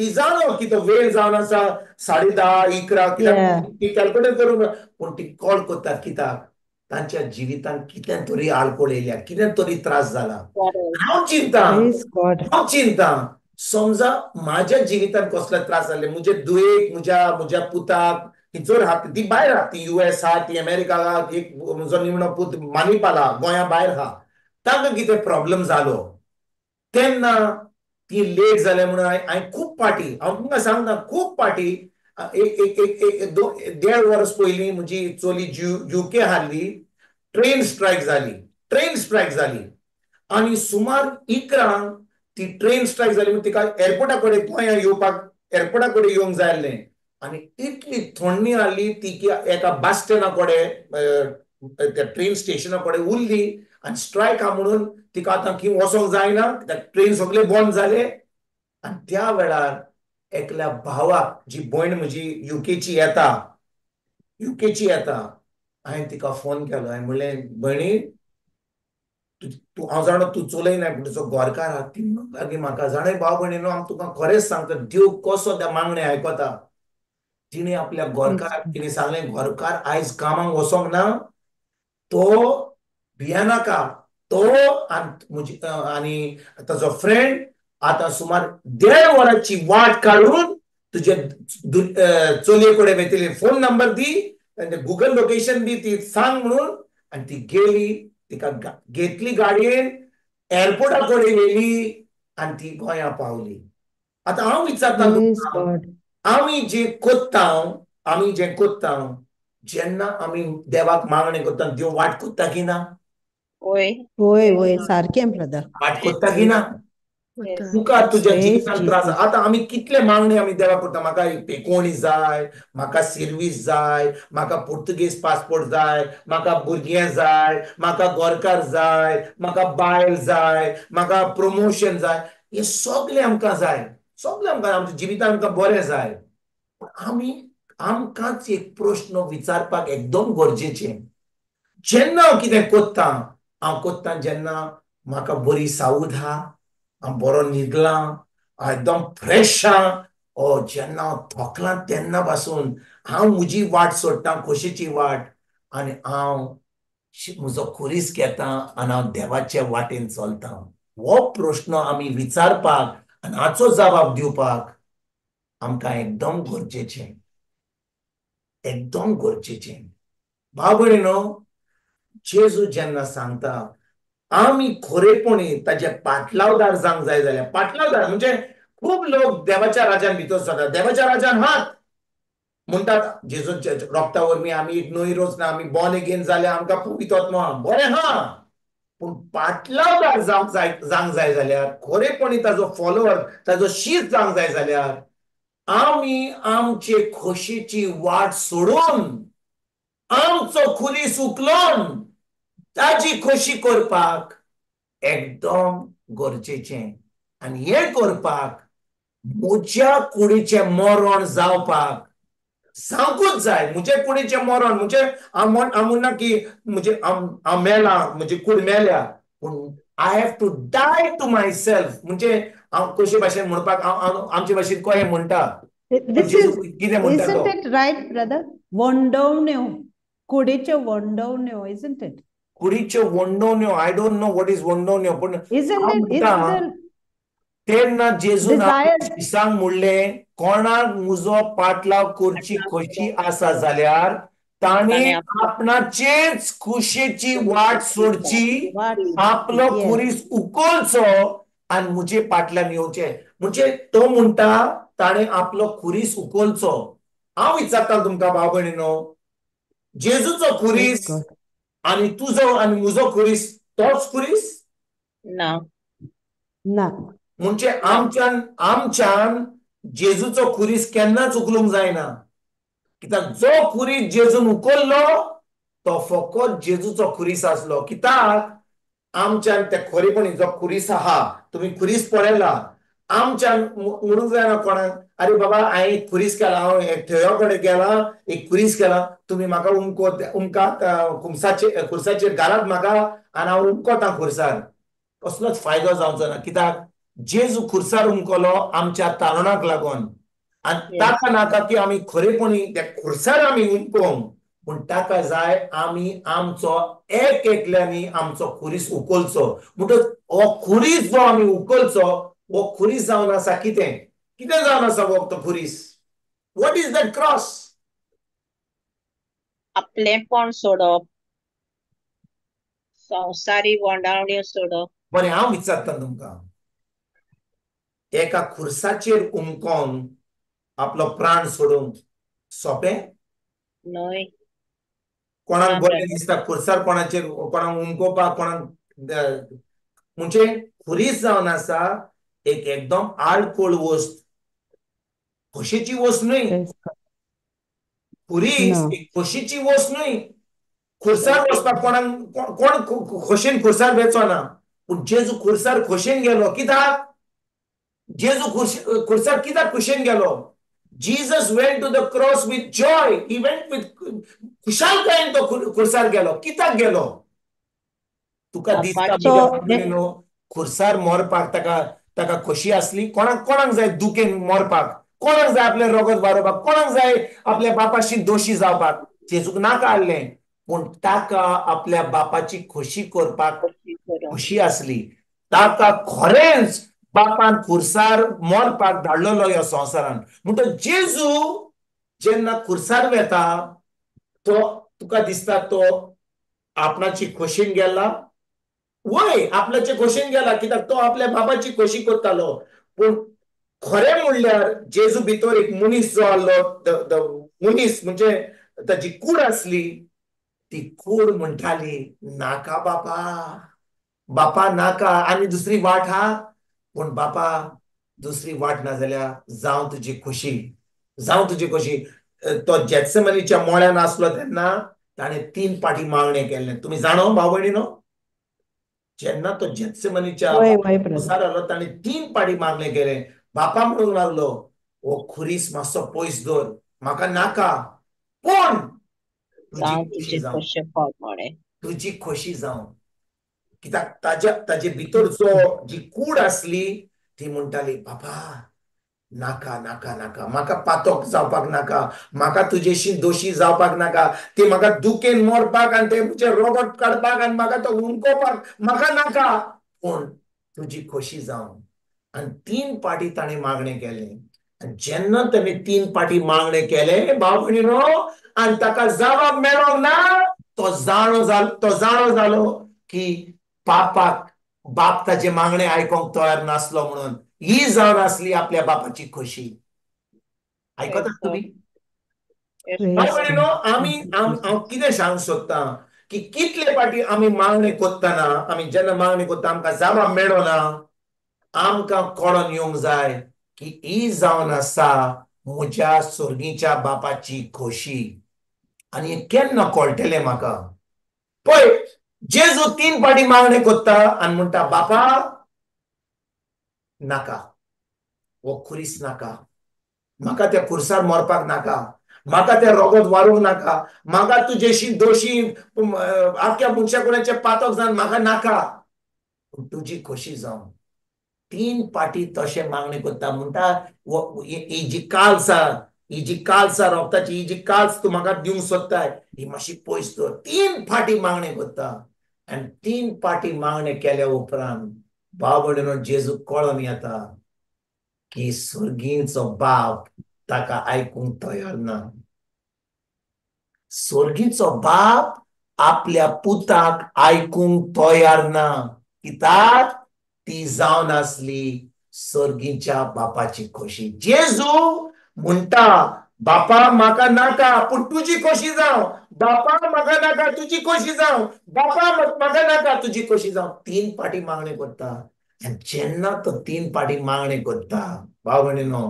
[SPEAKER 6] जाणो की तो वेळ जावन आसा 10:30 11
[SPEAKER 1] Yeah.
[SPEAKER 6] ती कॅल्क्युलेट करूंक, पूण ती कॉल करतात कित्याक तांच्या जिवितांत कितें तरी आडखळ येयल्या, कितें तरी त्रास जाला. हांव
[SPEAKER 1] Praise God.
[SPEAKER 6] चिंता समजा म्हाज्या जिवितांत कसले त्रास जाले, म्हजे दुयेक, म्हज्या पुताक, जर ती भायर आहा, ती US आहा, ती अमेरिका आहा, एक म्हजो निमणो पूत मानिपाल आहा, गोंया भायर आहा, तांकां कितें प्रॉब्लेम जालो तेन्ना ती लेट जाले म्हणून हांवें खूब पाटी हांव तुमकां सांगता खूब पाटी एक एक एक एक दोन 1.5 वर्स पयलीं म्हजी चली UK हारली ट्रेन स्ट्रायक जाली आणि सुमार 11 ती ट्रेन स्ट्रायक जाली म्हणून तिका एअरपोर्टा कडेन गोंया एअरपोर्टा कडेन येवंक जाय आसलें आणि इतली थंडी आली ती की एका बस स्टँडा कडेन त्या ट्रेन स्टेशना कडेन उरली आणि स्ट्रायक हा म्हणून तिका आतां खंय वचोंक जायना ट्रेन सगळे बंद जाले आणि त्या वेळार एकल्या भावाक जी भयण म्हजी युकेची येता हांवें तिका फोन केलो हांवें म्हणलें भयणी हांव जाणा तूं चलयना पूण तुजो गोरकार आहा ती लागीं म्हाका जाणा भाव भयणीनो हांव तुका खरेंच सांगता देव कसो त्या मागणे आयकता तिणे आपल्या गोरकाराक तिणें सांगलें गोरकार आयज कामाक वचोंक ना तो भियानाका तो आनी ताजो फ्रेंड आतां सुमार 1.5 वरांची वाट काडून तुजे चलये कडेन वयतली फोन नंबर दी गुगल लोकेशन दी ती सांग म्हणून आनी ती गेली तिका घेतली गाडयेन एअरपोर्टा कडेन येयली आनी ती गोंया पावली आतां हांव विचारता तुमकां आमी जें कोत्ता जेन्ना आमी देवाक मागणें करता देव वाट कोत्ता की ना
[SPEAKER 1] होय सारकें ब्रदर
[SPEAKER 6] वाट कोत्ता की ना तुका तुज्या जिवितांत त्रास आतां आमी कितले मागणी आमी देवाक करता म्हाका पेकोवणी जाय म्हाका सर्वीस जाय म्हाका पुर्तुगेज पासपोर्ट जाय म्हाका भुरगें जाय म्हाका गोरकार जाय म्हाका बायल जाय म्हाका प्रमोशन जाय हे सगळे आमकां जाय सगळे आमकां आमच्या जिवितांत आमकां बरें जाय आमकांच एक प्रश्न विचारपाक एकदम गरजेचें जेन्ना हांव कितें कोत्ता जेन्ना म्हाका बरी सावूद आहा हांव बरो न्हिदलां हांव एकदम फ्रेश आहा जेन्ना हांव थकलां तेन्ना पासून हांव म्हजी वाट सोडटां खोशेची वाट आनी हांव म्हजो खुरीस घेतां आनी हांव देवाचे वाटेन चलतां हो प्रश्न आमी विचारपाक आनी हाचो जबाब दिवपाक आमकां एकदम गरजेचें भाव भयणीनो जेजू जेन्ना सांगता आमी खरेपणी ताजे पाटलावदार जावंक जाय जाल्यार पाटलावदार म्हणजे खूब लोक देवाच्या राज्यान भितर सरतात देवाच्या राज्यान हात म्हणटात जेजू रोगता वरवीं आमी एक नवी रोजना आमी बॉर्न अगेन जाल्यार आमकां पवित्र आत्मा बरें हा पूण पाटलावदार जावंक जाय जाल्यार खरेपणी ताजो फॉलोवर ताजो शीश जावंक जाय जाल्यार आमी आमचे खोशेची वाट सोडून आमचो खुरीस उखलून ताजी खोशी करपाक एकदम गरजेचें आनी हें करपाक म्हज्या कुडीचें मरण जावपाक सांगूच जाय म्हजे कुडीचें मरण म्हणजे हांव म्हणना की हांव मेला म्हजी कूड मेल्या पूण I have to die to myself म्हणजे हांव कशे भाशेन म्हणपाक आमचे भाशेन कशें म्हणटा कितें म्हणटा तो
[SPEAKER 1] isn't it right brother वंडोवण्यो कुडीच्यो वंडोवण्यो isn't it
[SPEAKER 6] कुडीच्यो वंडोवण्यो I don't know what is वंडोवण्यो पूण तेन्ना जेजून शिसांक म्हणलें कोणाक म्हजो पाटलाव करची खोशी आसा जाल्यार ताणें आपणाचेच खुशेची वाट सोडची आपलो खुरीस उखलचो आनी म्हजे पाटल्यान येवचें म्हणजे तो म्हणटा ताणें आपलो खुरीस उखलचो हांव विचारता तुमकां भाव भयणीनो जेजूचो खुरीस आनी तुजो आनी म्हजो खुरीस तोच खुरीस
[SPEAKER 2] ना
[SPEAKER 6] म्हणजे आमच्यान जेजूचो खुरीस केन्नाच उखलूंक जायना कित्याक जो खुरीस जेजून उखल्लो तो फकत जेजूचो खुरीस आसलो कित्याक आमच्यान ते खरेपणी जो खुरीस आहा तुमी खुरीस पळयला आमच्यान म्हणूंक जायना कोणाक अरे बाबा हांवें एक खुरीस केला हांव थंय कडेन गेला एक खुरीस केला तुमी म्हाका खुर्साचेर घालात म्हाका आनी हांव उमकोतां खुर्सार कसलोच फायदो जावचो ना कित्याक जेजू खुर्सार उमकलो आमच्या तारणाक लागून आनी ताका नाका की आमी खरेपणी त्या खुर्सार आमी उमकोंक पूण ताका जाय आमी आमचो एकल्यांनी आमचो खुरीस उखलचो म्हणटच हो खुरीस जो आमी उखलचो हो खुरीस जावन आसा कितें जावन आसा हो तो खुरीस वॉट इज दॅट क्रॉस
[SPEAKER 2] आपलेपण सोडप संवसारी वंडावण्यो सोडप
[SPEAKER 6] बरें हांव विचारता तुमकां एका खुर्साचेर उमकोन आपलो प्राण सोडूंक सोपे
[SPEAKER 2] न्हय
[SPEAKER 6] कोणाक
[SPEAKER 2] ना
[SPEAKER 6] बरें
[SPEAKER 2] ब्रदर
[SPEAKER 6] दिसता खुर्सार कोणाचेर कोणाक उमकोवपाक कोणाक म्हणजे खुरीस जावन आसा एक एकदम आडकोळ वस्त खोशेची वस्त न्हय
[SPEAKER 1] Praise God.
[SPEAKER 6] खुरीस
[SPEAKER 1] No.
[SPEAKER 6] एक खोशेची वस्त न्हय खुर्सार
[SPEAKER 2] थँक यू
[SPEAKER 6] वचपाक कोणाक कोण खोशेन खुर्सार वेचना पूण जेजू खुर्सार खोशेन गेलो कित्याक जेजू खुर्सार कित्याक खोशेन गेलो Jesus went to the cross with joy. He went with खुशालकायेन तो खुर्सार गेलो कित्याक गेलो तुका दिसता
[SPEAKER 2] बापाची
[SPEAKER 6] तुज्या
[SPEAKER 1] So,
[SPEAKER 6] बाबडीनो खुर्सार मरपाक ताका ताका खोशी आसली कोणाक कोणाक जाय दुखेन मरपाक कोणाक जाय आपले रगत वारोवपाक कोणाक जाय आपल्या बापाशी दोशी जावपाक जेजूक नाका आसलें पूण ताका आपल्या बापाची खोशी करपाक
[SPEAKER 2] कशी करूं
[SPEAKER 6] खोशी आसली ताका खरेंच बापान खुर्सार मरपाक धाडलेलो ह्या संवसारान म्हणटच जेजू जेन्ना खुर्सार वेता तो तुका दिसता तो आपणाची खोशेन गेला वय आपल्याचे खोशेन गेला कित्याक तो आपल्या बाबाची खोशी करतालो पूण खरें म्हणल्यार जेजू भितर एक मनीस जो आहलो मनीस म्हणजे ताची कूड आसली ती कूड म्हणटाली नाका बापा बापा नाका आनी दुसरी वाट हा पूण बापा दुसरी वाट ना जाल्यार जावं तुजी खोशी तो जेत्समनीच्या मोळ्यान आसलो तेन्ना ताणें 3 पाटी मागणें केलें तुमी जाणो भाव भयणीनो जेन्ना तो जेत्समनीच्या
[SPEAKER 1] वय brother.
[SPEAKER 6] खुर्सार आलो ताणें 3 पाटी मागणें केलें बापा म्हणूंक लागलो हो खुरीस मातसो पयस दवर म्हाका नाका पूण तुजी
[SPEAKER 2] जावं
[SPEAKER 6] खोशी
[SPEAKER 2] तुजे
[SPEAKER 6] जावं
[SPEAKER 2] कशें पावतोडे
[SPEAKER 6] तुजी खोशी जावं कित्याक ताजे भितर जी कूड आसली ती म्हणटाली बापा नाका नाका नाका म्हाका पातोक जावपाक नाका म्हाका तुजेशी दोशी जावपाक नाका ती म्हाका दुखेन मरपाक आनी ते म्हजे रगत काडपाक आनी म्हाका तो हुमकोवपाक म्हाका नाका पूण तुजी खोशी जावं आनी 3 पाटी ताणें मागणें केलें जेन्ना ताणें 3 पाटी मागणें केलें भाव भयणीनो आनी ताका जबाब मेळोंक ना तो जाणो जालो की बाप ताचे मागणें आयकोंक तयार नासलो म्हणून ही जावन आसली आपल्या बापाची खोशी आयकतात तुम्ही भाव
[SPEAKER 1] Praise
[SPEAKER 6] भयणीनो
[SPEAKER 1] God.
[SPEAKER 6] हांव कितें सांगूंक सोदतां की कितले पाटी आमी मागणें कोत्ताना आमी जेन्ना मागणें कोत्ता आमकां जबाब मेळना आमकां कळोन येवंक जाय की ही जावन आसा म्हज्या सोर्गीच्या बापाची खोशी आनी हें केन्ना कळटलें म्हाका पळय जेजू 3 पाटी मागणें कोत्ता आनी म्हणटा बापा नाका हो खुरीस नाका म्हाका त्या खुर्सार मरपाक नाका म्हाका ते रगत वारूंक नाका म्हाका तुजेशी दोशी आख्या मनशाकुणाचे पातक जावन म्हाका नाका पूण तुजी खोशी जावं 3 पाटी तशें मागणें कोत्ता म्हणटा ही जी काल्स रोगताची ही जी काल्स तूं म्हाका दिवंक सोदताय ही मातशी पयस दवर 3 फाटी मागणें कोत्ता आनी 3 पाटी मागणें केल्या उपरांत भाव भयणीनो जेजू कळोन येता की सोर्गीचो बाप ताका आयकूंक तयार ना सोर्गीचो बाप आपल्या पुताक आयकूंक तयार ना कित्याक ती जावन आसली सोर्गीच्या बापाची खोशी जेजू म्हणटा बापा म्हाका नाका पूण तुजी खोशी जावं बापा म्हाका नाका तुजी खोशी जावं बापा म्हाका नाका तुजी खोशी जावं 3 पाटी मागणें कोत्ता आनी जेन्ना तो 3 पाटी मागणें कोत्ता भाव भयणीनो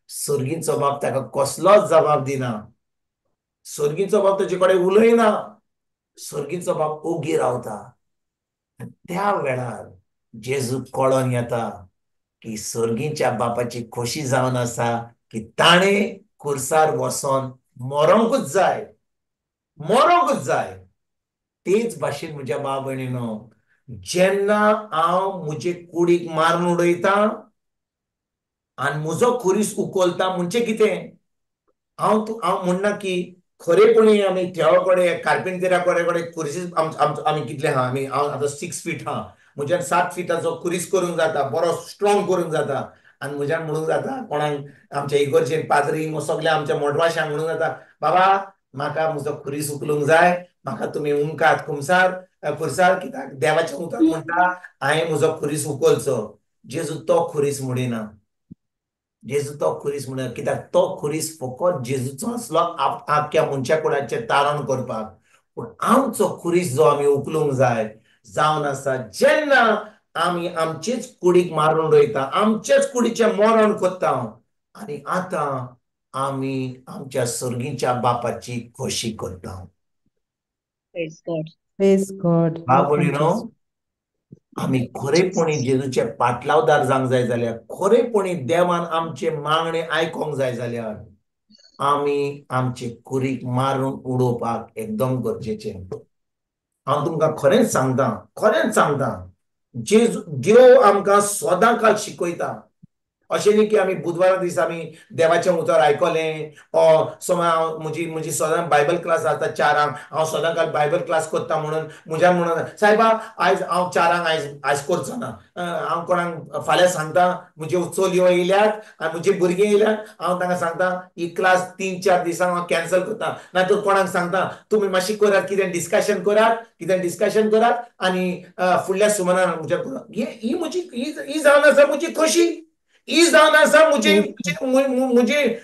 [SPEAKER 6] सोर्गीचो बाप ताका कसलोच जबाब दिना सोर्गीचो बाप ताचे कडेन उलयना सोर्गीचो बाप ओगी रावता त्या वेळार जेजू कळोन येता की सोर्गीच्या बापाची खोशी जावन आसा की ताणें खुर्सार वसोन मरोंकूच जाय तेच भाशेन म्हज्या भाव भयणीनो जेन्ना हांव म्हजे कुडीक मारून उडयता आनी म्हजो खुरीस उखलता म्हणजे कितें हांव म्हणना की खरेपणी आमी देवा कडेन कार्पेंटरा कडेन खुरीस आमी कितले आहा हांव आतां 6 फीट आहा म्हज्यान 7 फिटाचो खुरीस करूंक जाता बरो स्ट्रॉंग करूंक जाता आनी म्हज्यान म्हणूंक जाता कोणाक आमच्या इगर्जेन पाद्रींक सगल्या आमच्या मोटवाशांक म्हणूंक जाता बाबा म्हाका म्हजो खुरीस उखलूंक जाय म्हाका तुमी उमकात खुर्सार कित्याक देवाचें उतर म्हणटा हांवें म्हजो खुरीस उखलचो जेजू तो खुरीस म्हणिना जेजू तो खुरीस म्हणून कित्याक तो खुरीस फकत जेजूचो असलो आख्या मनशा कुळाचें तारण करपाक, पूण आमचो खुरीस जो आमी उखलूंक जाय जावन आसा जेन्ना आमी आमचीच कुडीक मारून रोयता, आमचेच कुडीचें मरण कोत्ता आनी आतां आमी आमच्या सर्गीच्या बापाची खोशी करता.
[SPEAKER 2] Praise God.
[SPEAKER 1] Praise God.
[SPEAKER 6] भाव
[SPEAKER 1] Welcome,
[SPEAKER 6] भयणीनो,
[SPEAKER 1] Jesus.
[SPEAKER 6] आमी खरेपणी जेजूचे पाटलावदार जावंक जाय जाल्यार, खरेपणी देवान आमचे मागणे आयकोंक जाय जाल्यार आमी आमचे कुरीक मारून उडोवपाक एकदम गरजेचें. हांव तुमकां खरेंच सांगता जेजू देव आमकां सदां काळ शिकयता. अशें न्ही की आमी बुधवारा दीस आमी देवाचें उतर आयकलें, समज म्हजी सदां बायबल क्लास आसता 4 हांव सदां काळ बायबल क्लास करता म्हणून म्हज्यान म्हणून सायबा आयज हांव 4 आयज करचो ना, हांव कोणाक फाल्यां सांगता म्हज्यो चलयो येयल्यात आनी म्हजी भुरगीं येयल्यात, हांव तांकां सांगता ही क्लास 3-4 दिसांक हांव कॅन्सल करता. नातर कोणाक सांगता तुमी मातशी करात, कितें डिस्कशन करात आनी फुडल्या सुमारान म्हज्या ही जावन आसा म्हजी खोशी, ही जावन आसा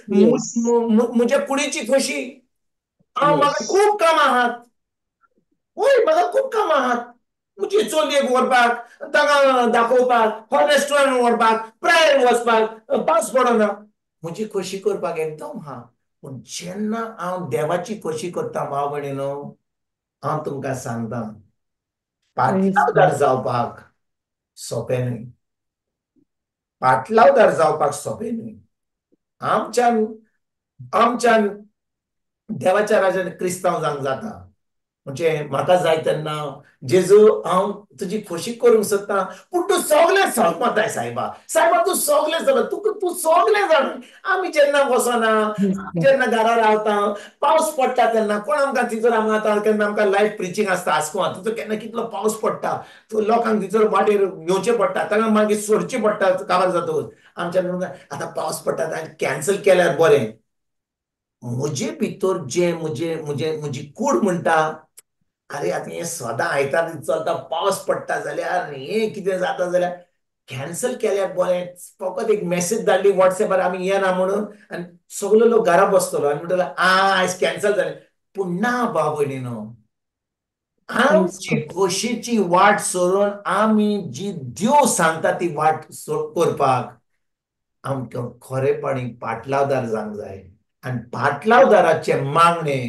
[SPEAKER 2] Yes.
[SPEAKER 6] म्हज्या कुडीची खोशी. म्हाका खूब काम आहात, म्हाका खूब काम आहात. म्हजी चलयेक व्हरपाक, तांकां दाखोवपाक, रेस्टॉरंट व्हरपाक, प्रायर वचपाक, पावस पडना. म्हजी खोशी करपाक एकदम आहा. पूण जेन्ना हांव देवाची खोशी करता भाव भयणीनो, हांव तुमकां सांगता पाटलावदार जावपाक सोंपें न्हय. पाटलावदार जावपाक सोंपें न्हय. आमच्यान देवाच्या राज्यात क्रिस्तांव जावंक जाता. म्हणजे म्हाका जाय तेन्ना जेजू हांव तुजी खोशी करूंक सोदता, पूण तूं सगळें सांगपाताय सायबा तूं सगळें जाणा, तूं सगळें जाणा. आमी जेन्ना वचना, जेन्ना घरा रावता, पावस पडटा तेन्ना कोण आमकां तितूर हांगा केन्ना आमकां लायव्ह प्रिचींग आसता आसकुआ, तितूर केन्ना कितलो पावस पडटा, लोकांक तितूर वाटेर घेवचें पडटा, तांकां मागीर सोडचें पडटा काबार जातकच. आमच्यान आतां पावस पडटा कॅन्सल केल्यार बरें. म्हजे भितर जे म्हजी कूड म्हणटा, अरे आतां हें सदां आयतार चलता, पावस पडटा जाल्यार हें कितें जाता जाल्यार कॅन्सल केल्यार बरें. फकत एक मेसेज धाडली व्हॉट्सॅपार आमी येना म्हणून आनी सगलो लोक घरा बसतलो आनी म्हणटलो आयज कॅन्सल जालें. पूण ना भाव भयणीनो, आमची खोशेची वाट सोडून आमी जी देव सांगता ती वाट करपाक आमकां खरेपणी पाटलावदार जावंक जाय. आनी पाटलावदाराचे मागणे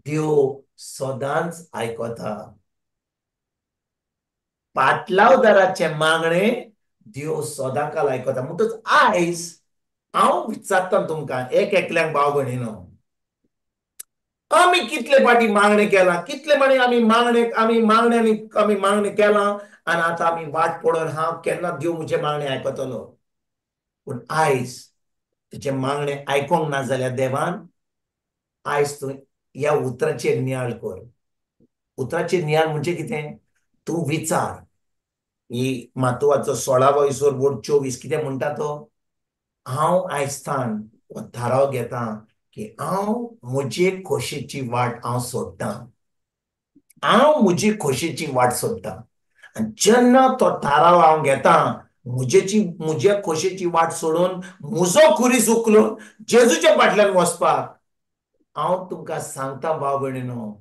[SPEAKER 6] देव सदांच आयकता. पाटलावदाराचे मागणे देव सदां काल आयकता. म्हणटच आयज हांव विचारता तुमकां एक एकल्यांक भाव भयणीनो, आमी कितले फाटी मागणे केला, कितले फाटी आमी मागणे केला आनी आतां आमी वाट पळोवन हांव केन्ना देव म्हजे मागणे आयकतलो. पूण आयज तुजे मागणे आयकोंक ना जाल्यार देवान आयज तूं ह्या उतराचेर नियाळ कर. उतराचेर नियाळ म्हणजे कितें? तूं विचार. ही मातुवाचो 16:24 कितें म्हणटा तो? हांव आयजतान हो थाराव घेता की हांव म्हजे खोशेची वाट हांव सोडटां. हांव म्हजी खोशेची वाट सोडटां. आनी जेन्ना तो थाराव हांव घेतां म्हज्या खोशेची वाट सोडून म्हजो खुरीस उखलून जेजूच्या फाटल्यान वचपाक, हांव तुमकां सांगता भाव भयणीनो,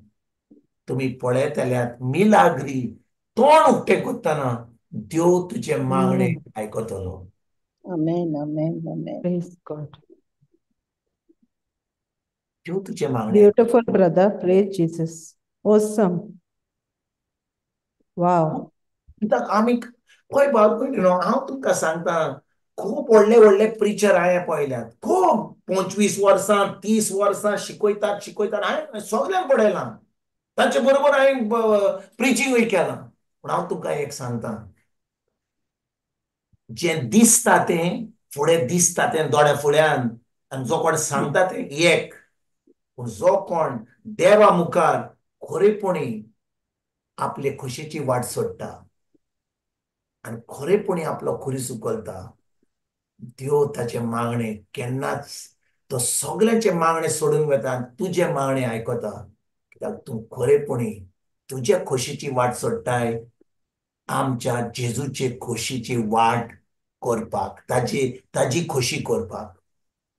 [SPEAKER 6] तुमी पळयतल्यात मिलाग्री तोंड उक्तें करतना देव तुजे मागणे आयकतलो.
[SPEAKER 2] Amen, amen, amen.
[SPEAKER 1] Praise God.
[SPEAKER 6] देव तुजे मागणे.
[SPEAKER 1] Beautiful, brother. Praise Jesus. Awesome. Wow.
[SPEAKER 6] कित्याक आमी पळय भाव भयणीनो, हांव तुमकां सांगता खूब व्हडले व्हडले प्रिचर हांवें पळयल्यात. खूब 25 वर्सां 30 वर्सां शिकयतात हांवें सगळ्यांक पळयलां. तांचे बरोबर हांवें प्रिचींगूय केलां. पूण हांव तुमकां एक सांगता, जें दिसता तें फुडें दिसता तें दोळ्या फुड्यान आनी जो कोण सांगता तें एक, पूण जो कोण देवा मुखार खरेपणी आपले खोशेची वाट सोडटा आनी खरेपणी आपलो खुरीस उखलता, देव ताचे मागणे केन्नाच तो सगळ्यांचे मागणे सोडून वता आनी तुजे मागणे आयकता. कित्याक तूं खरेपणी तुज्या खोशेची वाट सोडटाय, आमच्या जेजूचे खोशेची वाट करपाक, ताजी खोशी करपाक.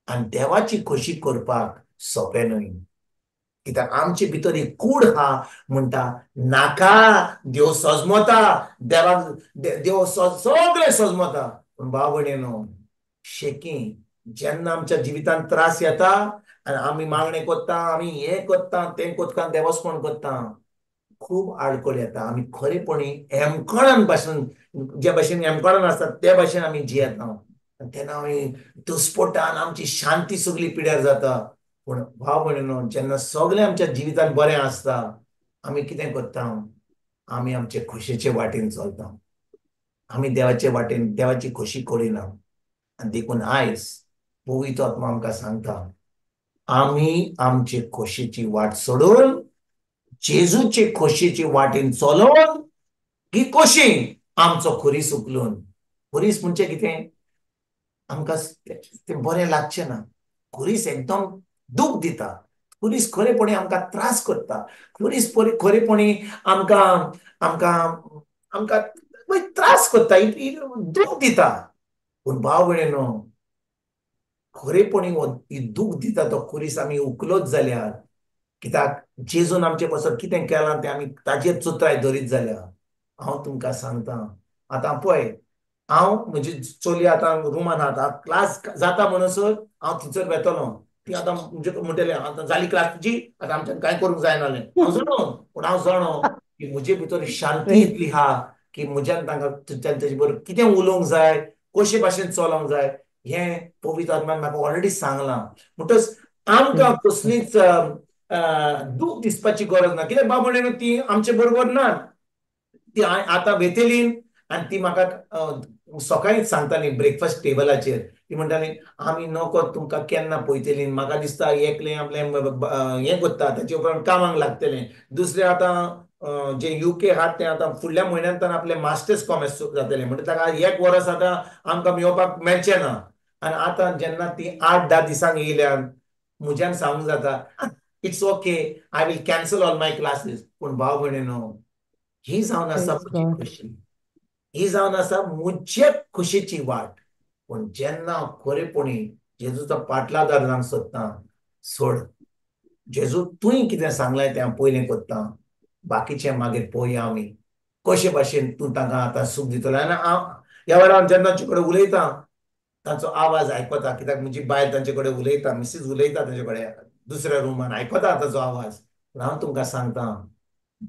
[SPEAKER 6] आणि देवाची खोशी करपाक सोंपें न्हय. कित्याक आमचे भितर एक कूड हा म्हणटा नाका, देव सजमता, देव सगळे सजमता. पूण भाव भयणीनो, शेकी जेन्ना आमच्या जिवितांत त्रास येता आनी आमी मागणे कोत्ता, आमी हें कोत्ता तें कोत्ता देवस्पण कोत्ता, खूब आडखळ येता. आमी खरेपणी हेमखणान भाशेन, जे भाशेन हेमखणान आसता ते भाशेन आमी जियेता. तेन्ना आमी दुस्पटान आमची शांती सगळी पिड्यार जाता. पूण भाव भयणीनो, जेन्ना सगळें आमच्या जिवितांत बरें आसता, आमी कितें करता? आमी आमचे खोशेचे वाटेन चलता. आमी देवाचे वाटेन देवाची खोशी करिना. आनी देखून आयज पवित्र आत्मा आमकां सांगता, आमी आमचे खोशेची वाट सोडून जेजूचे खोशेची वाटेन चलोन ही खोशी आमचो खुरीस उखलून. खुरीस म्हणजे कितें? आमकां तें बरें लागचें ना. खुरीस एकदम दूख दिता. खुरीस खरेपणी आमकां त्रास करता. खुरीस खरेपणी आमकां आमकां आमकां त्रास करता, दूख दिता. पूण भाव भयणीनो, खरेपणी ही दूख दिता तो खुरीस आमी उखलोच जाल्यार, कित्याक जेजून आमचे पासून कितें केलां तें आमी ताजेर चुत्राय धरीत जाल्यार, हांव तुमकां सांगता, आतां पळय, हांव म्हजी चली आतां रुमान आहा, क्लास जाता म्हणसर हांव थंयसर वेतलों. ती आतां म्हणजे म्हणटलें आतां जाली क्लास तुजी, आतां आमच्यान कांय करूंक जायना जालें. हांव जाणो, पूण हांव जाणो की म्हजे भितर शांती इतली आहा की म्हज्यान तांकां तेजे बरोबर कितें उलोवंक जाय, कशे भाशेन चलोंक जाय, हें पवित्र आत्मान म्हाका ऑलरेडी सांगलां. म्हणटच आमकां कसलीच दूख दिसपाची गरज ना. कित्याक बाब भयणीनो, ती आमचे बरोबर ना. ती आतां वेतेलीन आनी ती म्हाका सकाळींच सांगताली ब्रेकफास्ट टेबलाचेर. ती म्हणटाली, आमी नोको तुमकां केन्ना पळयतली, म्हाका दिसता एकलें आपलें हें कोत्ता, ताचे उपरांत कामाक लागतलें. दुसरें आतां जे UK आहात ते आतां फुडल्या म्हयन्यांतल्यान आपलें मास्टर्स कॉमर्स जातलें. म्हणजे ताका 1 वर्स आतां आमकां मेळोवपाक मेळचें ना. आनी आतां जेन्ना ती 8-10 दिसांक येयल्यान म्हज्यान सांगूंक जाता, it's okay, I will cancel all my classes. पूण भाव भयणीनो, ही जावन आसा म्हजी खोशी, ही जावन आसा म्हजे खोशेची वाट. पूण जेन्ना हांव खरेपणी जेजूचो पाटलादार जावंक सोदता, सोड, जेजू तुवें कितें सांगलां तें हांव पयलें कोत्ता, बाकीचें मागीर पळोवया आमी कशे भाशेन तूं तांकां आतां सूख दितलो. आनी हांव ह्या वेळार जेन्ना तांचे कडेन उलयतां, तांचो आवाज आयकता, कित्याक म्हजी बायल तांचे कडेन उलयता, मिसीस उलयता तांचे कडेन दुसऱ्या रुमान, आयकता ताचो आवाज. पूण हांव तुमकां सांगता,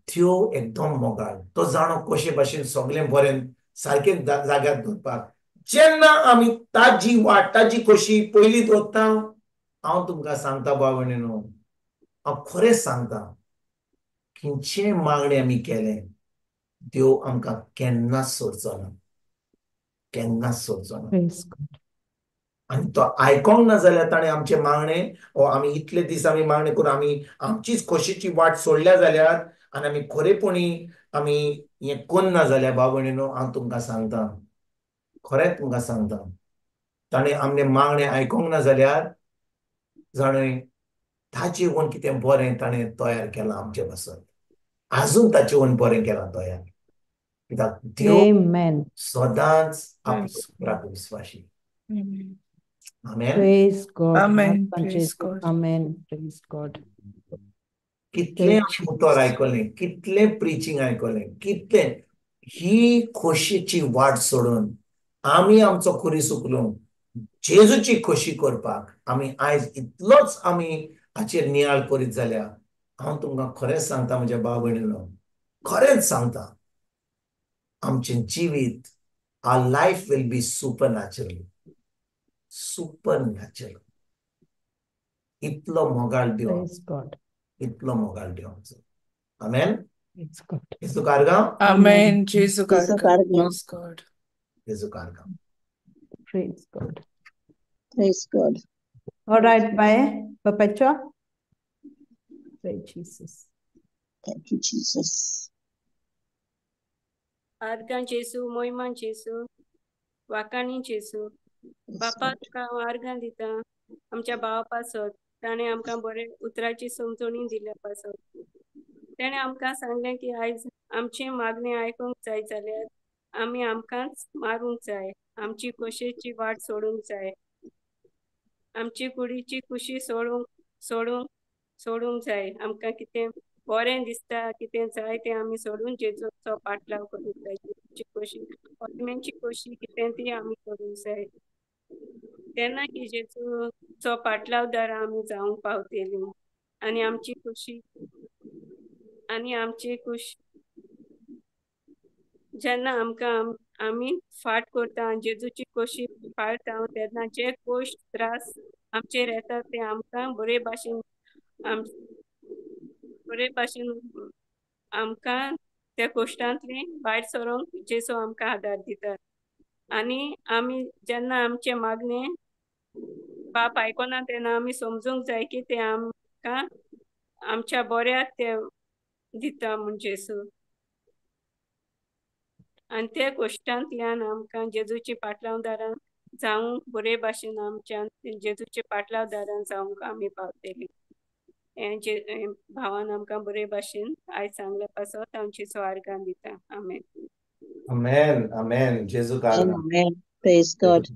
[SPEAKER 6] त्यो एकदम मोगाळ. तो जाणो कशे भाशेन सगळें बरें सारकें जाग्यार दवरपाक. जेन्ना आमी ताजी वाट, ताजी खोशी पयलीं दवरता, हांव तुमकां सांगता भाव भयणीनो, हांव खरेंच सांगता, खंयचेय मागणें आमी केलें, देव आमकां केन्नाच सोडचो ना, केन्नाच सोडचो ना. आनी तो आयकोंक ना जाल्यार ताणें आमचे मागणे, आमी इतले दीस आमी मागणे करून आमी आमचीच खोशेची वाट सोडल्या जाल्यार, आनी आमी खरेपणी आमी हें कोन्ना जाल्यार भाव भयणीनो, हांव तुमकां सांगता, खरेंच तुमकां सांगता, ताणें आमगे मागणे आयकोंक ना जाल्यार जाणय ताचे वन कितें बरें ताणें तयार केलां आमचे पासून, आजून ताचे वन बरें केलां तयार. कित्याक देव सदांच आपल्या सुत्राक विस्वाशी. आमेन.
[SPEAKER 1] Praise God.
[SPEAKER 4] Amen.
[SPEAKER 1] Praise
[SPEAKER 4] Praise God.
[SPEAKER 1] Amen. Praise God.
[SPEAKER 6] कितलें उतर आयकलें, कितलें प्रिचींग आयकलें, कितलें ही खोशेची वाट सोडून आमी आमचो खुरीस उखलून जेजूची खोशी करपाक आमी आयज इतलोच आमी हाचेर नियाळ करीत जाल्यार हांव तुमकां खरेंच सांगता म्हज्या भाव भयणीनो, खरेंच सांगता, आमचें जिवीत, our life will be supernatural. Supernatural. इतलो मोगाळ देव,
[SPEAKER 1] Praise God.
[SPEAKER 6] इतलो मोगाळ देव आमचो. आमेन.
[SPEAKER 1] Praise God.
[SPEAKER 6] Yesu कारगांव.
[SPEAKER 4] Amen. Jesus Karga. Praise God.
[SPEAKER 6] Yesu कारगांव.
[SPEAKER 1] Praise God.
[SPEAKER 2] Praise God.
[SPEAKER 1] All right, bye. Perpetua. Praise Jesus.
[SPEAKER 2] Thank you, Jesus.
[SPEAKER 3] आर्गां जेसू, मोयमान जेसू, वाकाणी जेसू, बापा तुका हांव आर्गां दिता. आमच्या भावा पासत ताणें आमकां बरें उतराची समजणी दिल्या पासत. तेणें आमकां सांगलें की आयज आमचें मागणें आयकूंक जाय जाल्यार आमी आमकांच मारूंक जाय. आमची खोशेची वाट सोडूंक जाय, आमची कुडीची खुशी सोडूंक जाय. आमकां कितें बरें दिसता, कितें जाय तें आमी सोडून जेजूचो पाटलाव करूंक जाय. जेजूची खोशी, आत्म्याची खोशी कितें ती आमी करूंक जाय. तेन्ना की जेजूचो पाटलावदार आमी जावंक पावतली. आनी आमची खुशी जेन्ना आमी फाट करता, जेजूची खोशी पाळता, तेन्ना जे गोश्ट त्रास आमचेर येता ते आमकां बरे भाशेन आमकां त्या गोश्टांतली भायर सरोंक जेजू आमकां आदार दिता. आनी आमी जेन्ना आमचे मागणें बाप आयकोना तेन्ना आमी समजूंक जाय की ते आमकां आमच्या बऱ्याक ते दिता म्हूण जेजू. आनी ते गोश्टांतल्यान आमकां जेजूची पाटलावदारां जावंक बरे भाशेन आमच्या जेजूचे पाटलावदारां जावंक आमी पावतली. हे भावान आमकां बरे भाशेन आयज सांगले पासत हांव जेजू आर्गां दिता. आमेन.
[SPEAKER 6] Amen. Amen. जेजू
[SPEAKER 2] Amen. Praise God.